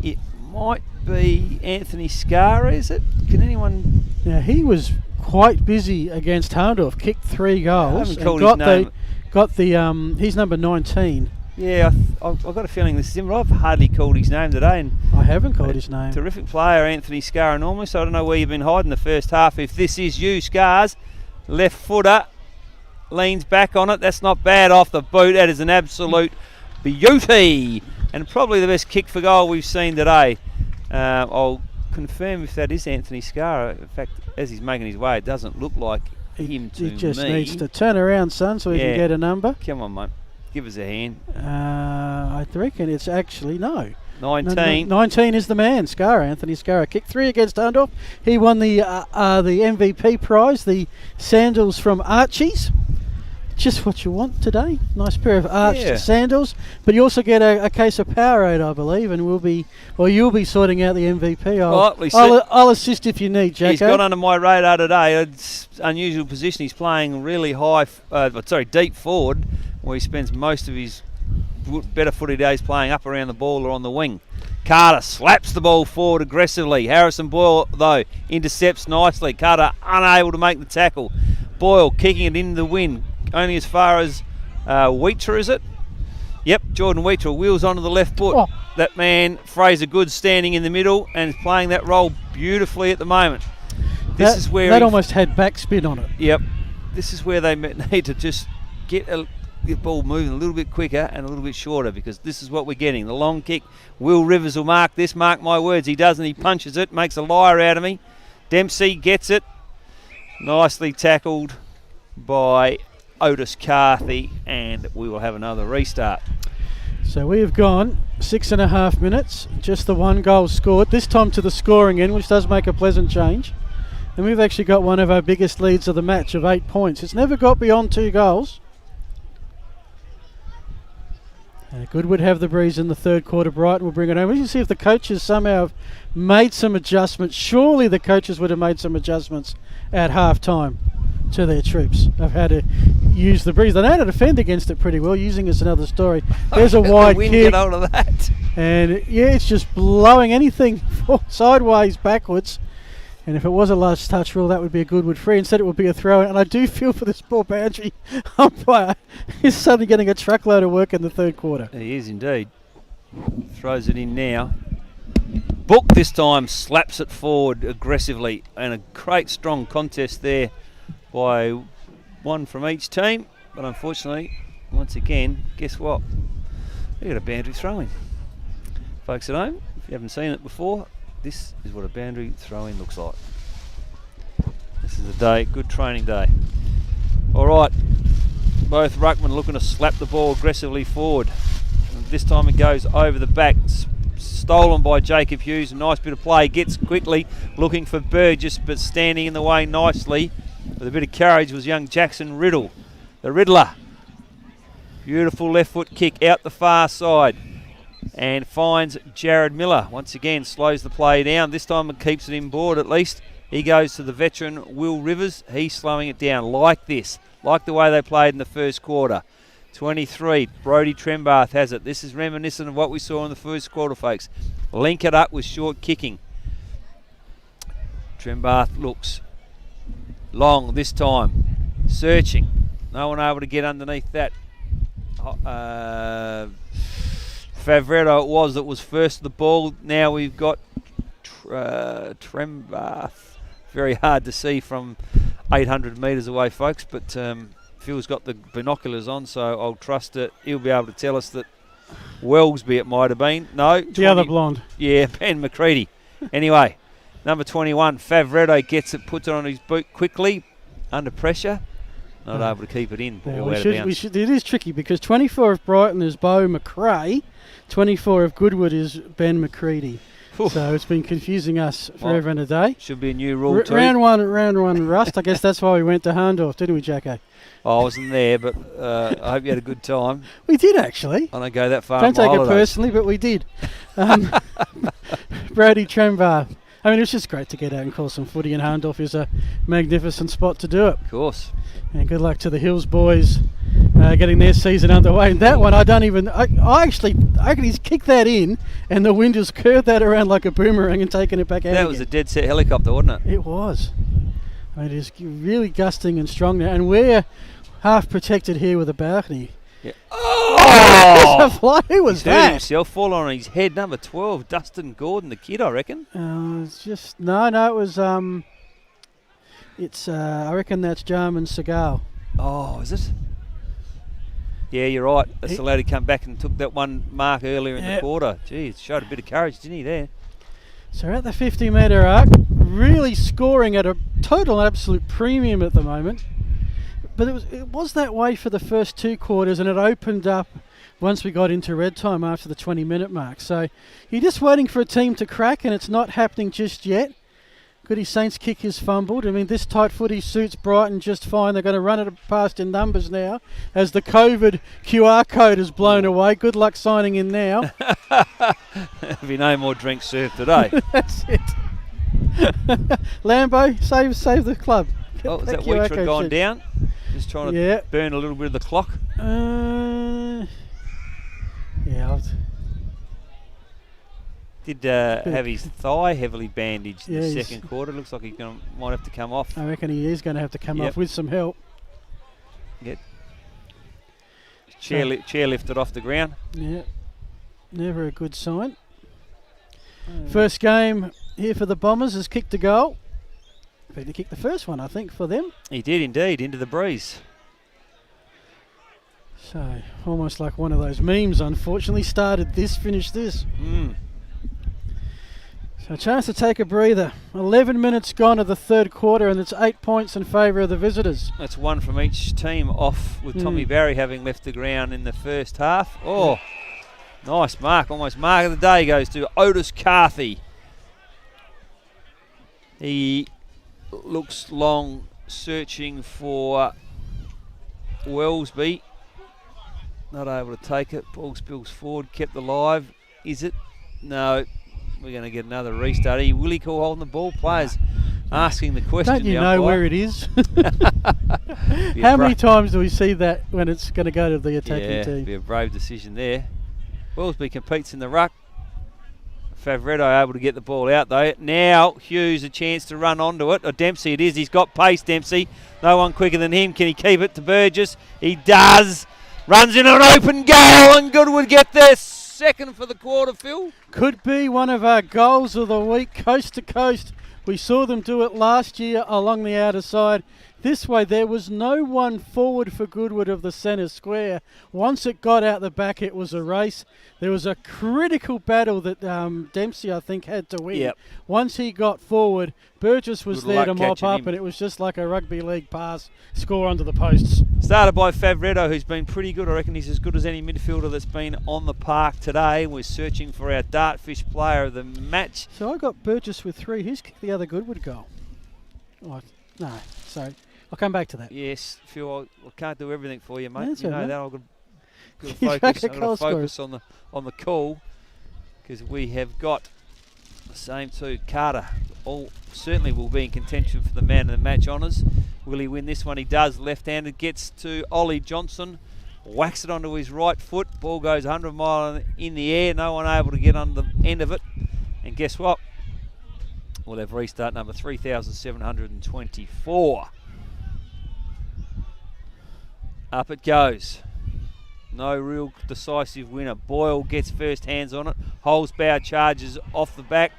it might be Anthony Scara, is it? Can anyone...
Now, he was quite busy against Harndorf. Kicked 3 goals.
haven't called his name.
Got the he's number 19.
Yeah, I've got a feeling this is him. I've hardly called his name today. And
I haven't called his name.
Terrific player, Anthony Scarra, normally, so I don't know where you've been hiding the first half. If this is you, Scars, left footer, leans back on it. That's not bad off the boot. That is an absolute beauty. And probably the best kick for goal we've seen today. I'll confirm if that is Anthony Scarra. In fact, as he's making his way, it doesn't look like him to me.
He just needs to turn around, son, so he can get a number.
Come on, mate. Give us a hand.
I reckon it's actually, no.
19.
19 is the man, Scarra, Anthony Scarra. Kicked 3 against Harndorf. He won the MVP prize, the sandals from Archie's. Just what you want today. Nice pair of arched sandals. But you also get a case of Powerade, I believe, and you'll be sorting out the MVP. I'll assist if you need, Jacko.
He's got under my radar today. It's unusual position. He's playing really deep forward, where he spends most of his better footy days playing up around the ball or on the wing. Carter slaps the ball forward aggressively. Harrison Boyle, though, intercepts nicely. Carter unable to make the tackle. Boyle kicking it into the wind, only as far as Wheater, is it? Yep, Jordan Wheater wheels onto the left foot. Oh. That man, Fraser Good, standing in the middle and is playing that role beautifully at the moment. This is where
that almost had backspin on it.
Yep. This is where they need to just get the ball moving a little bit quicker and a little bit shorter, because this is what we're getting. The long kick. Will Rivers will mark this. Mark my words. He doesn't. He punches it. Makes a liar out of me. Dempsey gets it. Nicely tackled by Otis Carthy, and we will have another restart.
So we have gone 6.5 minutes. Just the 1 goal scored. This time to the scoring end, which does make a pleasant change. And we've actually got one of our biggest leads of the match of 8 points. It's never got beyond 2 goals. Goodwood have the breeze in the third quarter. Brighton will bring it home. We can see if the coaches somehow have made some adjustments. Surely the coaches would have made some adjustments at half time to their troops of how to use the breeze. They know how to defend against it pretty well. Using it's another story. There's a wide kick.
Get hold of that.
And it's just blowing anything sideways, backwards. And if it was a large touch rule, that would be a Goodwood free. Instead, it would be a throw. And I do feel for this poor boundary umpire. He's suddenly getting a truckload of work in the third quarter.
He is indeed. Throws it in now. Book this time slaps it forward aggressively. And a great strong contest there by one from each team. But unfortunately, once again, guess what? We've got a boundary throw-in. Folks at home, if you haven't seen it before, this is what a boundary throw-in looks like. This is a day, good training day. All right, both ruckmen looking to slap the ball aggressively forward. And this time it goes over the back, stolen by Jacob Hughes. A nice bit of play, gets quickly, looking for Burgess, but standing in the way nicely with a bit of courage was young Jackson Riddle, the Riddler. Beautiful left foot kick out the far side. And finds Jared Miller. Once again, slows the play down. This time it keeps it inboard at least. He goes to the veteran Will Rivers. He's slowing it down like this. Like the way they played in the first quarter. 23, Brodie Trembath has it. This is reminiscent of what we saw in the first quarter, folks. Link it up with short kicking. Trembath looks long this time. Searching. No one able to get underneath that. Favretto it was that was first to the ball. Now we've got Trembath. Very hard to see from 800 metres away, folks, but Phil's got the binoculars on, so I'll trust that he'll be able to tell us that Wellsby it might have been. No.
The other blonde.
Yeah, Ben McCready. Anyway, number 21, Favretto gets it, puts it on his boot quickly, under pressure. Not able to keep it in.
It is tricky because 24 of Brighton is Beau McRae, 24 of Goodwood is Ben McCready. So it's been confusing us forever and a day.
Should be a new rule too.
Round one rust. I guess that's why we went to Harndorf, didn't we, Jacko?
I wasn't there, but I hope you had a good time.
We did, actually.
I don't go that far.
Don't take it personally, but we did. Brodie Trembath. I mean, it was just great to get out and call some footy, and Harndorf is a magnificent spot to do it.
Of course.
And good luck to the Hills boys getting their season underway. And that one, I reckon he's kicked that in, and the wind just curved that around like a boomerang and taken it back out.
That was a dead set helicopter, wasn't it?
It was. It is really gusting and strong now, and we're half protected here with a balcony.
Yeah. Oh!
Who was
He's hurt
that?
himself, fall on his head. Number 12, Dustin Gordon, the kid, I reckon.
It's just no. It was It's I reckon that's Jarman Segal.
Oh, is it? Yeah, you're right. That's the lad who come back and took that one mark earlier in the quarter. Geez, showed a bit of courage, didn't he, there?
So at the 50-metre arc, really scoring at a total absolute premium at the moment. But it was that way for the first 2 quarters, and it opened up once we got into red time after the 20-minute mark. So you're just waiting for a team to crack, and it's not happening just yet. Goody Saints kick is fumbled. I mean, this tight footy suits Brighton just fine. They're going to run it past in numbers now as the COVID QR code is blown away. Good luck signing in now.
There'll be no more drinks served today.
That's it. Lambo, save the club.
Oh, is that Wheatra gone down? Just trying to burn a little bit of the clock. Did have his thigh heavily bandaged in the second quarter. Looks like he might have to come off.
I reckon he is going to have to come off with some help.
Get chair lifted off the ground.
Yeah, never a good sign. First game here for the Bombers has kicked a goal. He kicked the first one, I think, for them.
He did indeed, into the breeze.
So, almost like one of those memes, unfortunately. Started this, finished this. So, a chance to take a breather. 11 minutes gone of the third quarter, and it's 8 points in favour of the visitors.
That's one from each team off, with Tommy Barry having left the ground in the first half. Oh, nice mark. Almost mark of the day goes to Otis Carthy. He looks long, searching for Wellesby. Not able to take it. Ball spills forward, kept alive. Is it? No. We're going to get another restart. Will he call holding the ball? Players asking the question.
Don't you know where it is? How many times do we see that when it's going to go to the attacking team?
Be a brave decision there. Wellesby competes in the ruck. Favretto able to get the ball out though. Now Hughes a chance to run onto it. Or Dempsey it is. He's got pace, Dempsey. No one quicker than him. Can he keep it to Burgess? He does. Runs in an open goal, and Goodwood get their second for the quarter, Phil.
Could be one of our goals of the week, coast to coast. We saw them do it last year along the outer side. This way, there was no one forward for Goodwood of the centre square. Once it got out the back, it was a race. There was a critical battle that Dempsey, I think, had to win.
Yep.
Once he got forward, Burgess was
Good
there to
luck
mop
catching
up,
him.
and it was just like a rugby league pass, score under the posts.
Started by Favretto, who's been pretty good. I reckon he's as good as any midfielder that's been on the park today. We're searching for our Dartfish player of the match.
So I got Burgess with 3. Who's kicked the other Goodwood goal? Oh, no, sorry. I'll come back to that.
Yes, Phil, I can't do everything for you, mate.
That's
you know
right.
that. I've got to focus on the call, because we have got the same two. Carter all certainly will be in contention for the man of the match honours. Will he win this one? He does. Left-handed gets to Ollie Johnson. Whacks it onto his right foot. Ball goes 100 mile in the air. No one able to get on the end of it. And guess what? We'll have restart number 3,724. Up it goes. No real decisive winner. Boyle gets first hands on it. Holzbauer charges off the back.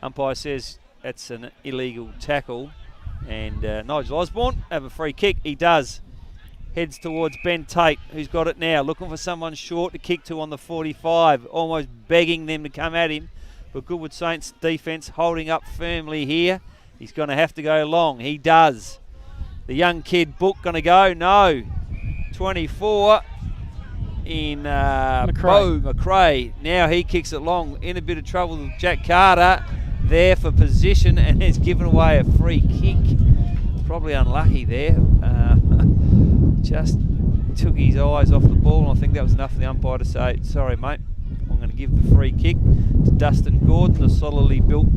Umpire says that's an illegal tackle. And Nigel Osborne have a free kick. He does. Heads towards Ben Tate, who's got it now. Looking for someone short to kick to on the 45. Almost begging them to come at him. But Goodwood Saints defence holding up firmly here. He's going to have to go long. He does. The young kid, Book, going to go? No. 24 in Bo McRae. Now he kicks it long. In a bit of trouble with Jack Carter. There for position, and has given away a free kick. Probably unlucky there. Just took his eyes off the ball, and I think that was enough for the umpire to say, sorry mate, I'm going to give the free kick to Dustin Gordon, a solidly built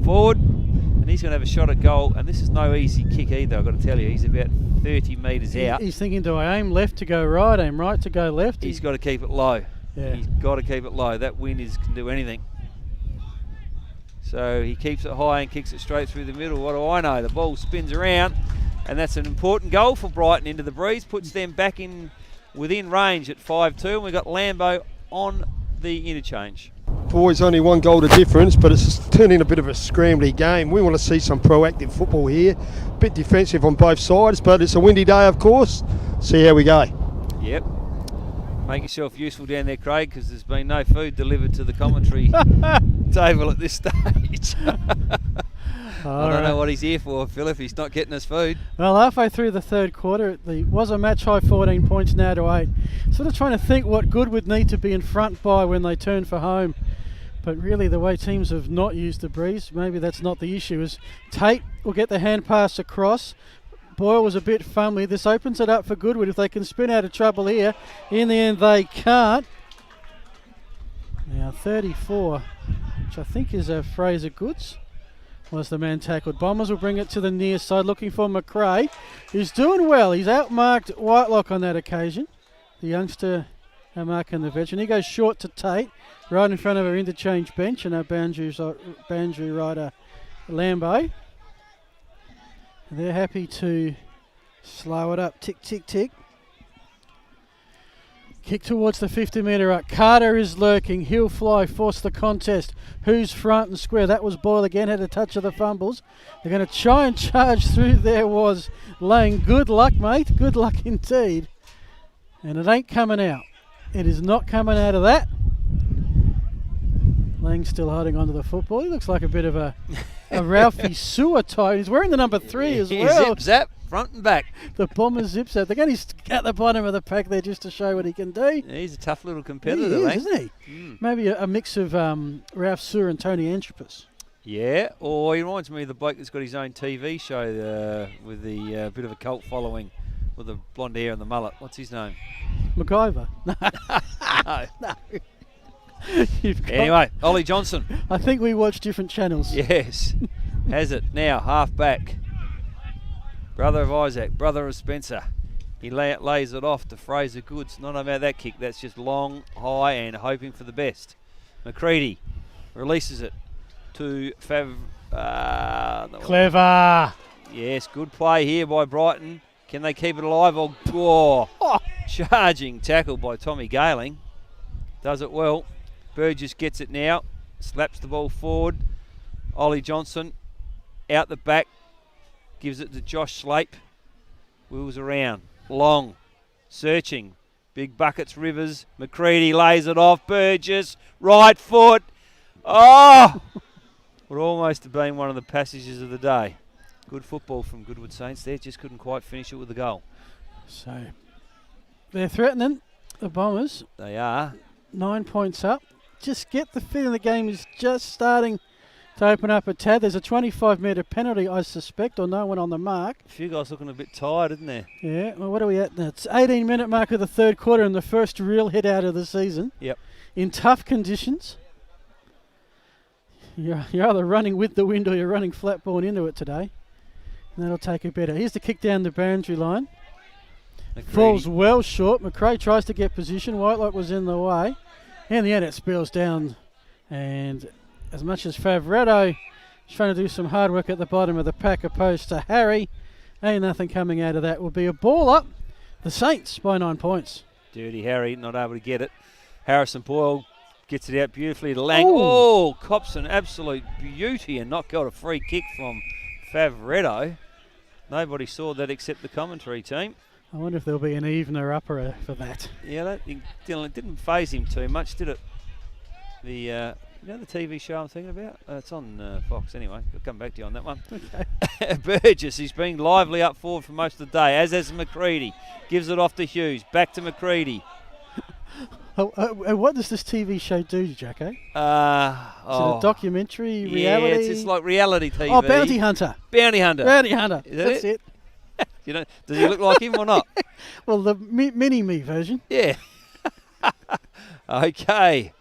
forward, and he's going to have a shot at goal. And this is no easy kick either, I've got to tell you. He's about 30 metres out.
He's thinking, do I aim left to go right, aim right to go left?
He's got to keep it low.
Yeah.
He's got to keep it low. That wind can do anything. So he keeps it high and kicks it straight through the middle. What do I know? The ball spins around, and that's an important goal for Brighton into the breeze. Puts them back in within range at 5-2, and we've got Lambo on the interchange.
Boys, only one goal to difference, but it's turning a bit of a scrambly game. We want to see some proactive football here. A bit defensive on both sides, but it's a windy day, of course. See how we go.
Yep. Make yourself useful down there, Craig, because there's been no food delivered to the commentary table at this stage. I don't know what he's here for, Phil, if he's not getting us food.
Well, halfway through the third quarter, it was a match high 14 points now to 8. Sort of trying to think what Goodwood need to be in front by when they turn for home. But really, the way teams have not used the breeze, maybe that's not the issue. Is Tate will get the hand pass across. Boyle was a bit fumbly. This opens it up for Goodwood if they can spin out of trouble here. In the end, they can't. Now 34, which I think is a Fraser Goods, was the man tackled. Bombers will bring it to the near side, looking for McRae, who's doing well. He's outmarked Whitelock on that occasion. The youngster marking the veteran. He goes short to Tate, right in front of our interchange bench, and our boundary rider Lambo. They're happy to slow it up. Tick, tick, tick. Kick towards the 50-metre arc. Carter is lurking. He'll fly, force the contest. Who's front and square? That was Boyle again, had a touch of the fumbles. They're going to try and charge through. There was Lang. Good luck, mate. Good luck indeed. And it ain't coming out. It is not coming out of that. Lang's still holding onto the football. He looks like a bit of a Ralphie Sewer type. He's wearing the number 3 as well.
Zip zap, front and back.
The Bomber zip zap. They're going to at the bottom of the pack there just to show what he can do.
Yeah, he's a tough little competitor,
He is,
Lang.
isn't he? Maybe a mix of Ralph Sewer and Tony Antropos.
Yeah, or he reminds me of the bloke that's got his own TV show with the bit of a cult following with the blonde hair and the mullet. What's his name?
MacGyver.
No.
No.
Anyway, Ollie Johnson.
I think we watch different channels.
Yes. Has it. Now, half back. Brother of Isaac, brother of Spencer. He lays it off to Fraser Goods. Not about that kick. That's just long, high, and hoping for the best. McCready releases it to
Clever.
Yes, good play here by Brighton. Can they keep it alive? Charging tackle by Tommy Galing. Does it well. Burgess gets it now. Slaps the ball forward. Ollie Johnson out the back. Gives it to Josh Slape. Wheels around. Long. Searching. Big buckets, Rivers. McCready lays it off. Burgess. Right foot. Oh! Would almost have been one of the passages of the day. Good football from Goodwood Saints there. Just couldn't quite finish it with a goal.
So they're threatening the Bombers.
They are.
9 points up. Just get the feeling the game is just starting to open up a tad. There's a 25-metre penalty, I suspect, or no one on the mark.
A few guys looking a bit tired, isn't there?
Yeah, well, what are we at now? It's 18-minute mark of the third quarter and the first real hit out of the season.
Yep.
In tough conditions. You're either running with the wind or you're running flat ball into it today. And that'll take a better. Here's the kick down the boundary line.
McCready.
Falls well short. McRae tries to get position. Whitelock was in the way. In the end, it spills down. And as much as Favretto is trying to do some hard work at the bottom of the pack opposed to Harry, ain't nothing coming out of that. Will be a ball up. The Saints by 9 points.
Dirty Harry not able to get it. Harrison Boyle gets it out beautifully to Lang.
Ooh.
Oh, cops an absolute beauty and not got a free kick from Favretto. Nobody saw that except the commentary team.
I wonder if there'll be an evener upper for that.
Yeah, it didn't faze him too much, did it? The you know the TV show I'm thinking about? It's on Fox anyway. I'll come back to you on that one.
Okay.
Burgess, he's been lively up forward for most of the day, as has McCready. Gives it off to Hughes. Back to McCready.
What does this TV show do, Jacko? Is it a documentary, reality?
Yeah, it's just like reality TV.
Oh, Bounty Hunter.
Bounty Hunter.
Bounty Hunter.
Is
That's it.
You know, does he look like him or not?
Well, the mini-me version.
Yeah. Okay.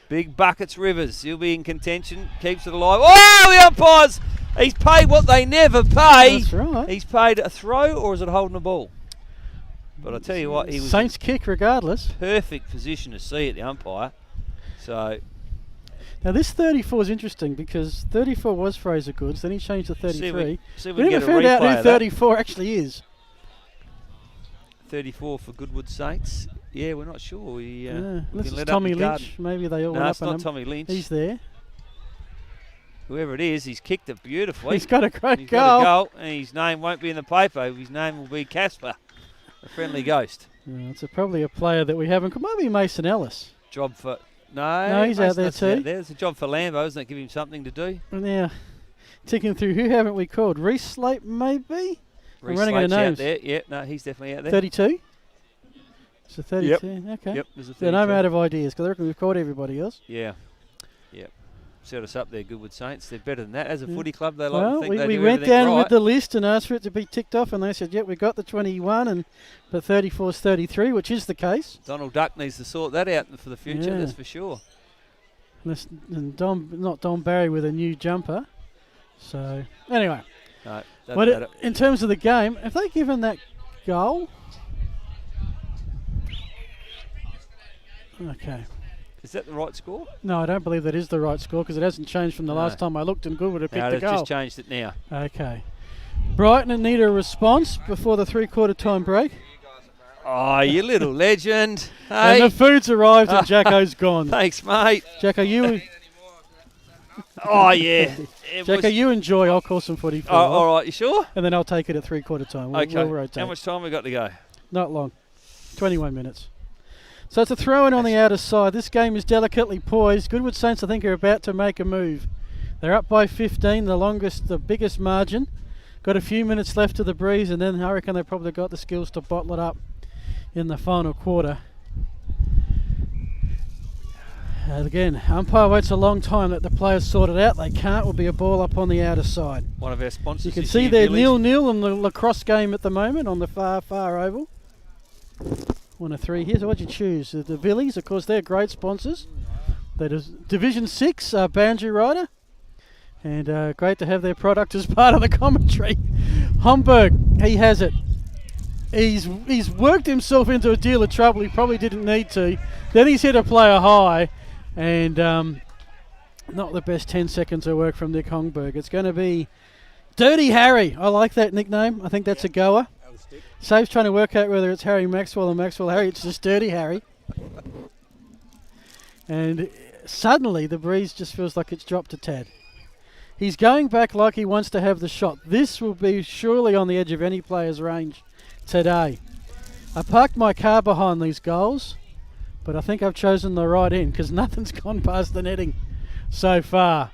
Big buckets, Rivers. He'll be in contention. Keeps it alive. Oh, the umpires! He's paid what they never pay.
That's right.
He's paid a throw, or is it holding a ball? But I tell you what, he was
Saints kick regardless.
perfect position to see it, the umpire. So
Now this 34 is interesting because 34 was Fraser Goods, then he changed to 33.
See if
We
we
never
can get a
found out
replay
who
of that.
34 actually is.
34 for Goodwood Saints. Yeah, we're not sure. We
Unless
been
it's
let up
Tommy
in the garden.
Lynch. Maybe they all
No,
went
it's
up on
not
him.
Tommy Lynch.
He's there.
Whoever it is, he's kicked it beautifully.
He's got a great
He's
goal.
got a goal, and his name won't be in the paper. His name will be Casper, the friendly ghost.
Yeah, it's probably a player that we haven't. Might be Mason Ellis.
Job for... No,
No, he's out there
Mason's
too.
out there. It's a job for Lambo, isn't it? Give him something to do.
Now, ticking through, who haven't we called? Reece Slape, maybe? I'm
Reece
running out of
Slate's
names.
out there. Yeah, no, he's definitely out there.
32? It's a 32. Okay.
Yep, there's a
Then I'm
32.
out of ideas because I reckon we've called everybody else.
Yeah. Yep. Set us up there, Goodwood Saints. They're better than that. As a
Yeah.
footy club, they like
Well,
to think
we
they do
went
everything
down
right.
with the list and asked for it to be ticked off, and they said, yep, we got the 21, but 34 is 33, which is the case.
Donald Duck needs to sort that out for the future,
Yeah.
that's for sure.
And not Don Barry with a new jumper. So, anyway.
No, doesn't
But
matter.
in terms of the game, have they given that goal? Okay.
Is that the right score?
No, I don't believe that is the right score because it hasn't changed from the
No.
last time I looked, and Goodwood have picked
No,
the
they've
goal.
just changed it now.
Okay. Brighton need a response before the three-quarter time break.
Oh, you little legend.
And
Hey.
the food's arrived and Jacko's gone.
Thanks, mate.
Jacko, you
Oh, yeah. It
Jacko,
was-
you enjoy. I'll call some footy for
Oh,
you.
all right, you sure?
And then I'll take it at three-quarter time. We'll
Okay.
rotate.
How much time we got to go?
Not long. 21 minutes. So it's a throw-in on the outer side. This game is delicately poised. Goodwood Saints, I think, are about to make a move. They're up by 15, the biggest margin. Got a few minutes left of the breeze, and then I reckon they've probably got the skills to bottle it up in the final quarter. Again, umpire waits a long time. Let the players sort it out. They can't. Will be a ball up on the outer side.
One of our sponsors.
You can
is
see
here,
they're
Billy's.
0-0 in the lacrosse game at the moment on the far oval. 1-3 here. So what'd you choose? The Villies, of course, they're great sponsors. That is Division 6 Banjo Rider. And great to have their product as part of the commentary. Homburg, he has it. He's worked himself into a deal of trouble he probably didn't need to. Then he's hit a player high. And not the best 10 seconds of work from Nick Homburg. It's going to be Dirty Harry. I like that nickname. I think that's a goer. Save's trying to work out whether it's Harry Maxwell or Maxwell Harry. It's just Dirty Harry. And suddenly the breeze just feels like it's dropped a tad. He's going back like he wants to have the shot. This will be surely on the edge of any player's range today. I parked my car behind these goals, but I think I've chosen the right end because nothing's gone past the netting so far.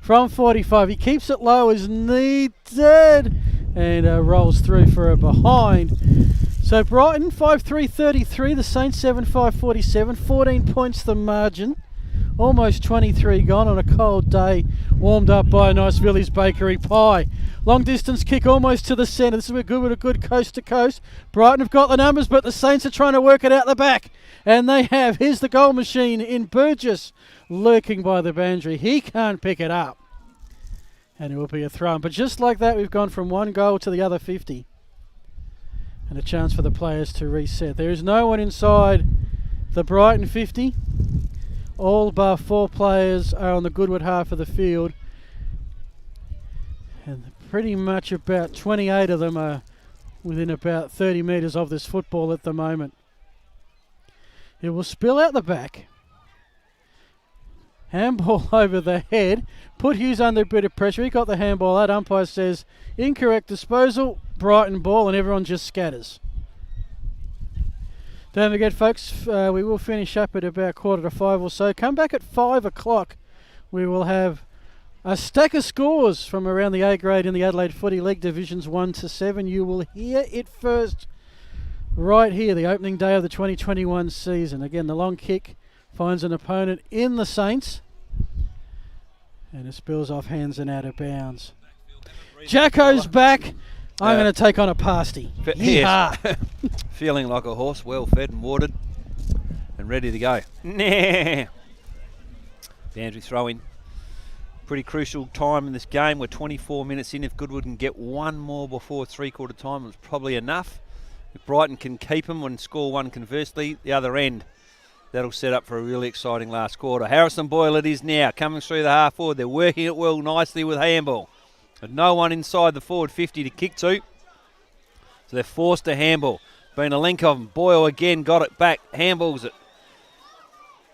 From 45, he keeps it low as needed and rolls through for a behind. So Brighton 5-3-33, the Saints 7-5-47, 14 points the margin. Almost 23 gone on a cold day, warmed up by a nice Villiers bakery pie. Long distance kick almost to the centre. This is where Goodwood are good coast to coast. Brighton have got the numbers, but the Saints are trying to work it out the back. And they have. Here's the goal machine in Burgess, lurking by the boundary. He can't pick it up. And it will be a throw. But just like that, we've gone from one goal to the other 50. And a chance for the players to reset. There is no one inside the Brighton 50. All bar 4 players are on the Goodwood half of the field. And pretty much about 28 of them are within about 30 metres of this football at the moment. It will spill out the back. Handball over the head. Put Hughes under a bit of pressure. He got the handball out. Umpire says incorrect disposal. Brighton ball, and everyone just scatters. Don't forget, folks, we will finish up at about 4:45 or so. Come back at 5 o'clock. We will have a stack of scores from around the A grade in the Adelaide Footy League Divisions 1 to 7. You will hear it first right here, the opening day of the 2021 season. Again, the long kick finds an opponent in the Saints. And it spills off hands and out of bounds. Jacko's back. I'm going to take on a pasty.
Yes. Feeling like a horse, well fed and watered and ready to go. Nah. Boundary throw in. Pretty crucial time in this game. We're 24 minutes in. If Goodwood can get one more before three-quarter time, it's probably enough. If Brighton can keep them and score one conversely, the other end, that'll set up for a really exciting last quarter. Harrison Boyle it is now, coming through the half forward. They're working it well nicely with handball. But no one inside the forward 50 to kick to. So they're forced to handball. Been a link of them. Boyle again got it back. Handballs it.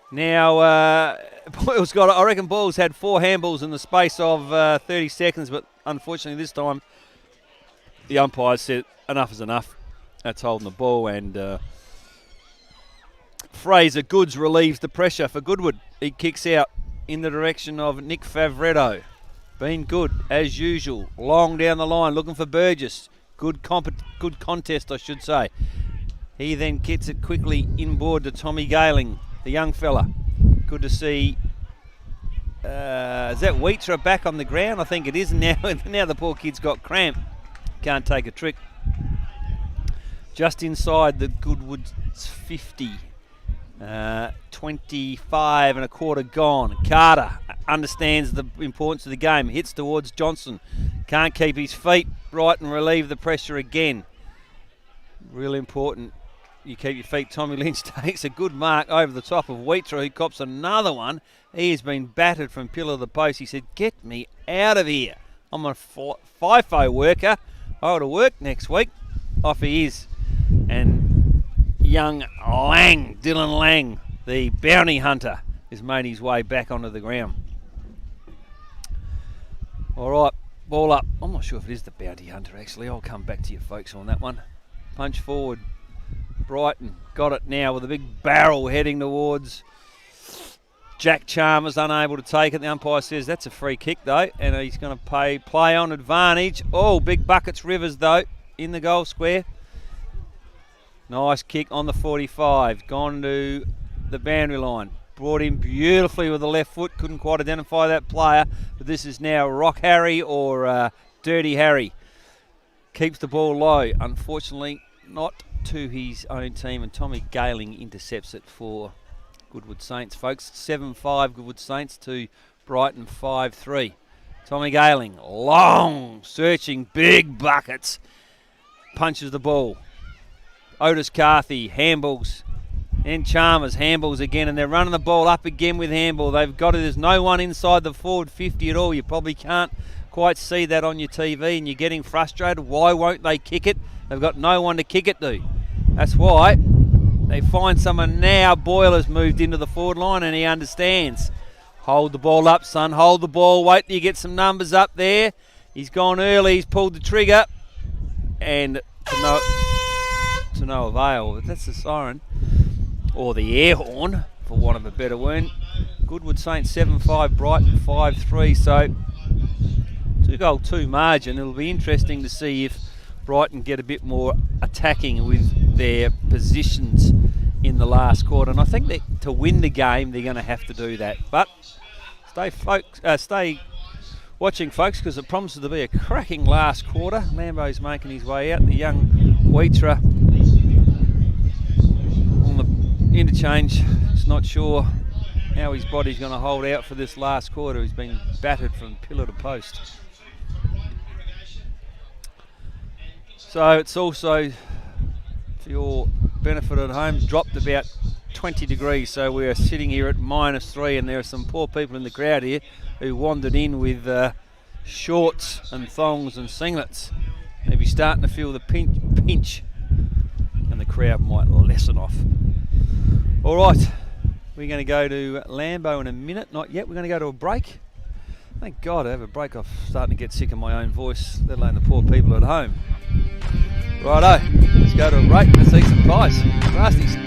Now, Boyle's got it. I reckon Boyle's had 4 handballs in the space of 30 seconds, but unfortunately this time the umpires said enough is enough. That's holding the ball, and Fraser Goods relieves the pressure for Goodwood. He kicks out in the direction of Nick Favretto. Been good, as usual. Long down the line, looking for Burgess. Good contest, I should say. He then gets it quickly inboard to Tommy Galing, the young fella. Good to see. Is that Wheatra back on the ground? I think it is now. Now the poor kid's got cramp. Can't take a trick. Just inside the Goodwood's 50. 25 and a quarter gone. Carter understands the importance of the game. Hits towards Johnson. Can't keep his feet. Brighton relieve the pressure again. Really important. You keep your feet. Tommy Lynch takes a good mark over the top of Wheatra, who cops another one. He has been battered from pillar to the post. He said, "Get me out of here. I'm a FIFO worker. I ought to work next week." Off he is. And young Lang, Dylan Lang, the bounty hunter, has made his way back onto the ground. All right, ball up. I'm not sure if it is the bounty hunter, actually. I'll come back to you folks on that one. Punch forward. Brighton got it now with a big barrel heading towards Jack Chalmers, unable to take it. The umpire says that's a free kick, though, and he's going to play on advantage. Oh, big buckets, Rivers, though, in the goal square. Nice kick on the 45. Gone to the boundary line. Brought in beautifully with the left foot. Couldn't quite identify that player, but this is now Rock Harry or Dirty Harry. Keeps the ball low. Unfortunately, not to his own team, and Tommy Galing intercepts it for Goodwood Saints, folks. 7-5 Goodwood Saints to Brighton 5-3. Tommy Galing, long, searching, big buckets, punches the ball. Otis Carthy, handballs, and Chalmers, handballs again, and they're running the ball up again with handball. They've got it, there's no one inside the forward 50 at all. You probably can't quite see that on your TV, and you're getting frustrated. Why won't they kick it? They've got no one to kick it to. That's why they find someone now. Boyle has moved into the forward line, and he understands. Hold the ball up, son. Hold the ball. Wait till you get some numbers up there. He's gone early. He's pulled the trigger. And to no avail. But that's the siren. Or the air horn, for want of a better word. Goodwood Saints 7-5, Brighton 5-3. So 2-2 margin. It'll be interesting to see if Brighton get a bit more attacking with their positions in the last quarter, and I think that to win the game they're going to have to do that. But stay watching, folks, because it promises to be a cracking last quarter. Lambo's making his way out. The young Wheatra on the interchange is not sure how his body's going to hold out for this last quarter. He's been battered from pillar to post. So it's also, for your benefit at home, dropped about 20 degrees. So we're sitting here at -3, and there are some poor people in the crowd here who wandered in with shorts and thongs and singlets. They'll be starting to feel the pinch, and the crowd might lessen off. All right, we're going to go to Lambo in a minute. Not yet. We're going to go to a break. Thank God I have a break. I'm starting to get sick of my own voice, let alone the poor people at home. Righto, let's go to a break. Let's eat some pies. Rasties.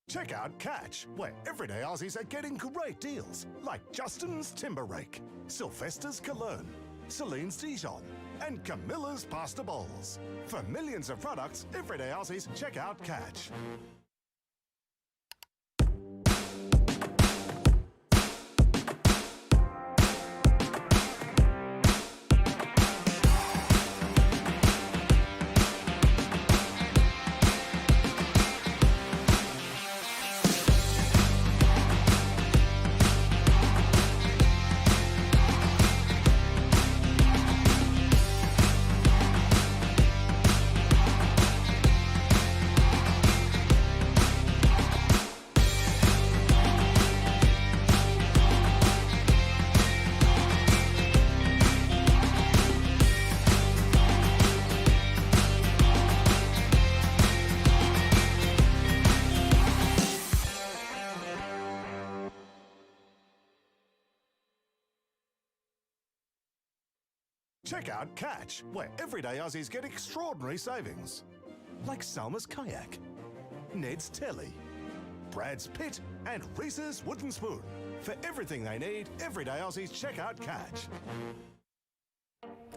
Check out Catch, where everyday Aussies are getting great deals, like Justin's Timber Rake, Sylvester's Cologne, Celine's Dijon, and Camilla's Pasta Bowls. For millions of products, everyday Aussies, check out Catch. Check out Catch, where everyday Aussies get extraordinary savings. Like Salma's Kayak, Ned's Telly, Brad's Pit, and Reese's Wooden Spoon. For everything they need, everyday Aussies check out Catch.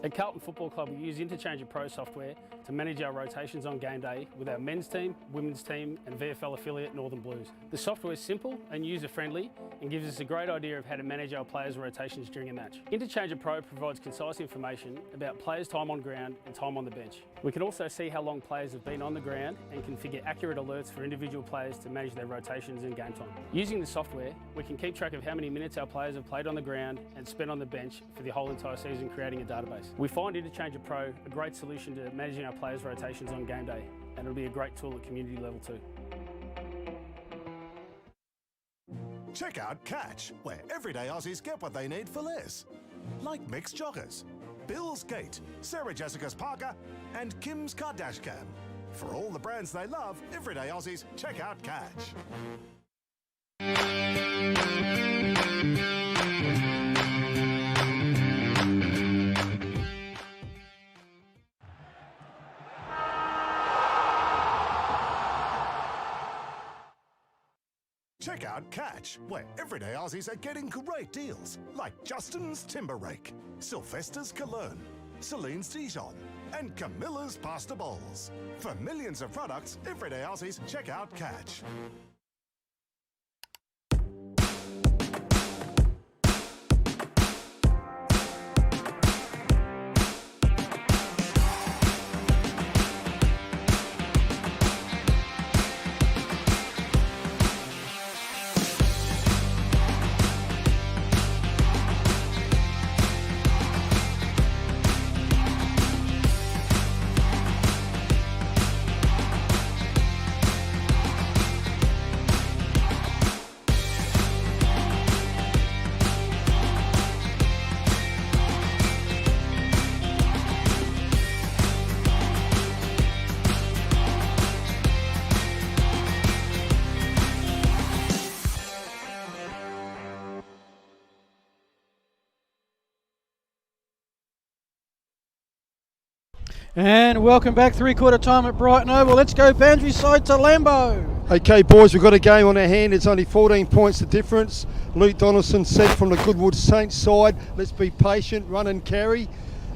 At Carlton Football Club, we use Interchange Pro software to manage our rotations on game day with our men's team, women's team and VFL affiliate Northern Blues. The software is simple and user-friendly and gives us a great idea of how to manage our players' rotations during a match. Interchange Pro provides concise information about players' time on ground and time on the bench. We can also see how long players have been on the ground and configure accurate alerts for individual players to manage their rotations and game time. Using the software, we can keep track of how many minutes our players have played on the ground and spent on the bench for the whole entire season, creating a database. We find Interchange Pro a great solution to managing our players' rotations on game day, and it'll be a great tool at community level too.
Check out Catch, where everyday Aussies get what they need for less. Like Mixed Joggers, Bill's Gate, Sarah Jessica's Parker, and Kim's Kardashcam. For all the brands they love, everyday Aussies check out Catch. Check out Catch, where everyday Aussies are getting great deals, like Justin's Timber Rake, Sylvester's Cologne, Celine's Dijon, and Camilla's Pasta Bowls. For millions of products, everyday Aussies check out Catch.
And welcome back, three-quarter time at Brighton Oval. Let's go boundary side to Lambo.
Okay, boys, we've got a game on our hand. It's only 14 points the difference. Luke Donaldson said from the Goodwood Saints side, let's be patient, run and carry,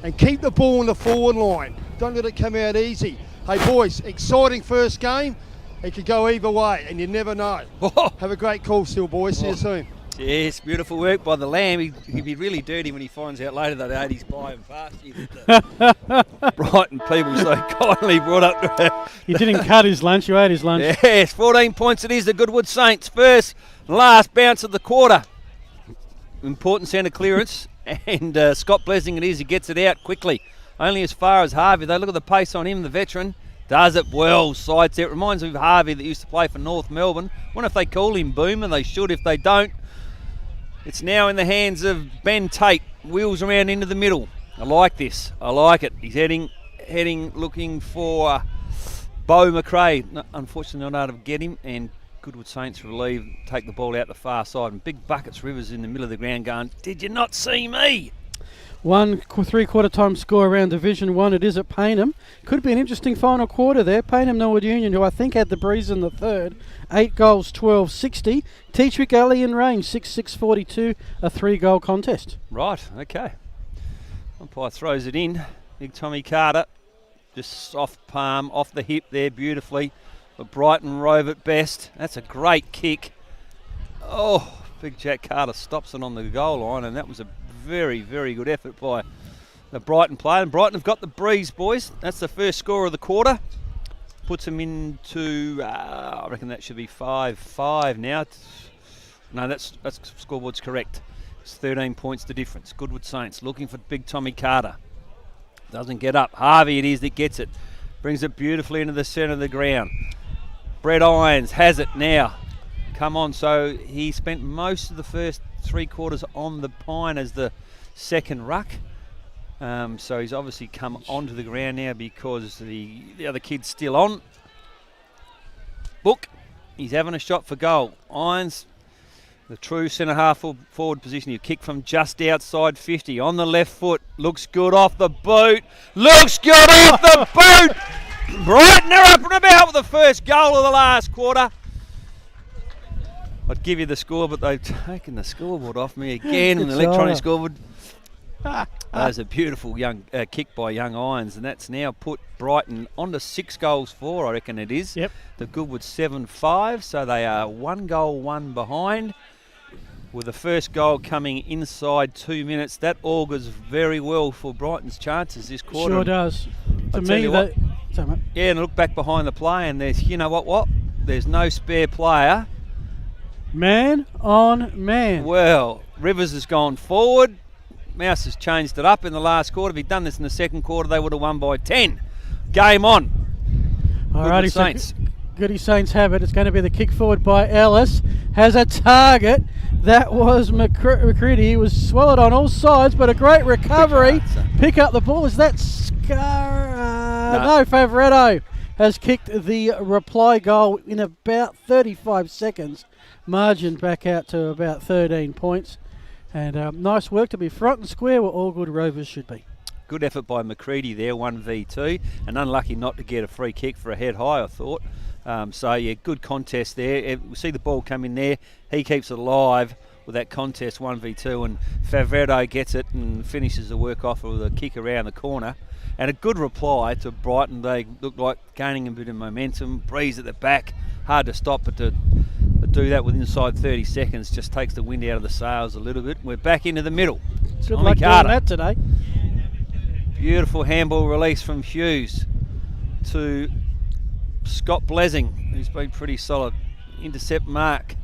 and keep the ball in the forward line. Don't let it come out easy. Hey, boys, exciting first game. It could go either way, and you never know. Have a great call still, boys. See you soon.
Yes, beautiful work by the Lamb. He'd be really dirty when he finds out later that 80's by him past you. The Brighton people so kindly brought up to her.
You didn't cut his lunch, you ate his lunch.
Yes, 14 points it is, the Goodwood Saints. First, last bounce of the quarter. Important centre clearance, and Scott Blessing it is, he gets it out quickly. Only as far as Harvey. They look at the pace on him, the veteran. Does it well, sides it. Reminds me of Harvey that used to play for North Melbourne. Wonder if they call him Boomer, they should. If they don't, it's now in the hands of Ben Tate. Wheels around into the middle. I like this. I like it. He's heading, looking for Beau McRae. No, unfortunately, not able to get him. And Goodwood Saints relieved, take the ball out the far side. And Big Buckets Rivers in the middle of the ground going, did you not see me?
One three-quarter time score around Division 1. It is at Payneham. Could be an interesting final quarter there. Payneham Norwood Union, who I think had the breeze in the third. 8 goals, 12-60. Teachwick Alley and Range, 6-6-42. A 3-goal contest.
Right, okay. Umpire throws it in. Big Tommy Carter. Just soft palm off the hip there beautifully. But Brighton Rove at best. That's a great kick. Oh, Big Jack Carter stops it on the goal line, and that was a very, very good effort by the Brighton player. And Brighton have got the breeze, boys. That's the first score of the quarter. Puts them into, I reckon that should be 5-5 now. No, that's scoreboard's correct. It's 13 points the difference. Goodwood Saints looking for Big Tommy Carter. Doesn't get up. Harvey it is that gets it. Brings it beautifully into the centre of the ground. Brett Irons has it now. Come on, so he spent most of the first 3 quarters on the pine as the second ruck. So he's obviously come onto the ground now because the other kid's still on. Book, he's having a shot for goal. Irons The true centre-half forward position. You kick from just outside 50. On the left foot. Looks good off the boot. Looks good off the boot. Brighton are up and about with the first goal of the last quarter. I'd give you the score, but they've taken the scoreboard off me again. An electronic scoreboard. That was a beautiful young kick by young Irons, and that's now put Brighton on to 6 goals 4, I reckon it is.
Yep.
The Goodwood 7-5, so they are 1 goal 1 behind, with the first goal coming inside 2 minutes. That augurs very well for Brighton's chances this quarter.
Sure does. To
I'll tell
me,
you
that.
what,
Sorry, mate.
yeah, and look back behind the play, and there's, you know what? There's no spare player.
Man on man.
Well, Rivers has gone forward. Mouse has changed it up in the last quarter. If he'd done this in the second quarter, they would have won by 10. Game on.
Alrighty,
Saints.
so Goody Saints have it. It's going to be the kick forward by Ellis. Has a target. That was McCready. He was swallowed on all sides, but a great recovery. Pick up the ball. Is that Scar? No, Favoretto has kicked the reply goal in about 35 seconds. Margin back out to about 13 points. And nice work to be front and square where all good Rovers should be.
Good effort by McCready there, 1v2, and unlucky not to get a free kick for a head high, I thought. So, yeah, good contest there. We see the ball come in there. He keeps it alive with that contest, 1v2, and Favredo gets it and finishes the work off with a kick around the corner. And a good reply to Brighton. They look like gaining a bit of momentum. Breeze at the back. Hard to stop, but to do that with inside 30 seconds just takes the wind out of the sails a little bit. We're back into the middle.
Good luck doing that today.
Beautiful handball release from Hughes to Scott Blessing, who's been pretty solid. Intercept mark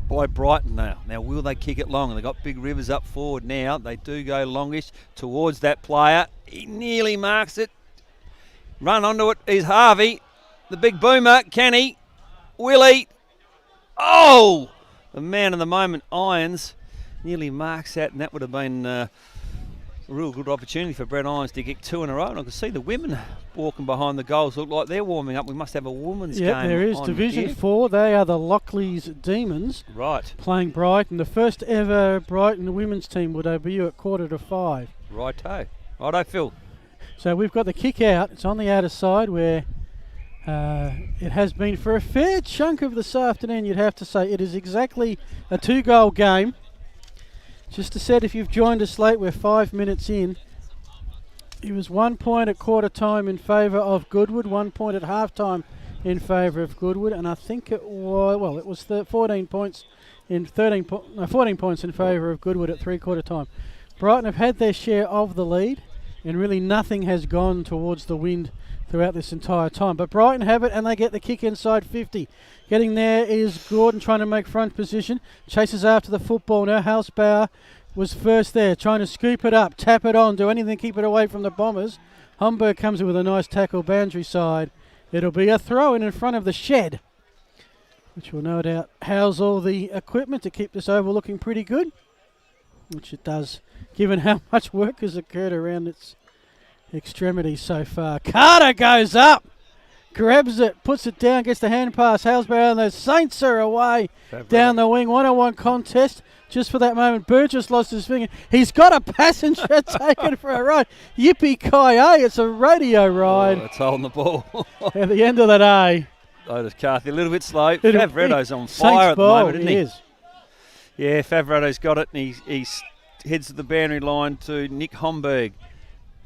by Brighton now. Now, will they kick it long? They've got Big Rivers up forward now. They do go longish towards that player. He nearly marks it. Run onto it is Harvey. The big boomer. Can he? Will he? Oh! The man of the moment, Irons, nearly marks that, and that would have been a real good opportunity for Brett Irons to get 2 in a row. And I can see the women walking behind the goals look like they're warming up. We must have a women's game.
Yeah, there is. Division 4. They are the Lockleys Demons.
Right.
Playing Brighton. The first ever Brighton women's team will debut at 4:45.
Righto. Righto, Phil.
So we've got the kick out. It's on the outer side where it has been for a fair chunk of this afternoon, you'd have to say. It is exactly a 2-goal game. Just to set, if you've joined us late, we're 5 minutes in. It was 1 point at quarter time in favour of Goodwood, 1 point at half time in favour of Goodwood, and I think it was, well, it was 14 points in 14 points in favour of Goodwood at 3/4 time. Brighton have had their share of the lead, and really nothing has gone towards the wind throughout this entire time. But Brighton have it, and they get the kick inside 50. Getting there is Gordon trying to make front position. Chases after the football now. Hausbauer was first there, trying to scoop it up, tap it on, do anything, keep it away from the Bombers. Homburg comes in with a nice tackle, boundary side. It'll be a throw in front of the shed, which will no doubt house all the equipment to keep this oval looking pretty good, which it does, given how much work has occurred around its extremities so far. Carter goes up, grabs it, puts it down, gets the hand pass. Hausbauer and the Saints are away down the wing. 1-on-1 contest. Just for that moment, Burgess lost his finger. He's got a passenger taken for a ride. Yippee-ki-yay, it's a radio ride.
Oh, it's holding the ball.
At the end of the day.
Otis Carthy, a little bit slow. Favretto's on fire at the moment, isn't he?
Is.
Yeah, Favretto's got it, and he heads to the boundary line to Nick Homburg.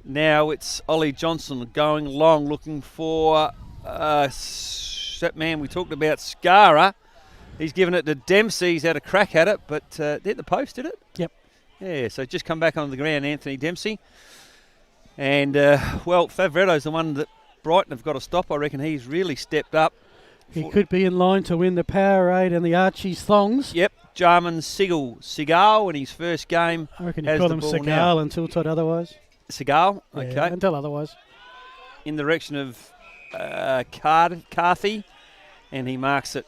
Now it's Ollie Johnson going long, looking for that man we talked about, Scara. He's given it to Dempsey. He's had a crack at it, but hit the post, did it?
Yep.
Yeah, so just come back onto the ground, Anthony Dempsey. And, well, Favretto's the one that Brighton have got to stop. I reckon he's really stepped up.
He could be in line to win the Powerade and the Archie's thongs.
Yep, Jarman Seagal in his first game.
I reckon you call him Seagal until told otherwise.
Seagal, okay.
Yeah, until otherwise.
In the direction of Carthy, and he marks it.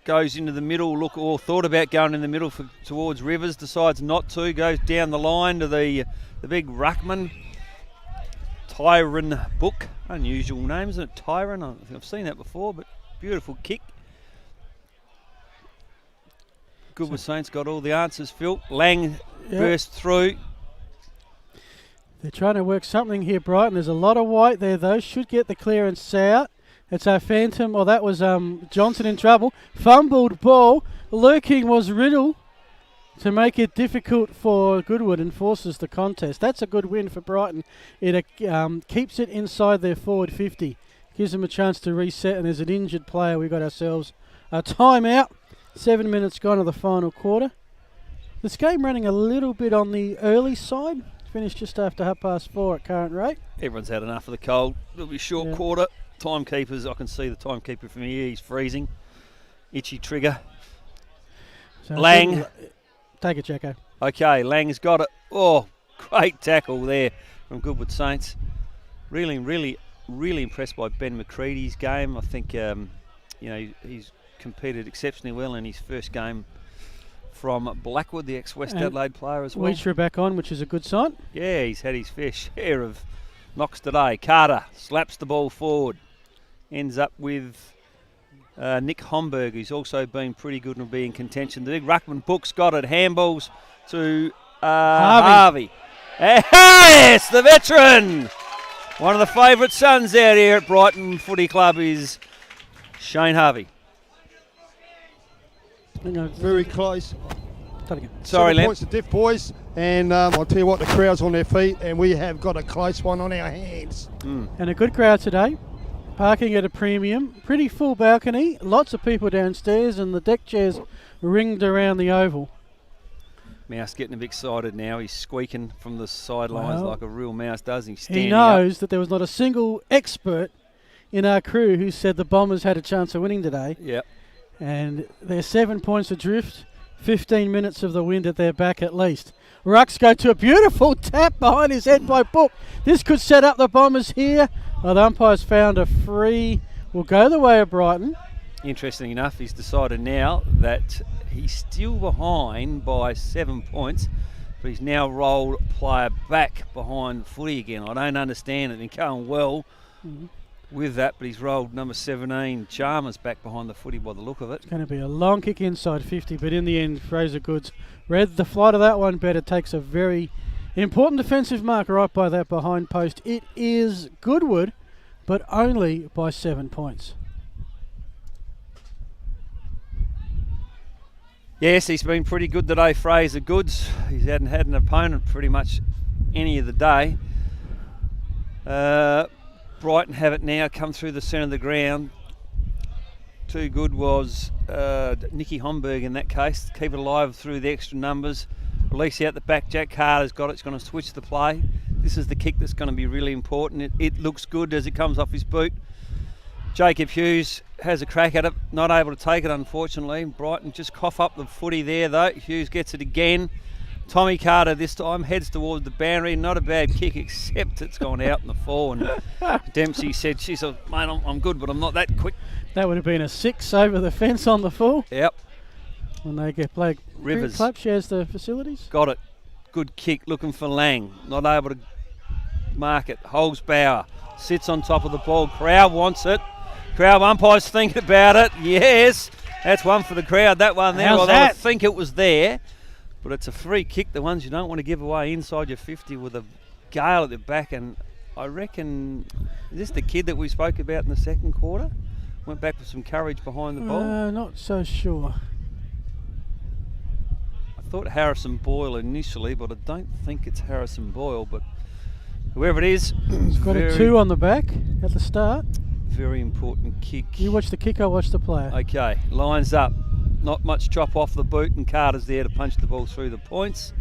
Goes into the middle, thought about going in the middle towards Rivers, decides not to, goes down the line to the big ruckman, Tyron Book. Unusual name, isn't it? Tyron, I've seen that before, but beautiful kick. Goodwood Saints got all the answers, Phil. Lang burst through.
They're trying to work something here, Brighton. There's a lot of white there, though. Should get the clearance out. It's our Phantom. Oh, that was Johnson in trouble. Fumbled ball. Lurking was Riddle to make it difficult for Goodwood and forces the contest. That's a good win for Brighton. It keeps it inside their forward 50. Gives them a chance to reset, and there's an injured player. We got ourselves a timeout. 7 minutes gone of the final quarter. This game running a little bit on the early side. Finished just after 4:30 at current rate.
Everyone's had enough of the cold. It'll be short quarter. Timekeepers, I can see the timekeeper from here. He's freezing. Itchy trigger.
So
Lang.
Take it, Jacko.
Okay, Lang's got it. Oh, great tackle there from Goodwood Saints. Really impressed by Ben McCready's game. I think, he's competed exceptionally well in his first game from Blackwood, the ex-West Adelaide player as well.
Weechra back on, which is a good sign.
Yeah, he's had his fair share of knocks today. Carter slaps the ball forward. Ends up with Nick Homburg, who's also been pretty good and will be in contention. The big ruckman Book's got it. Handballs to Harvey. Yes, the veteran. One of the favourite sons out here at Brighton Footy Club is Shane Harvey.
Very close.
Sorry, Len.
Points to diff, boys. And I'll tell you what, the crowd's on their feet, and we have got a close one on our hands.
And a good crowd today. Parking at a premium. Pretty full balcony. Lots of people downstairs, and the deck chairs ringed around the oval.
Mouse getting a bit excited now. He's squeaking from the sidelines like a real mouse does. He's standing
He knows that there was not a single expert in our crew who said the Bombers had a chance of winning today.
Yep.
And they're 7 points adrift. 15 minutes of the wind at their back at least. Rucks go to a beautiful tap behind his head by Book. This could set up the Bombers here. Well, the umpire's found a free. Will go the way of Brighton.
Interesting enough, he's decided now that he's still behind by 7 points, but he's now rolled player back behind footy again. I don't understand it. He's going well with that, but he's rolled number 17, Chalmers, back behind the footy by the look of it.
It's going to be a long kick inside 50, but in the end, Fraser Goods read the flight of that one better. Takes a very important defensive mark right by that behind post. It is Goodwood, but only by 7 points.
Yes, he's been pretty good today, Fraser Goods. He hadn't had an opponent pretty much any of the day. Brighton have it now, come through the centre of the ground. Too good was Nicky Homburg in that case. Keep it alive through the extra numbers. Release out the back. Jack Carter's got it. It's going to switch the play. This is the kick that's going to be really important. It looks good as it comes off his boot. Jacob Hughes has a crack at it. Not able to take it, unfortunately. Brighton just cough up the footy there, though. Hughes gets it again. Tommy Carter this time heads towards the boundary. Not a bad kick, except it's gone out in the fall. And Dempsey said, "She's mate, I'm good, but I'm not that quick."
That would have been a 6 over the fence on the full.
Yep.
When they get played.
Rivers
Club shares the facilities.
got it. Good kick, looking for Lang. Not able to mark it. Holzbauer sits on top of the ball. Crowd wants it. Crowd umpire's thinking about it. Yes, that's one for the crowd. That one there.
How's that?
I think it was there. But it's a free kick, the ones you don't want to give away inside your 50 with a gale at the back. And I reckon, is this the kid that we spoke about in the second quarter? Went back with some courage behind the ball.
Not so sure.
I thought Harrison Boyle initially, but I don't think it's Harrison Boyle. But whoever it is,
He's got a 2 on the back at the start.
very important kick.
You watch the kick, I watch the player.
Okay, lines up. Not much chop off the boot, and Carter's there to punch the ball through the points.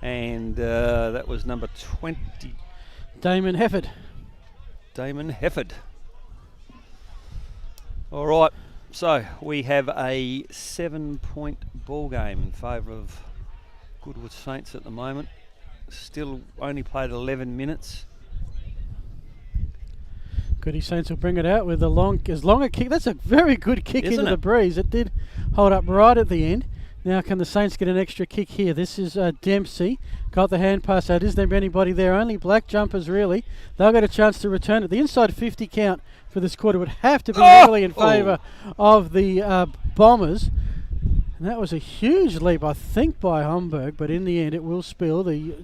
And that was number 20.
Damon Hefford.
Damon Hefford. All right, so we have a 7-point ball game in favour of Goodwood Saints at the moment. Still only played 11 minutes.
Goodie Saints will bring it out with as long a kick. That's a very good kick
Isn't
into
it?
the breeze. It did hold up right at the end. Now can the Saints get an extra kick here? This is Dempsey. Got the hand pass out. Is there anybody there? Only black jumpers really. They'll get a chance to return it. The inside 50 count for this quarter would have to be heavily in favour of the Bombers. And that was a huge leap, I think, by Homburg, but in the end it will spill. The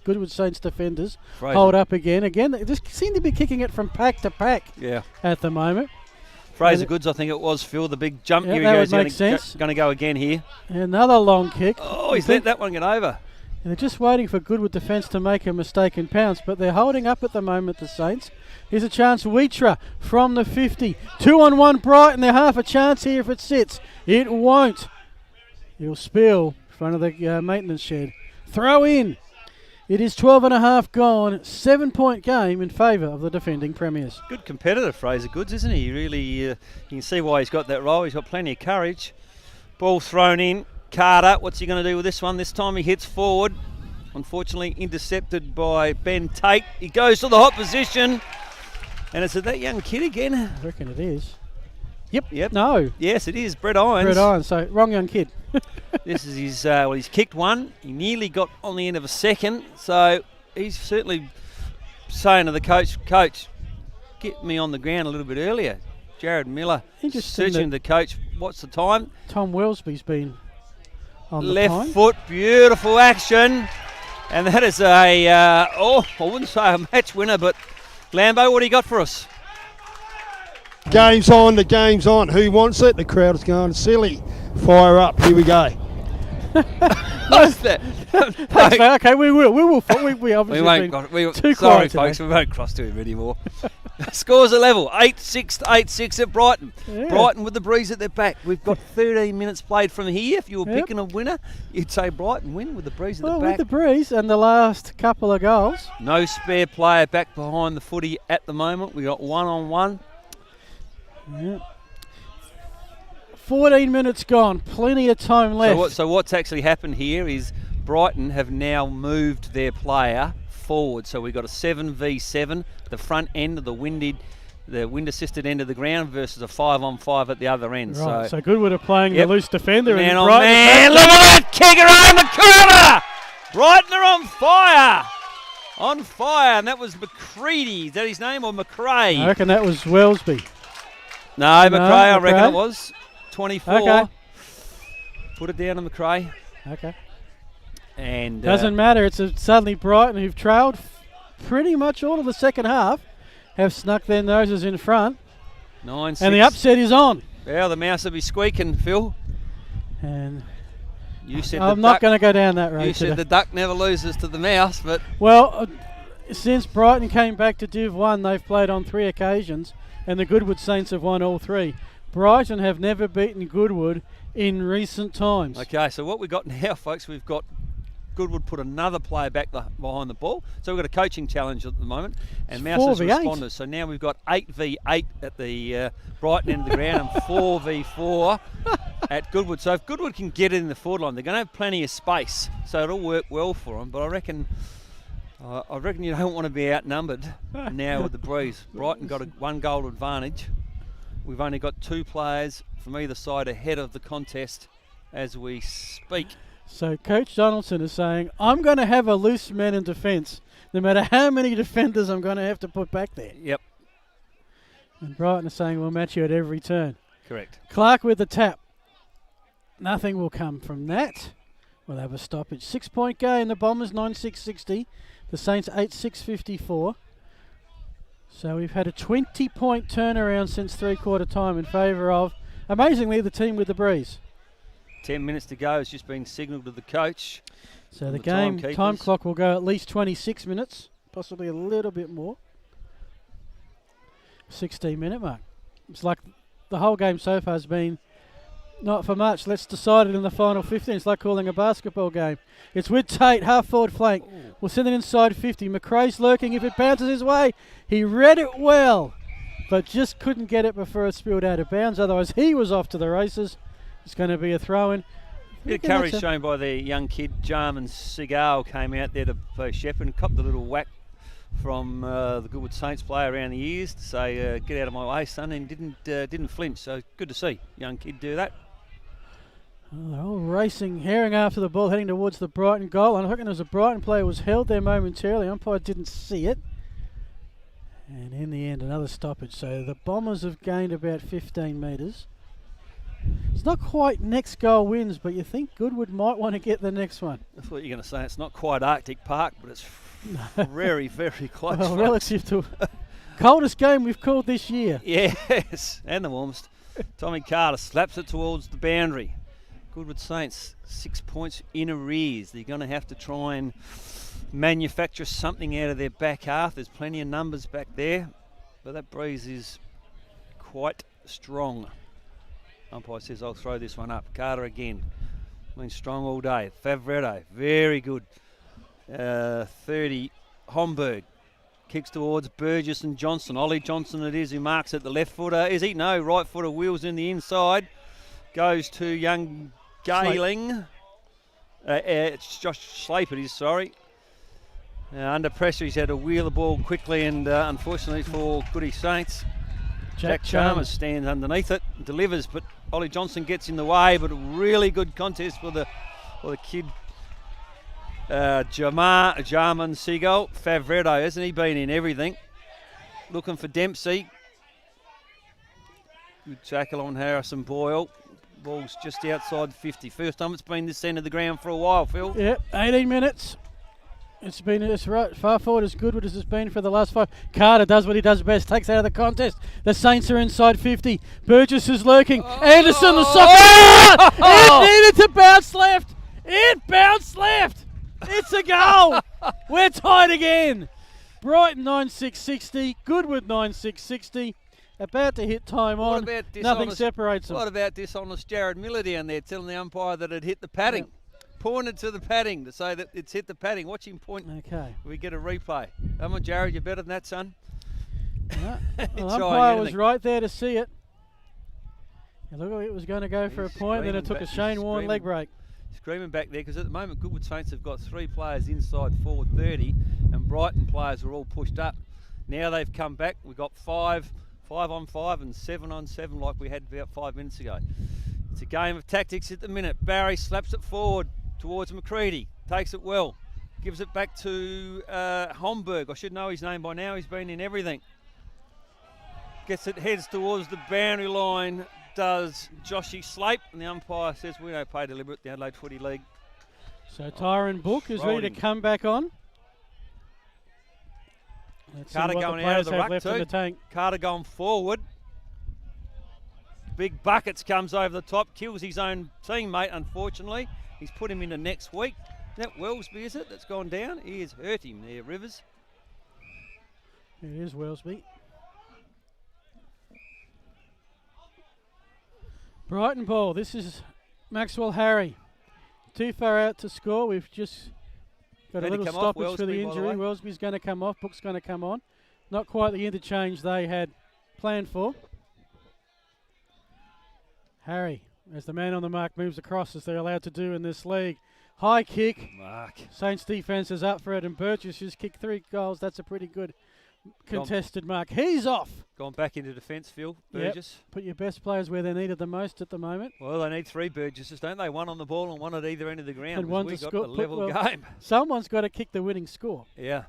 Goodwood Saints defenders hold up again. Again, they just seem to be kicking it from pack to pack at the moment.
Fraser Goods, I think it was, Phil, the big jump.
Yeah,
Here
that
he
would
goes.
make sense.
Going to go again here.
Another long kick.
Oh, he's let that one get over.
And they're just waiting for Goodwood defence to make a mistake and pounce, but they're holding up at the moment, the Saints. Here's a chance, Wheatra from the 50. 2-on-1 Brighton, they're half a chance here if it sits. It won't. It'll spill in front of the maintenance shed. Throw in. It is 12 and a half gone. 7-point game in favour of the defending premiers.
Good competitor, Fraser Goods, isn't he? Really, you can see why he's got that role. He's got plenty of courage. Ball thrown in. Carter, what's he going to do with this one? This time he hits forward. Unfortunately intercepted by Ben Tate. He goes to the hot position. And is it that young kid again?
I reckon it is. Yep.
No. Yes, it is. Brett Irons.
Brett Irons, so wrong young kid.
This is his, he's kicked one. He nearly got on the end of a second. So he's certainly saying to the coach, get me on the ground a little bit earlier. Jared Miller searching the coach. What's the time?
Tom Wellesby's been on the
left
pine.
foot, beautiful action. And that is I wouldn't say a match winner, but Lambo, what do you got for us?
Game's on, the game's on. Who wants it? The crowd is going silly. Fire up, here we go.
What's that?
Thanks, mate. Okay, we will. We obviously too
sorry,
quiet
folks,
today.
we won't cross to him anymore. Scores are level, 8-6 at Brighton.
Yeah.
Brighton with the breeze at their back. We've got 13 minutes played from here. If you were picking a winner, you'd say Brighton win with the breeze at the back.
With the breeze and the last couple of goals.
No spare player back behind the footy at the moment. We got 1-on-1.
Yeah. 14 minutes gone, plenty of time left.
So what's actually happened here is Brighton have now moved their player forward. So we've got a 7v7, the front end of the wind-assisted end of the ground versus a 5-on-5 at the other end.
Right, so Goodwood are playing the loose defender.
Man
and
on
Brighton
man, look at that kick around the corner! Brighton are on fire! On fire, and that was McCready. Is that his name, or McRae?
I reckon that was Wellesby.
No, McRae, I reckon it was. 24.
Okay.
Put it down to McRae.
Okay.
And
doesn't matter. It's suddenly Brighton, who've trailed pretty much all of the second half, have snuck their noses in front.
9-6.
And the upset is on.
Yeah, the mouse will be squeaking, Phil.
And
you said
I'm not going to go down that road.
You said the duck never loses to the mouse, but
well, since Brighton came back to Div 1, they've played on 3 occasions, and the Goodwood Saints have won all 3. Brighton have never beaten Goodwood in recent times.
Okay, so what we've got now, folks, we've got Goodwood put another player back behind the ball. So we've got a coaching challenge at the moment, and Mouse has responded. So now we've got 8v8 at the Brighton end of the ground and 4v4 at Goodwood. So if Goodwood can get it in the forward line, they're going to have plenty of space. So it'll work well for them. But I reckon you don't want to be outnumbered now with the breeze. Brighton got a 1-goal advantage. We've only got 2 players from either side ahead of the contest as we speak.
So Coach Donaldson is saying, I'm going to have a loose man in defence, no matter how many defenders I'm going to have to put back there.
Yep.
And Brighton is saying, we'll match you at every turn.
Correct.
Clark with the tap. Nothing will come from that. We'll have a stoppage. 6-point game. The Bombers 9-6-60. The Saints 8-6-54. So we've had a 20-point turnaround since three-quarter time in favour of, amazingly, the team with the breeze.
10 minutes to go. It's just been signalled to the coach.
So the game time clock will go at least 26 minutes, possibly a little bit more. 16-minute mark. It's like the whole game so far has been not for much. Let's decide it in the final 15. It's like calling a basketball game. It's with Tate, half-forward flank. We'll send it inside 50. McRae's lurking if it bounces his way. He read it well, but just couldn't get it before it spilled out of bounds. Otherwise, he was off to the races. It's going to be a throw-in.
Bit of courage shown by the young kid. Jarman Segal came out there to play Shepherd and copped a little whack from the Goodwood Saints player around the ears to say, get out of my way, son, and didn't flinch. So good to see young kid do that.
Well, they're all racing, herring after the ball, heading towards the Brighton goal. And I reckon there was a Brighton player was held there momentarily. Umpire didn't see it. And in the end, another stoppage. So the Bombers have gained about 15 metres. It's not quite next goal wins, but you think Goodwood might want to get the next one.
I thought you were going to say it's not quite Arctic Park, but it's very, very close.
Well, relative to coldest game we've called this year.
Yes, and the warmest. Tommy Carter slaps it towards the boundary. Goodwood Saints 6 points in arrears. They're going to have to try and manufacture something out of their back half. There's plenty of numbers back there, but that breeze is quite strong. Umpire says I'll throw this one up. Carter again. Been strong all day. Favretto, very good. 30, Homburg. Kicks towards Burgess and Johnson. Ollie Johnson it is who marks it. The left footer, is he? No, right footer wheels in the inside. Goes to young Gayling. It's Josh Slape it is, sorry. Under pressure, he's had to wheel the ball quickly, and unfortunately for Goody Saints, Jack Chalmers stands underneath it, delivers, but Ollie Johnson gets in the way. But a really good contest for the kid, Jarman Seagull. Favretto, hasn't he been in everything? Looking for Dempsey. Good tackle on Harrison Boyle. Ball's just outside 50. First time it's been this end of the ground for a while, Phil.
Yep, 18 minutes. It's been as far forward as Goodwood as it's been for the last 5. Carter does what he does best, takes out of the contest. The Saints are inside 50. Burgess is lurking. Anderson, the soft. It needed to bounce left. It bounced left. It's a goal. We're tied again. Brighton 9-6-60. Goodwood 9-6-60. About to hit time on. Nothing separates them.
What about dishonest Jared Miller down there telling the umpire that it hit the padding? Yep. Pointed to the padding to say that it's hit the padding. Watch him point.
Okay.
We get a replay. Come on, Jared, you're better than that, son.
No. The umpire was right there to see it. It looked like it was going to go for a point, then it took a Shane Warne leg break.
Screaming back there, because at the moment Goodwood Saints have got 3 players inside forward 30, and Brighton players are all pushed up. Now they've come back. We've got 5 on 5 and 7 on 7 like we had about 5 minutes ago. It's a game of tactics at the minute. Barry slaps it forward towards McCready, takes it well, gives it back to Homburg. I should know his name by now, he's been in everything. Gets it, heads towards the boundary line, does Joshy Slape, and the umpire says we don't pay deliberate, the Adelaide Footy League.
So Tyron Book is ready to come back on. Let's
Carter going out of the ruck too. Carter going forward. Big Buckets comes over the top, kills his own teammate, unfortunately. He's put him into next week. Is that Wellsby, is it, that's gone down? He has hurt him there, Rivers.
It is Wellsby. Brighton ball. This is Maxwell Harry. Too far out to score. We've just got a little stoppage for the injury. Wellsby's going to come off. Book's going to come on. Not quite the interchange they had planned for. Harry, as the man on the mark, moves across as they're allowed to do in this league. High kick. Mark. Saints defence is up for it, and Burgess has kicked 3 goals. That's a pretty good contested mark. He's off.
Gone back into defence, Phil. Burgess.
Yep. Put your best players where they're needed the most at the moment.
Well, they need 3 Burgesses, don't they? 1 on the ball and 1 at either end of the ground.
And 1 to
score.
Got
a level game.
Someone's got to kick the winning score.
Yeah.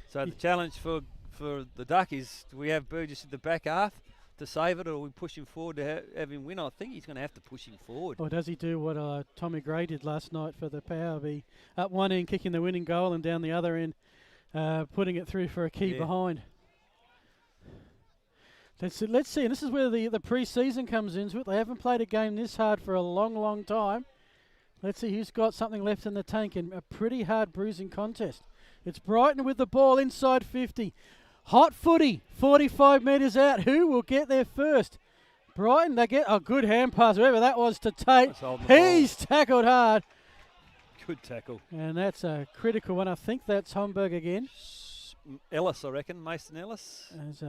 So the challenge for the Duck is, do we have Burgess at the back half to save it, or we push him forward to have him win? I think he's going to have to push him forward.
Or does he do what Tommy Gray did last night for the Power? Be up one end kicking the winning goal, and down the other end putting it through for a key behind. Let's see. And this is where the pre-season comes into it. They haven't played a game this hard for a long, long time. Let's see who's got something left in the tank, in a pretty hard bruising contest. It's Brighton with the ball inside 50. Hot footy, 45 metres out. Who will get there first? Brighton, they get a good hand pass, whoever that was, to Tate. He's tackled hard.
Good tackle.
And that's a critical one. I think that's Homburg again.
Ellis, I reckon. Mason Ellis.
As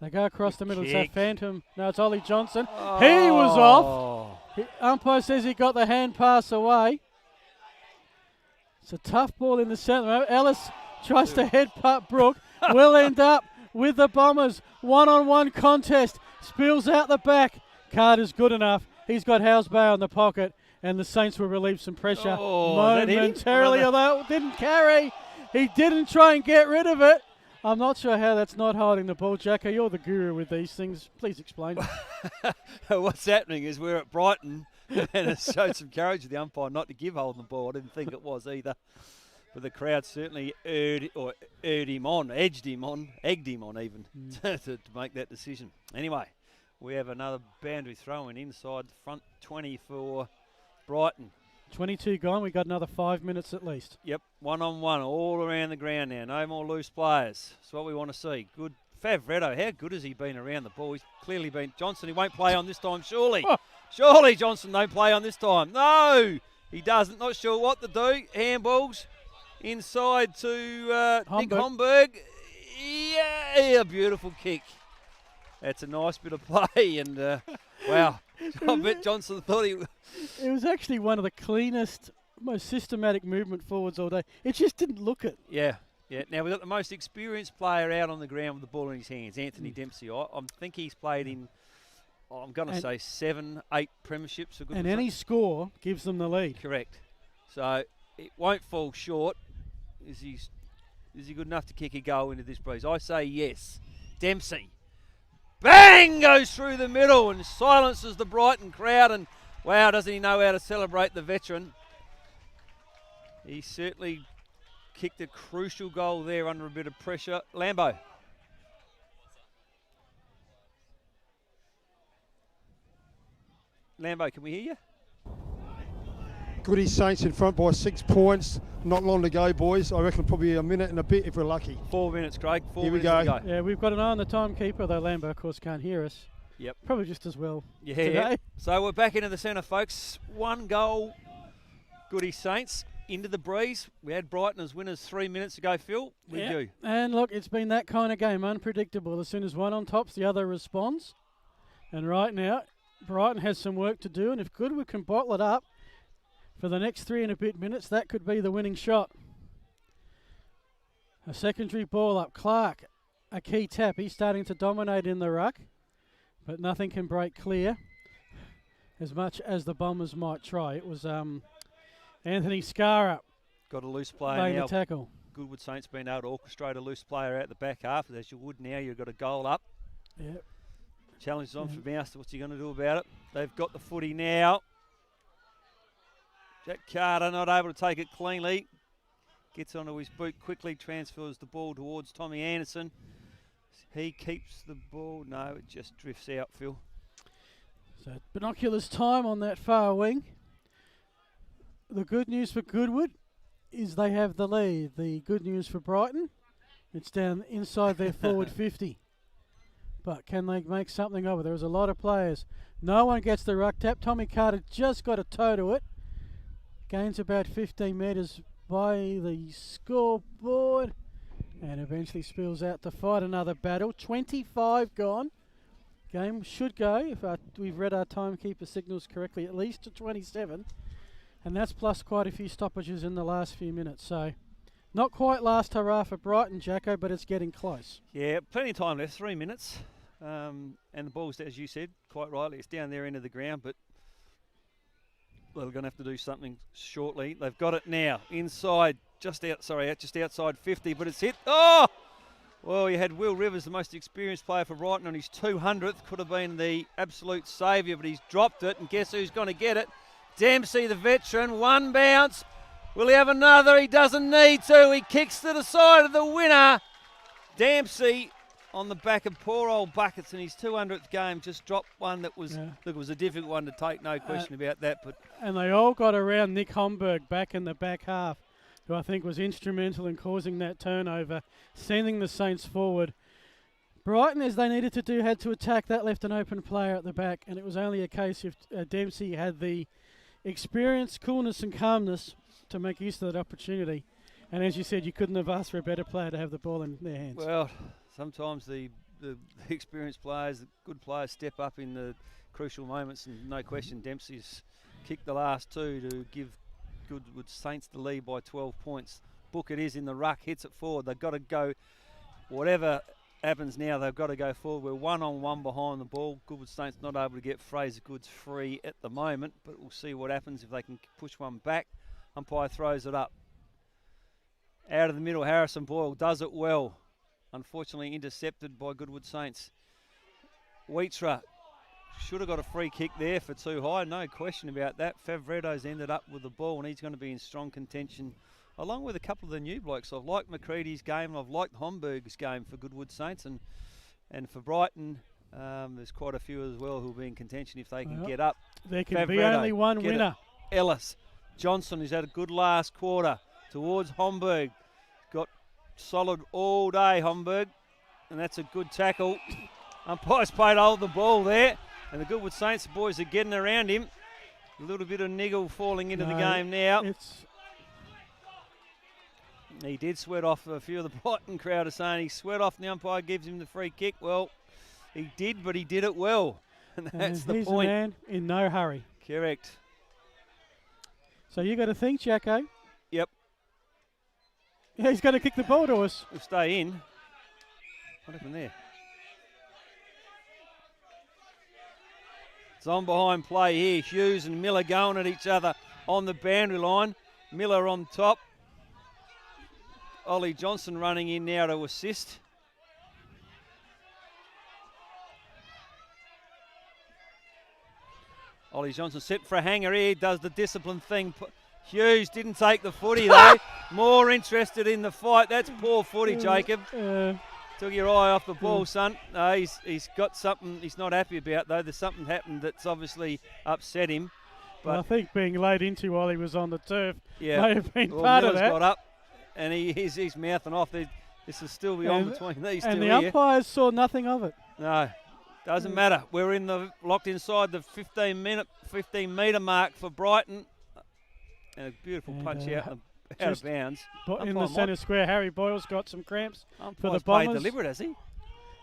they go across the middle. It's a phantom. No, it's Ollie Johnson. Oh. He was off. Umpire says he got the hand pass away. It's a tough ball in the centre. Ellis tries to head putt Brook. Will end up with the Bombers. 1-on-1 contest. Spills out the back. Carter's good enough. He's got Housebay on the pocket, and the Saints will relieve some pressure momentarily, although it didn't carry. He didn't try and get rid of it. I'm not sure how that's not holding the ball, Jacko. You're the guru with these things. Please explain.
What's happening is we're at Brighton, and it showed some courage of the umpire not to give Holden the ball. I didn't think it was either. But the crowd certainly egged him on even to make that decision. Anyway, we have another boundary throw-in inside the front 20 for Brighton.
22 gone. We got another 5 minutes at least.
Yep, one-on-one all around the ground now. No more loose players. That's what we want to see. Good. Favretto, how good has he been around the ball? He's clearly been. Johnson, he won't play on this time, surely.
Oh.
Surely Johnson don't play on this time. No, he doesn't. Not sure what to do. Handballs inside to Nick Homburg. Yeah, a beautiful kick. That's a nice bit of play. And, wow, I bet Johnson thought he...
It was actually one of the cleanest, most systematic movement forwards all day. It just didn't look it.
Yeah. Now we've got the most experienced player out on the ground with the ball in his hands, Anthony Dempsey. I think he's played in, I'm going to say 7, 8 premierships for Goodwood.
And any score gives them the lead.
Correct. So it won't fall short. Is he good enough to kick a goal into this breeze? I say yes. Dempsey. Bang! Goes through the middle and silences the Brighton crowd. And wow, doesn't he know how to celebrate the veteran? He certainly kicked a crucial goal there under a bit of pressure. Lambo. Lambo, can we hear you?
Goody Saints in front by 6 points. Not long to go, boys. I reckon probably a minute and a bit if we're lucky.
4 minutes, Craig.
Here we go.
To go.
Yeah, we've got an eye on the timekeeper, though Lambo, of course, can't hear us.
Yep.
Probably just as well
Yeah.
today.
So we're back into the centre, folks. 1 goal, Goody Saints. Into the breeze. We had Brighton as winners 3 minutes ago, Phil. With you.
And look, it's been that kind of game, unpredictable. As soon as one on tops, the other responds. And right now, Brighton has some work to do, and if Goodwood can bottle it up for the next 3 and a bit minutes, that could be the winning shot. A secondary ball up. Clark, a key tap. He's starting to dominate in the ruck, but nothing can break clear as much as the Bombers might try. It was Anthony Scarra
Got a loose player
laying
now.
the tackle.
Goodwood Saints been able to orchestrate a loose player out the back half, as you would now. You've got a goal up.
Yep.
Challenge is on for Mouse. What's he going to do about it? They've got the footy now. Jack Carter not able to take it cleanly. Gets onto his boot quickly, transfers the ball towards Tommy Anderson. He keeps the ball. No, it just drifts out, Phil.
So binoculars time on that far wing. The good news for Goodwood is they have the lead. The good news for Brighton, it's down inside their forward 50. But can they make something of it? There's a lot of players. No one gets the ruck tap. Tommy Carter just got a toe to it. Gains about 15 metres by the scoreboard and eventually spills out to fight another battle. 25 gone. Game should go, if we've read our timekeeper signals correctly, at least to 27. And that's plus quite a few stoppages in the last few minutes. So not quite last hurrah for Brighton, Jacko, but it's getting close.
Yeah, plenty of time left, 3 minutes. And the ball's, as you said, quite rightly, it's down there into the ground, but they're going to have to do something shortly. They've got it now, inside, just outside 50, but it's hit. Oh! Well, you had Will Rivers, the most experienced player for Brighton, on his 200th. Could have been the absolute saviour, but he's dropped it, and guess who's going to get it? Dempsey, the veteran, 1 bounce. Will he have another? He doesn't need to. He kicks to the side of the winner. Dempsey on the back of poor old Buckets in his 200th game just dropped one that was, look, it was a difficult one to take, no question about that. But
and they all got around Nick Homburg back in the back half, who I think was instrumental in causing that turnover, sending the Saints forward. Brighton, as they needed to do, had to attack. That left an open player at the back, and it was only a case if Dempsey had the experience, coolness and calmness to make use of that opportunity. And as you said, you couldn't have asked for a better player to have the ball in their hands.
Well, sometimes the experienced players, the good players, step up in the crucial moments, and no question Dempsey's kicked the last 2 to give Goodwood Saints the lead by 12 points. Book it is in the ruck, hits it forward. They've got to go, whatever happens now, they've got to go forward. We're 1-on-1 behind the ball. Goodwood Saints not able to get Fraser Goods free at the moment, but we'll see what happens if they can push one back. Umpire throws it up. Out of the middle, Harrison Boyle does it well. unfortunately intercepted by Goodwood Saints. Wheatsra should have got a free kick there for too high, no question about that. Favretto's ended up with the ball and he's going to be in strong contention, along with a couple of the new blokes. I've liked McCready's game and I've liked Homburg's game for Goodwood Saints, and for Brighton, there's quite a few as well who'll be in contention if they can get up.
There can be only one winner.
Ellis Johnson, who's had a good last quarter towards Homburg. Got solid all day, Homburg, and that's a good tackle. Umpire's played hold the ball there, and the Goodwood Saints boys are getting around him. A little bit of niggle falling into the game now. He did sweat off. A few of the Brighton crowd are saying he sweat off, and the umpire gives him the free kick. Well, he did, but he did it well, and that's the
he's
point.
A man in no hurry.
Correct.
So you got to think, Jacko.
Yep.
Yeah, he's going to kick the ball to us.
We'll stay in. What happened there? It's on behind play here. Hughes and Miller going at each other on the boundary line. Miller on top. Ollie Johnson running in now to assist. Ollie Johnson set for a hanger here. Does the discipline thing. Hughes didn't take the footy though. More interested in the fight. That's poor footy, Jacob. Took your eye off the ball, son. No, he's got something he's not happy about, though. There's something happened that's obviously upset him. But
well, I think being laid into while he was on the turf may have been part
Miller's
of that.
Got up, and he's mouthing off. This is still beyond between these two.
And the
here.
umpires saw nothing of it.
No, doesn't matter. We're locked inside the 15-metre mark for Brighton. And a beautiful punch out of bounds.
In the centre square, Harry Boyle's got some cramps for the
Umpire's
Bombers.
paid deliberate, has he?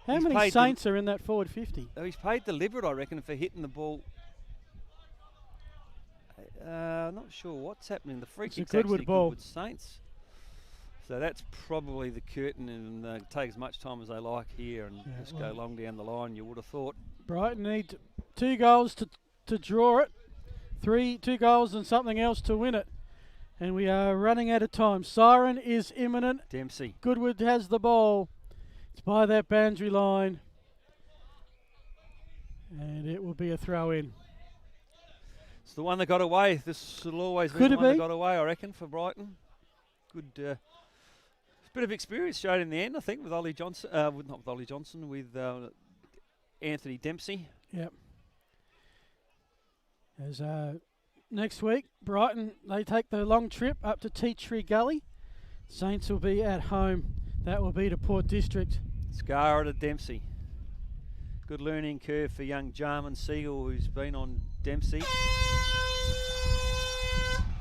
How many Saints are in that forward 50?
Oh, he's paid deliberate, I reckon, for hitting the ball. Not sure what's happening. The free kick's
Goodwood
actually
ball.
Goodwood Saints. So that's probably the curtain, and take as much time as they like here and just go long down the line, you would have thought.
Brighton need 2 goals to draw it. 2 goals and something else to win it. And we are running out of time. Siren is imminent.
Dempsey.
Goodwood has the ball. It's by that boundary line. And it will be a throw in.
It's the one that got away. This will always be
Could
the
it
one
be?
that got away, I reckon, for Brighton. Good bit of experience showed in the end, I think, with Ollie Johnson. Not with Ollie Johnson, with Anthony Dempsey.
Yep. As next week, Brighton, they take the long trip up to Tea Tree Gully. Saints will be at home. That will be to Port District.
Scara to Dempsey. Good learning curve for young Jarman Siegel, who's been on Dempsey.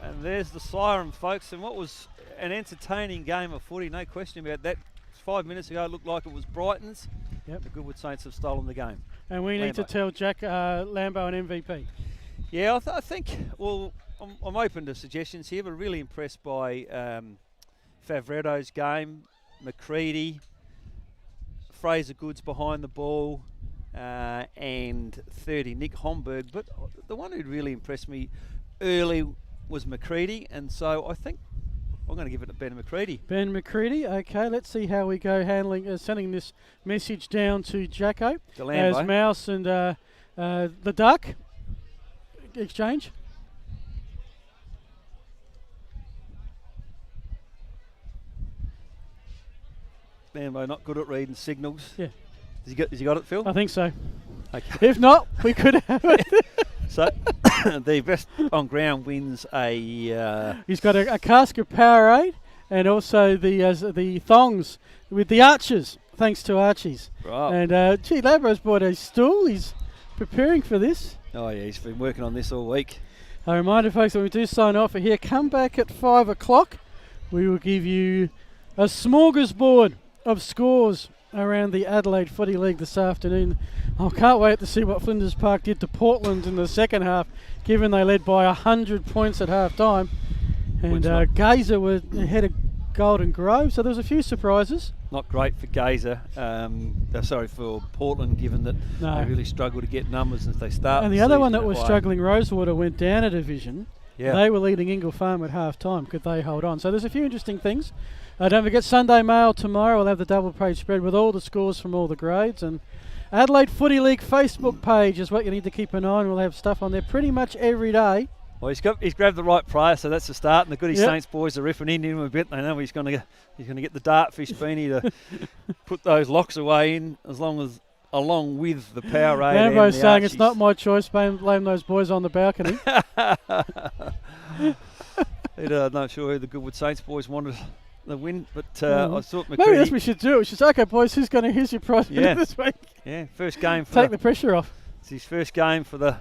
And there's the siren, folks. And what was an entertaining game of footy, no question about that. 5 minutes ago, it looked like it was Brighton's.
Yep.
The Goodwood Saints have stolen the game.
And we need to tell Jack Lambo an MVP.
Yeah, I think, well, I'm open to suggestions here, but really impressed by Favretto's game, McCready, Fraser Goods behind the ball, and 30, Nick Homburg. But the one who really impressed me early was McCready, and so I think I'm going to give it to Ben McCready.
Ben McCready, okay, let's see how we go sending this message down to Jacko. As Mouse and the Duck exchange.
Lambo not good at reading signals.
Yeah.
Has he got it, Phil?
I think so.
Okay.
If not, we could have it.
So the best on ground wins a...
He's got a cask of Powerade and also the thongs with the Archers, thanks to Archie's.
Right.
And Labro's bought a stool. He's preparing for this.
Oh yeah, he's been working on this all week.
A reminder, folks, when we do sign off here, come back at 5 o'clock. We will give you a smorgasbord of scores around the Adelaide Footy League this afternoon. I can't wait to see what Flinders Park did to Portland in the second half, given they led by 100 points at half time. And Gazer were ahead of Golden Grove, so there was a few surprises.
Not great for Gazer, for Portland, given that they really struggle to get numbers as they start.
And the other one that was struggling, Rosewater, went down a division.
Yeah.
They were leading Ingle Farm at half time. Could they hold on? So there's a few interesting things. Don't forget Sunday Mail tomorrow. We'll have the double page spread with all the scores from all the grades. And Adelaide Footy League Facebook page is what you need to keep an eye on. We'll have stuff on there pretty much every day.
Well, he's grabbed the right player, so that's the start. And the Goody Saints boys are riffing into him a bit. They know he's going to get the dartfish beanie to put those locks away in, along with the Powerade.
Rambo's saying it's not my choice. Blame those boys on the balcony.
I'm not sure who the Goodwood Saints boys wanted the win, but I thought McCready.
Maybe that's what we should do. We should say, okay, boys, here's your prize this week.
Yeah, first game.
Take the pressure off.
It's his first game for the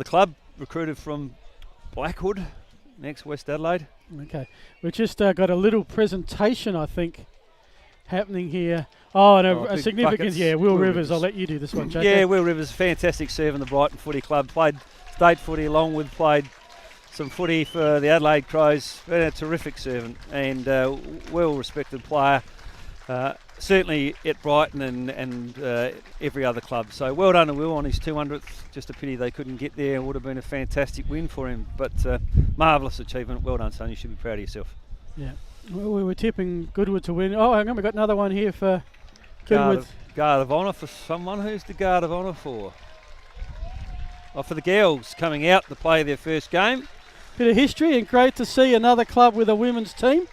club. Recruited from Blackwood, next West Adelaide.
Okay, we've just got a little presentation, I think, happening here. Oh, and a significant,
buckets.
Will Rivers. I'll let you do this one, Jake.
Yeah, Will Rivers, fantastic serve in the Brighton Footy Club. Played state footy along with played some footy for the Adelaide Crows. Been a terrific servant and well-respected player. Certainly at Brighton and every other club. So well done to Will on his 200th. Just a pity they couldn't get there. It would have been a fantastic win for him. But marvellous achievement. Well done, son. You should be proud of yourself.
Yeah. Well, we were tipping Goodwood to win. Oh, hang on. We've got another one here for Goodwood.
Guard of honour for someone. Who's the guard of honour for? Oh, for the girls coming out to play their first game.
Bit of history and great to see another club with a women's team.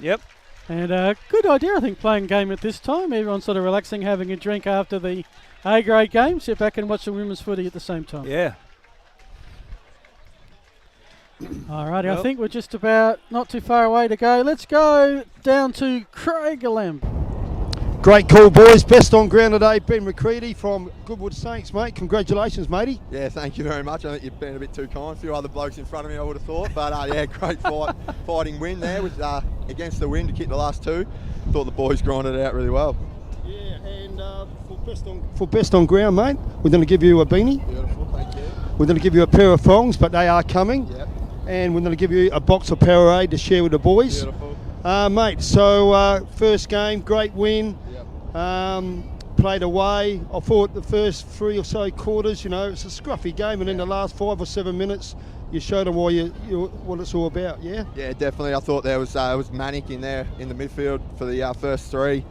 Yep.
And good idea, I think, playing game at this time. Everyone's sort of relaxing, having a drink after the A-grade game. Sit back and watch the women's footy at the same time.
Yeah.
All righty, I think we're just about not too far away to go. Let's go down to Craigellachie.
Great call, boys. Best on ground today, Ben McCready from Goodwood Saints, mate. Congratulations, matey.
Yeah, thank you very much. I think you've been a bit too kind. A few other blokes in front of me, I would have thought. But great fighting win there with against the wind to kick the last two. Thought the boys grinded it out really well.
Yeah, and for best on ground, mate, we're going to give you a beanie.
Beautiful, thank you.
We're going to give you a pair of thongs, but they are coming.
Yep.
And we're going to give you a box of Powerade to share with the boys.
Beautiful.
Mate, so first game, great win.
Yep.
Played away. I thought the first 3 or so quarters, it's a scruffy game, and in the last 5 or 7 minutes, you showed them what it's all about. Yeah.
Yeah, definitely. I thought there was it was manic in there in the midfield for the first 3.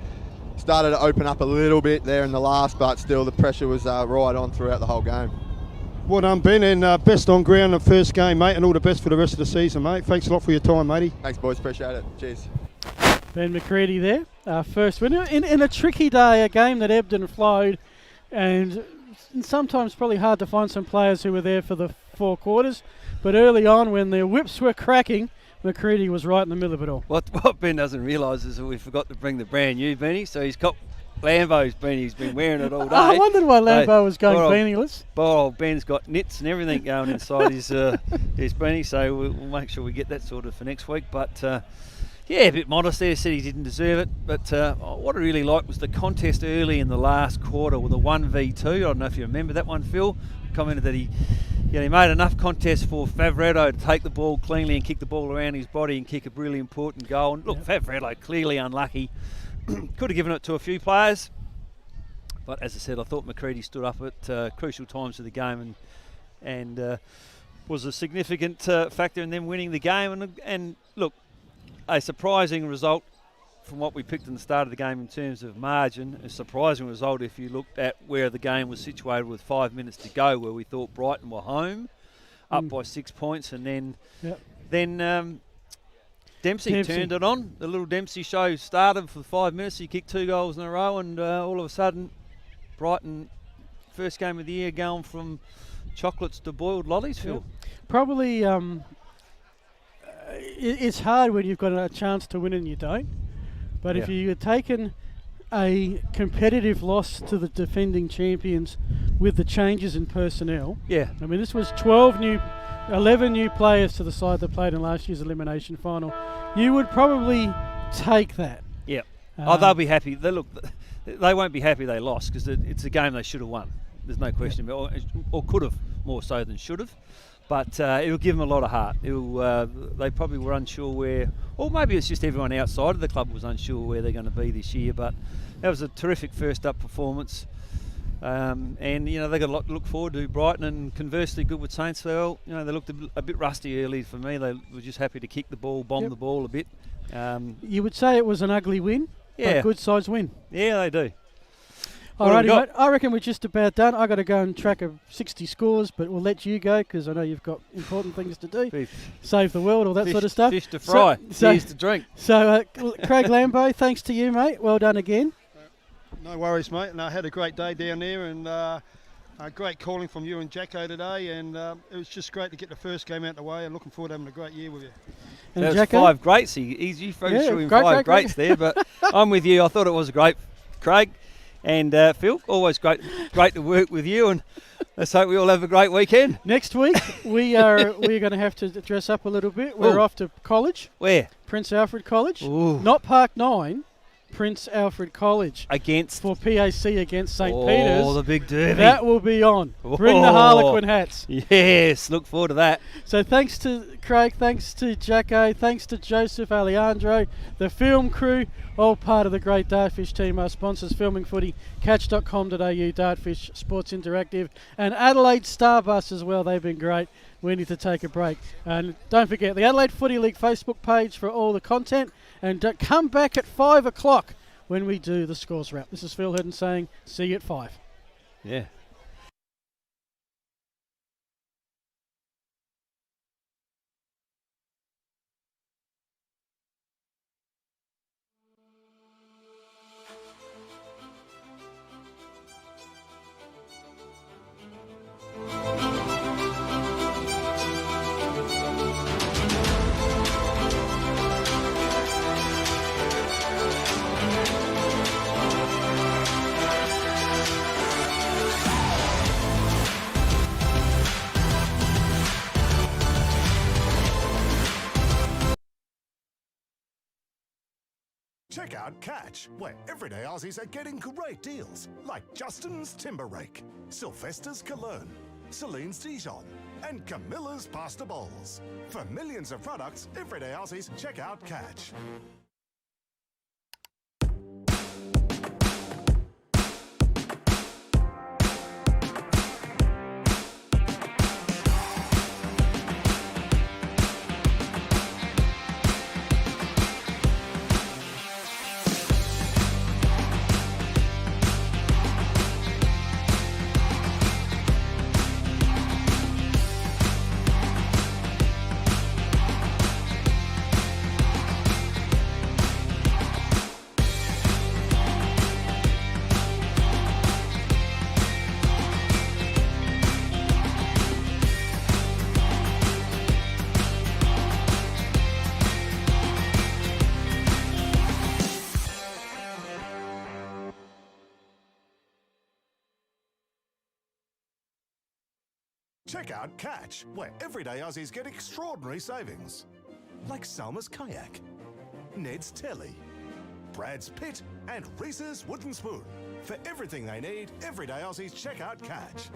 Started to open up a little bit there in the last, but still the pressure was right on throughout the whole game.
Well done, Ben, and best on ground the first game, mate, and all the best for the rest of the season, mate. Thanks a lot for your time, matey.
Thanks, boys. Appreciate it. Cheers.
Ben McCready there, our first winner in a tricky day, a game that ebbed and flowed, and sometimes probably hard to find some players who were there for the 4 quarters. But early on, when the whips were cracking, McCready was right in the middle of it all.
What Ben doesn't realise is that we forgot to bring the brand new beanie, so he's got Lambo's beanie. He's been wearing it all day.
I wondered why Lambo was going beanieless.
Old Ben's got knits and everything going inside his beanie, so we'll make sure we get that sorted for next week. But a bit modest there. Said he didn't deserve it. But what I really liked was the contest early in the last quarter with a 1v2. I don't know if you remember that one, Phil. Commented that he made enough contests for Favretto to take the ball cleanly and kick the ball around his body and kick a really important goal. And look, Favretto clearly unlucky. Could have given it to a few players. But as I said, I thought McCready stood up at crucial times of the game and was a significant factor in them winning the game. And look, a surprising result from what we picked in the start of the game in terms of margin. A surprising result if you looked at where the game was situated with 5 minutes to go, where we thought Brighton were home, up by 6 points, and then Dempsey turned it on. The little Dempsey show started for 5 minutes. He kicked 2 goals in a row, and all of a sudden, Brighton, first game of the year, going from chocolates to boiled lollies, Phil.
Probably it's hard when you've got a chance to win and you don't. But if you had taken a competitive loss to the defending champions with the changes in personnel, I mean, this was 11 new players to the side that played in last year's elimination final, you would probably take that.
Yeah. They'll be happy. They won't be happy they lost, because it's a game they should have won. There's no question, or could have more so than should have. But it'll give them a lot of heart. They probably were unsure where, or maybe it's just everyone outside of the club was unsure where they're going to be this year. But that was a terrific first up performance. And you know, they got a lot to look forward to. Brighton, and conversely Goodwood Saints, well, you know, they looked a bit rusty early for me. They were just happy to kick the ball, bomb the ball a bit.
You would say it was an ugly win, but a good size win.
Yeah, they do.
Alrighty, mate. I reckon we're just about done. I got to go and track 60 scores, but we'll let you go because I know you've got important things to do. Save the world, all that sort of stuff.
Fish to fry, beers to drink.
So, Craig Lambo, thanks to you, mate. Well done again.
No worries, mate. And I had a great day down there, and great calling from you and Jacko today, and it was just great to get the first game out of the way, and looking forward to having a great year with you.
And
That's
Jacko?
5 greats. You threw in 5 greats there, but I'm with you. I thought it was great, Craig. And Phil, always great to work with you, and let's hope we all have a great weekend.
Next week we're going to have to dress up a little bit. We're off to college.
Where?
Prince Alfred College.
Ooh.
Not Park 9, Prince Alfred College.
For
PAC against St. Peters.
Oh, the big derby.
That will be on. Bring the Harlequin hats.
Yes, look forward to that.
So thanks to Craig, thanks to Jacko, thanks to Joseph, Alejandro, the film crew, all part of the great Dartfish team. Our sponsors, Filming Footy, catch.com.au, Dartfish, Sports Interactive, and Adelaide Starbus as well. They've been great. We need to take a break. And don't forget the Adelaide Footy League Facebook page for all the content. And come back at 5 o'clock when we do the scores wrap. This is Phil Hurden saying, see you at 5.
Yeah.
Check out Catch, where everyday Aussies are getting great deals, like Justin's Timber Rake, Sylvester's Cologne, Celine's Dijon, and Camilla's Pasta Bowls. For millions of products, everyday Aussies, check out Catch. Check out Catch, where everyday Aussies get extraordinary savings. Like Salma's Kayak, Ned's Telly, Brad's Pit, and Reese's Wooden Spoon. For everything they need, everyday Aussies check out Catch.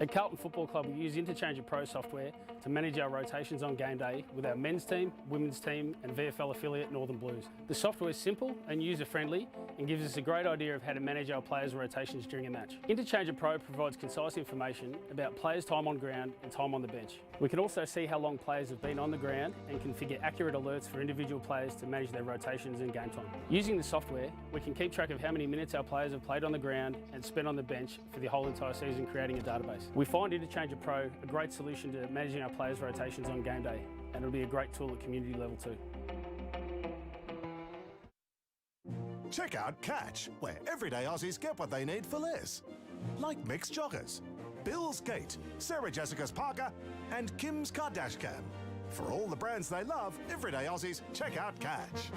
At Carlton Football Club, we use Interchange Pro software to manage our rotations on game day with our men's team, women's team, and VFL affiliate Northern Blues. The software is simple and user-friendly and gives us a great idea of how to manage our players' rotations during a match. Interchange Pro provides concise information about players' time on ground and time on the bench. We can also see how long players have been on the ground and configure accurate alerts for individual players to manage their rotations and game time. Using the software, we can keep track of how many minutes our players have played on the ground and spent on the bench for the whole entire season, creating a database. We find Interchange Pro a great solution to managing our players' rotations on game day, and it'll be a great tool at community level too.
Check out Catch, where everyday Aussies get what they need for less. Like mixed joggers, Bill's Gate, Sarah Jessica's Parker, and Kim's Kardashian. For all the brands they love, everyday Aussies, check out Catch.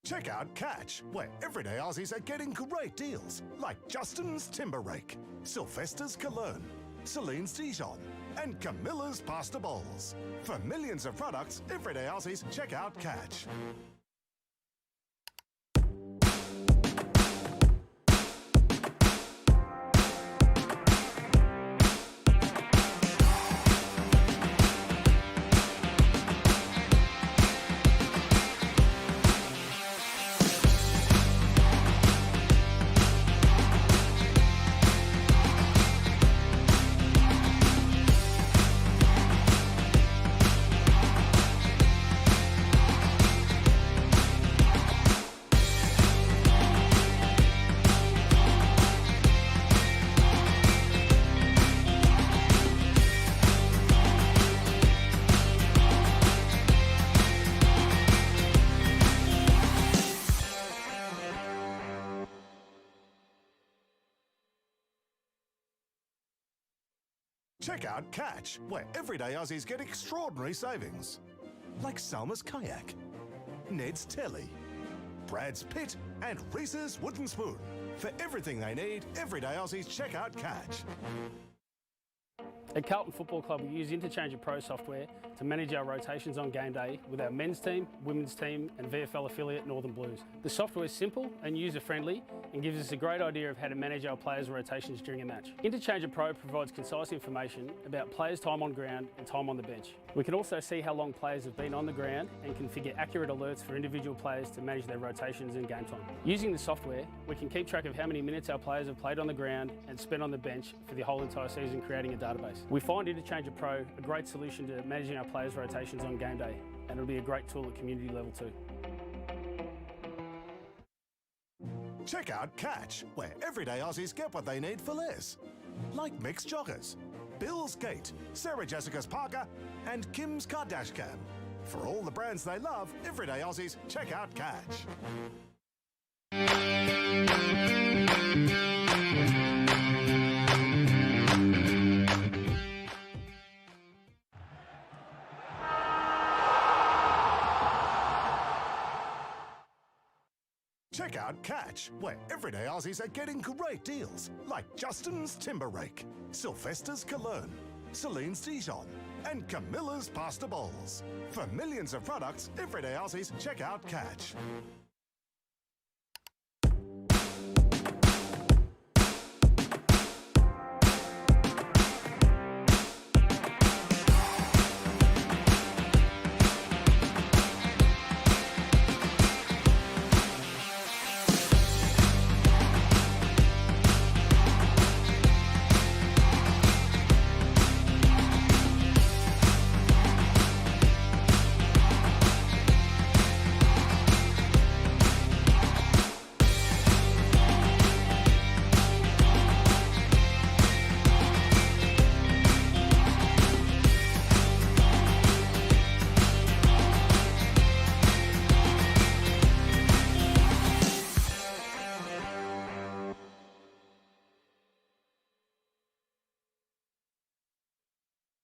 Check out Catch, where everyday Aussies are getting great deals, like Justin's Timber Rake, Sylvester's Cologne, Celine's Dijon, and Camilla's Pasta Bowls. For millions of products, everyday Aussies, check out Catch. Check out Catch, where everyday Aussies get extraordinary savings. Like Salma's Kayak, Ned's Telly, Brad's Pit and Reese's Wooden Spoon. For everything they need, everyday Aussies check out Catch.
At Carlton Football Club, we use Interchange Pro software to manage our rotations on game day with our men's team, women's team and VFL affiliate Northern Blues. The software is simple and user-friendly and gives us a great idea of how to manage our players' rotations during a match. Interchange Pro provides concise information about players' time on ground and time on the bench. We can also see how long players have been on the ground and configure accurate alerts for individual players to manage their rotations and game time. Using the software, we can keep track of how many minutes our players have played on the ground and spent on the bench for the whole entire season, creating a database. We find Interchange Pro a great solution to managing our players' rotations on game day, and it'll be a great tool at community level too.
Check out Catch, where everyday Aussies get what they need for less. Like mixed joggers, Bill's Gate, Sarah Jessica's Parker and Kim's Kardashian. For all the brands they love, everyday Aussies check out Catch. Check out Catch, where everyday Aussies are getting great deals, like Justin's Timber Rake, Sylvester's Cologne, Celine's Dijon, and Camilla's Pasta Bowls. For millions of products, everyday Aussies check out Catch.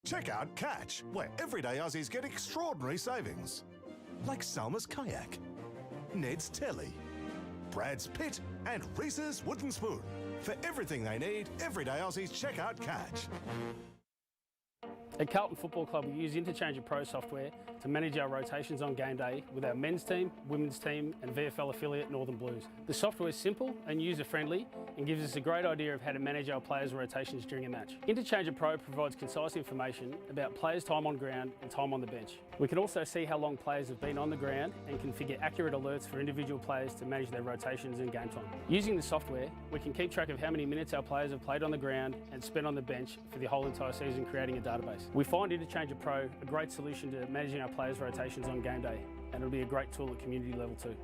Check out Catch, where everyday Aussies get extraordinary savings. Like Salma's Kayak, Ned's Telly, Brad's Pit and Reese's Wooden Spoon. For everything they need, everyday Aussies check out Catch.
At Carlton Football Club, we use Interchange Pro software to manage our rotations on game day with our men's team, women's team and VFL affiliate Northern Blues. The software is simple and user-friendly and gives us a great idea of how to manage our players' rotations during a match. Interchange Pro provides concise information about players' time on ground and time on the bench. We can also see how long players have been on the ground and configure accurate alerts for individual players to manage their rotations and game time. Using the software, we can keep track of how many minutes our players have played on the ground and spent on the bench for the whole entire season, creating a database. We find Interchange Pro a great solution to managing our players' rotations on game day, and it'll be a great tool at community level too.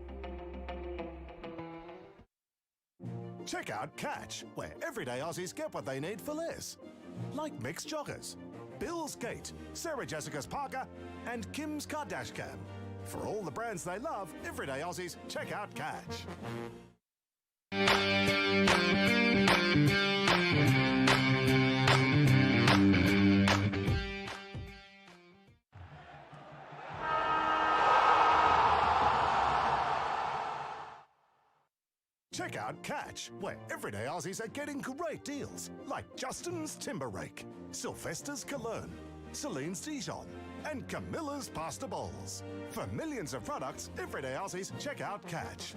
Check out Catch, where everyday Aussies get what they need for less. Like mixed joggers, Bill's Gate, Sarah Jessica's Parker and Kim's Kardashian. For all the brands they love, everyday Aussies check out Catch. Check out Catch, where everyday Aussies are getting great deals, like Justin's Timber Rake, Sylvester's Cologne, Celine's Dijon, and Camilla's Pasta Bowls. For millions of products, everyday Aussies check out Catch.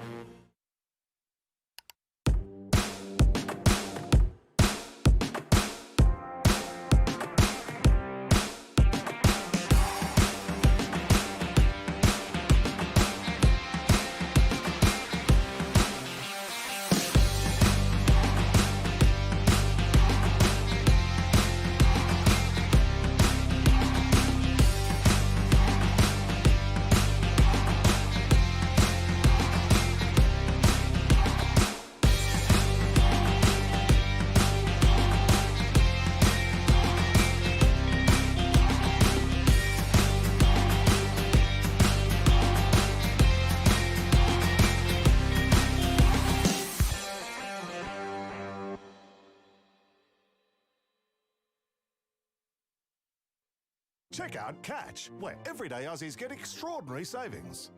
Check out Catch, where everyday Aussies get extraordinary savings.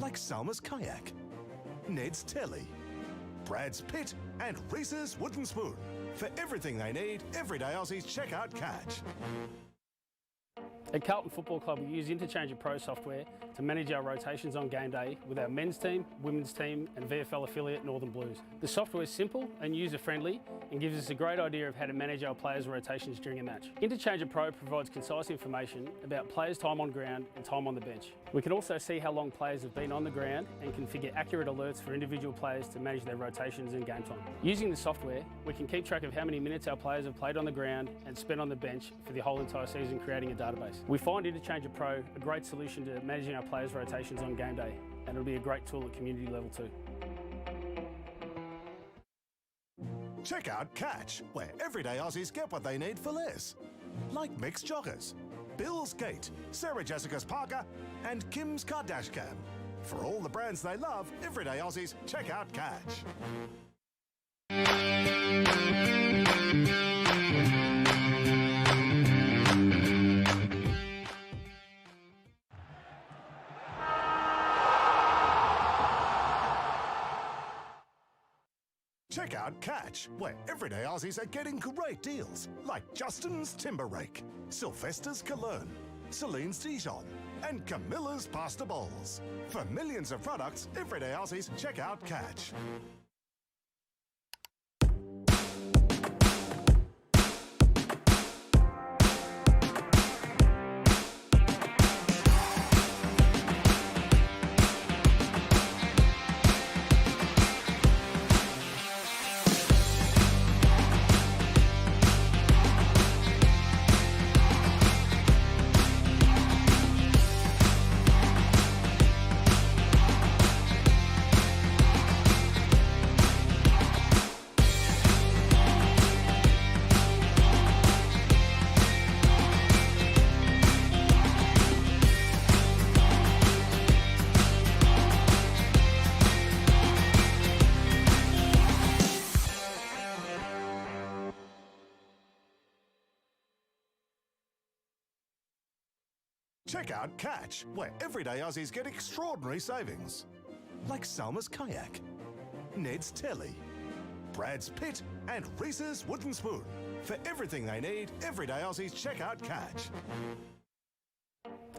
Like Salma's Kayak, Ned's Telly, Brad's Pit and Reese's Wooden Spoon. For everything they need, everyday Aussies check out Catch.
At Carlton Football Club, we use Interchange Pro software to manage our rotations on game day with our men's team, women's team and VFL affiliate Northern Blues. The software is simple and user-friendly and gives us a great idea of how to manage our players' rotations during a match. Interchange Pro provides concise information about players' time on ground and time on the bench. We can also see how long players have been on the ground and configure accurate alerts for individual players to manage their rotations and game time. Using the software, we can keep track of how many minutes our players have played on the ground and spent on the bench for the whole entire season, creating a database. We find Interchange Pro a great solution to managing our players' rotations on game day, and it'll be a great tool at community level too.
Check out Catch, where everyday Aussies get what they need for less. Like Mixed Joggers, Bill's Gate, Sarah Jessica's Parker and Kim's Kardashcam. For all the brands they love, everyday Aussies check out Catch. Check out Catch, where everyday Aussies are getting great deals, like Justin's Timber Rake, Sylvester's Cologne, Celine's Dijon, and Camilla's Pasta Bowls. For millions of products, everyday Aussies check out Catch. Check out Catch, where everyday Aussies get extraordinary savings. Like Salma's Kayak, Ned's Telly, Brad's Pit and Reese's Wooden Spoon. For everything they need, everyday Aussies check out Catch.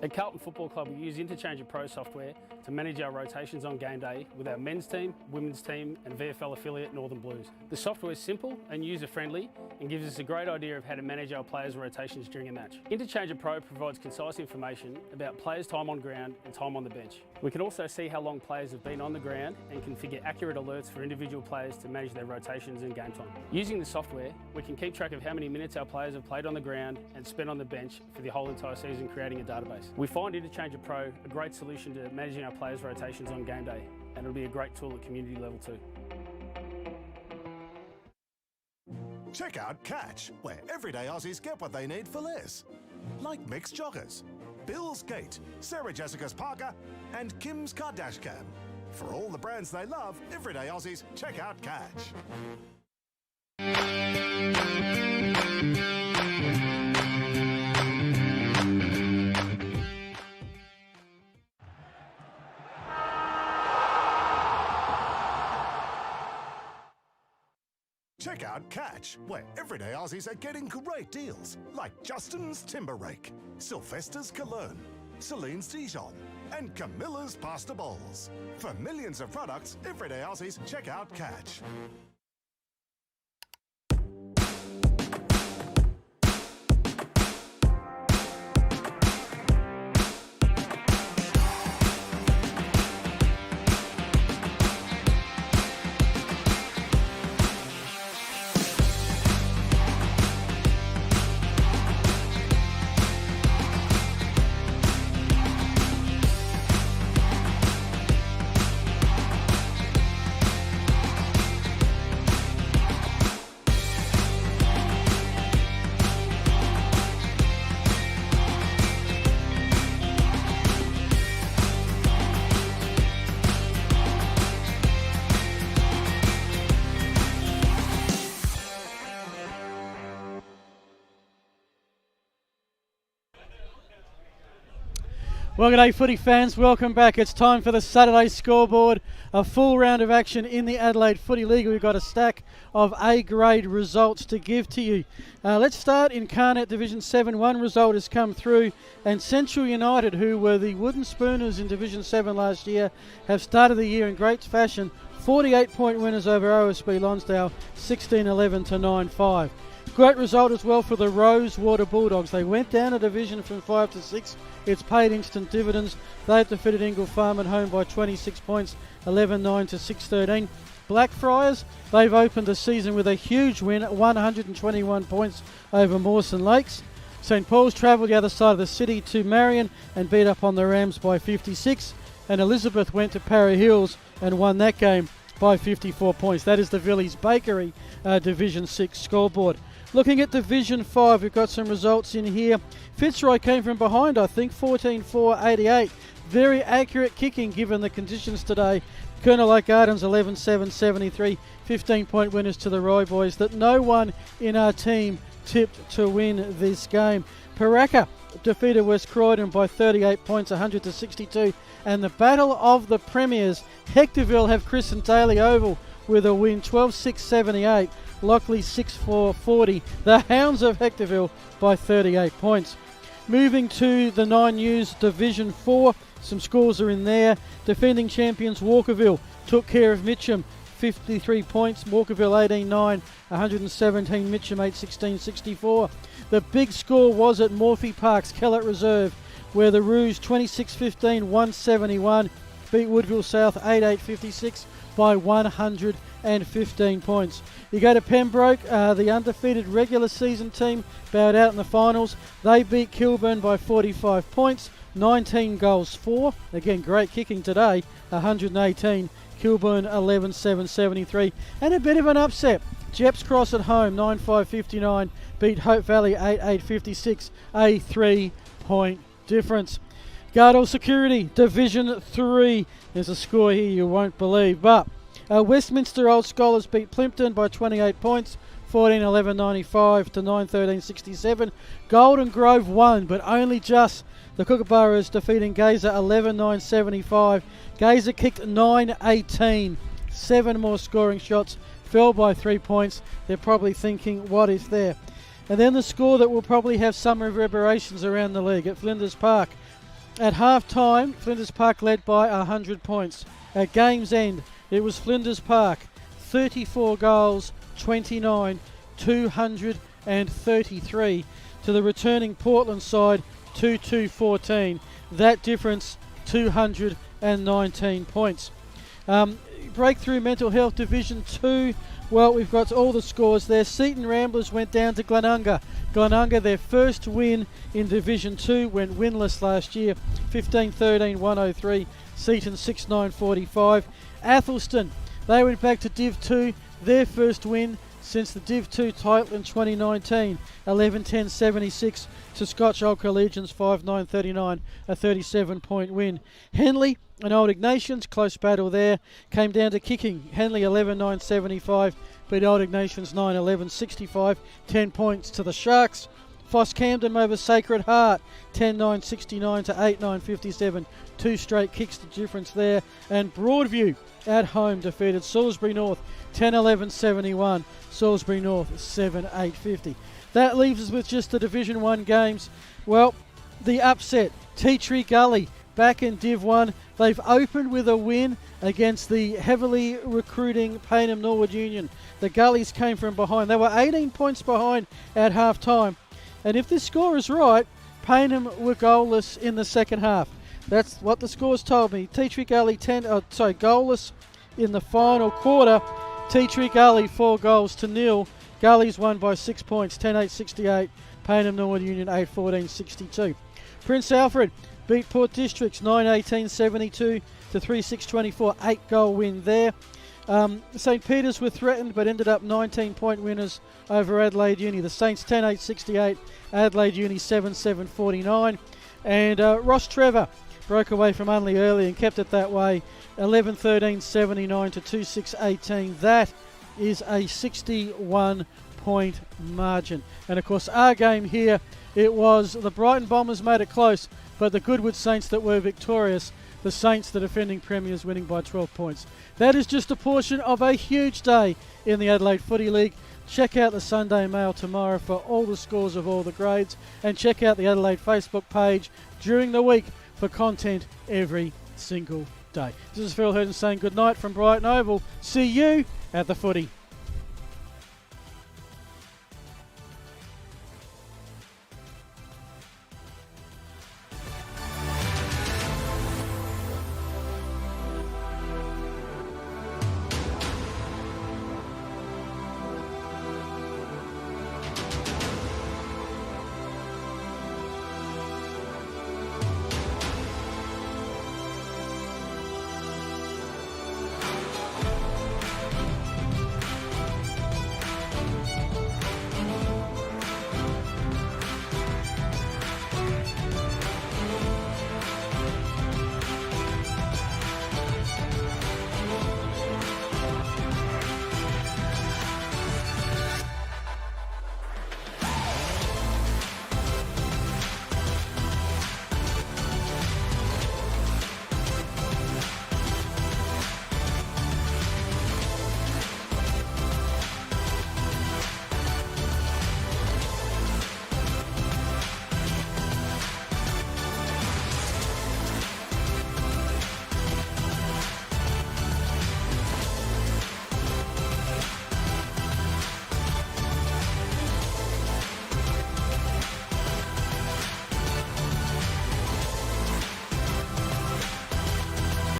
At Carlton Football Club, we use Interchange Pro software to manage our rotations on game day with our men's team, women's team and VFL affiliate Northern Blues. The software is simple and user-friendly and gives us a great idea of how to manage our players' rotations during a match. Interchange Pro provides concise information about players' time on ground and time on the bench. We can also see how long players have been on the ground and configure accurate alerts for individual players to manage their rotations and game time. Using the software, we can keep track of how many minutes our players have played on the ground and spent on the bench for the whole entire season, creating a database. We find Interchange Pro a great solution to managing our players' rotations on game day, and it'll be a great tool at community level too.
Check out Catch, where everyday Aussies get what they need for less. Like Mixed Joggers, Bill's Gate, Sarah Jessica's Parker and Kim's Kardashcam. For all the brands they love, everyday Aussies check out Catch. Check out Catch, where everyday Aussies are getting great deals, like Justin's Timber Rake, Sylvester's Cologne, Celine's Dijon, and Camilla's Pasta Bowls. For millions of products, everyday Aussies check out Catch.
Well, g'day footy fans, welcome back. It's time for the Saturday scoreboard. A full round of action in the Adelaide Footy League. We've got a stack of A-grade results to give to you. Let's start in Carnet Division 7. One result has come through, and Central United, who were the Wooden Spooners in Division 7 last year, have started the year in great fashion. 48-point winners over OSB Lonsdale, 16-11 to 9-5. Great result as well for the Rosewater Bulldogs. They went down a division from 5 to 6. It's paid instant dividends. They've defeated Ingle Farm at home by 26 points, 11-9 to 6-13. Blackfriars, they've opened the season with a huge win, 121 points over Mawson Lakes. St Paul's travelled the other side of the city to Marion and beat up on the Rams by 56. And Elizabeth went to Para Hills and won that game by 54 points. That is the Villiers Bakery Division 6 scoreboard. Looking at Division 5, we've got some results in here. Fitzroy came from behind, I think, 14-4-88. Very accurate kicking given the conditions today. Colonel Lake Gardens 11-7-73. 15-point winners to the Roy boys that no one in our team tipped to win this game. Paraka defeated West Croydon by 38 points, 100 to 62. And the Battle of the Premiers, Hectorville have christened Daly Oval with a win, 12-6-78. Lockley 6-4-40. The Hounds of Hectorville by 38 points. Moving to the 9 News Division 4, some scores are in there. Defending champions Walkerville took care of Mitcham, 53 points. Walkerville 18-9, 117. Mitcham 8-16-64. The big score was at Morphy Park's Kellett Reserve, where the Rouge 26-15, 171 beat Woodville South 8-8-56 by 115 points. You go to Pembroke, the undefeated regular season team bowed out in the finals. They beat Kilburn by 45 points, 19 goals for. Again, great kicking today, 118. Kilburn 11-7-73. And a bit of an upset. Jeps Cross at home, 9-5-59, beat Hope Valley 8-8-56, a 3-point difference. Gardell Security, Division 3. There's a score here you won't believe, but Westminster Old Scholars beat Plimpton by 28 points, 14-11-95 to 9-13-67. Golden Grove won, but only just. The Kookaburras defeating Gazer 11-9-75. Gazer kicked 9-18. 7 more scoring shots, fell by 3 points. They're probably thinking, what is there? And then the score that will probably have some reverberations around the league at Flinders Park. At half-time, Flinders Park led by 100 points. At game's end, it was Flinders Park, 34 goals, 29, 233. To the returning Portland side, 2-2-14. That difference, 219 points. Breakthrough Mental Health Division 2. Well, we've got all the scores there. Seaton Ramblers went down to Glenunga. Glenunga, their first win in Division 2, went winless last year. 15-13-103. Seaton 6-9-45. Athelston, they went back to Div 2. Their first win since the Div 2 title in 2019. 11-10-76 to Scotch Old Collegians 5-9-39. A 37-point win. Henley and Old Ignatians, close battle there. Came down to kicking. Henley 11-9-75. Beat Old Ignatians 9-11-65. 10 points to the Sharks. Foss Camden over Sacred Heart. 10-9-69 to 8-9-57. 2 straight kicks the difference there. And Broadview at home defeated Salisbury North 10-11-71. Salisbury North 7-8-50. That leaves us with just the Division 1 games. Well, the upset. Tea Tree Gully back in Div 1. They've opened with a win against the heavily recruiting Payneham Norwood Union. The Gullies came from behind. They were 18 points behind at half time. And if this score is right, Payneham were goalless in the second half. That's what the scores told me. Tea Tree Gully goalless in the final quarter. Tea Tree Gully 4-0. Gullies won by 6 points, 10-8-68. Payneham Norwood Union 8-14-62. Prince Alfred beat Port Districts 9-18-72 to 3-6-24. 8-goal win there. St Peter's were threatened but ended up 19-point winners over Adelaide Uni. The Saints 10-8-68. Adelaide Uni 7-7-49. And Ross Trevor broke away from Unley early and kept it that way. 11-13-79 to 2-6-18. That is a 61 point margin. And of course, our game here, it was the Brighton Bombers made it close, but the Goodwood Saints that were victorious, the Saints, the defending premiers, winning by 12 points. That is just a portion of a huge day in the Adelaide Footy League. Check out the Sunday Mail tomorrow for all the scores of all the grades, and check out the Adelaide Facebook page during the week for content every single day. This is Phil Hurton saying good night from Brighton Oval. See you at the footy.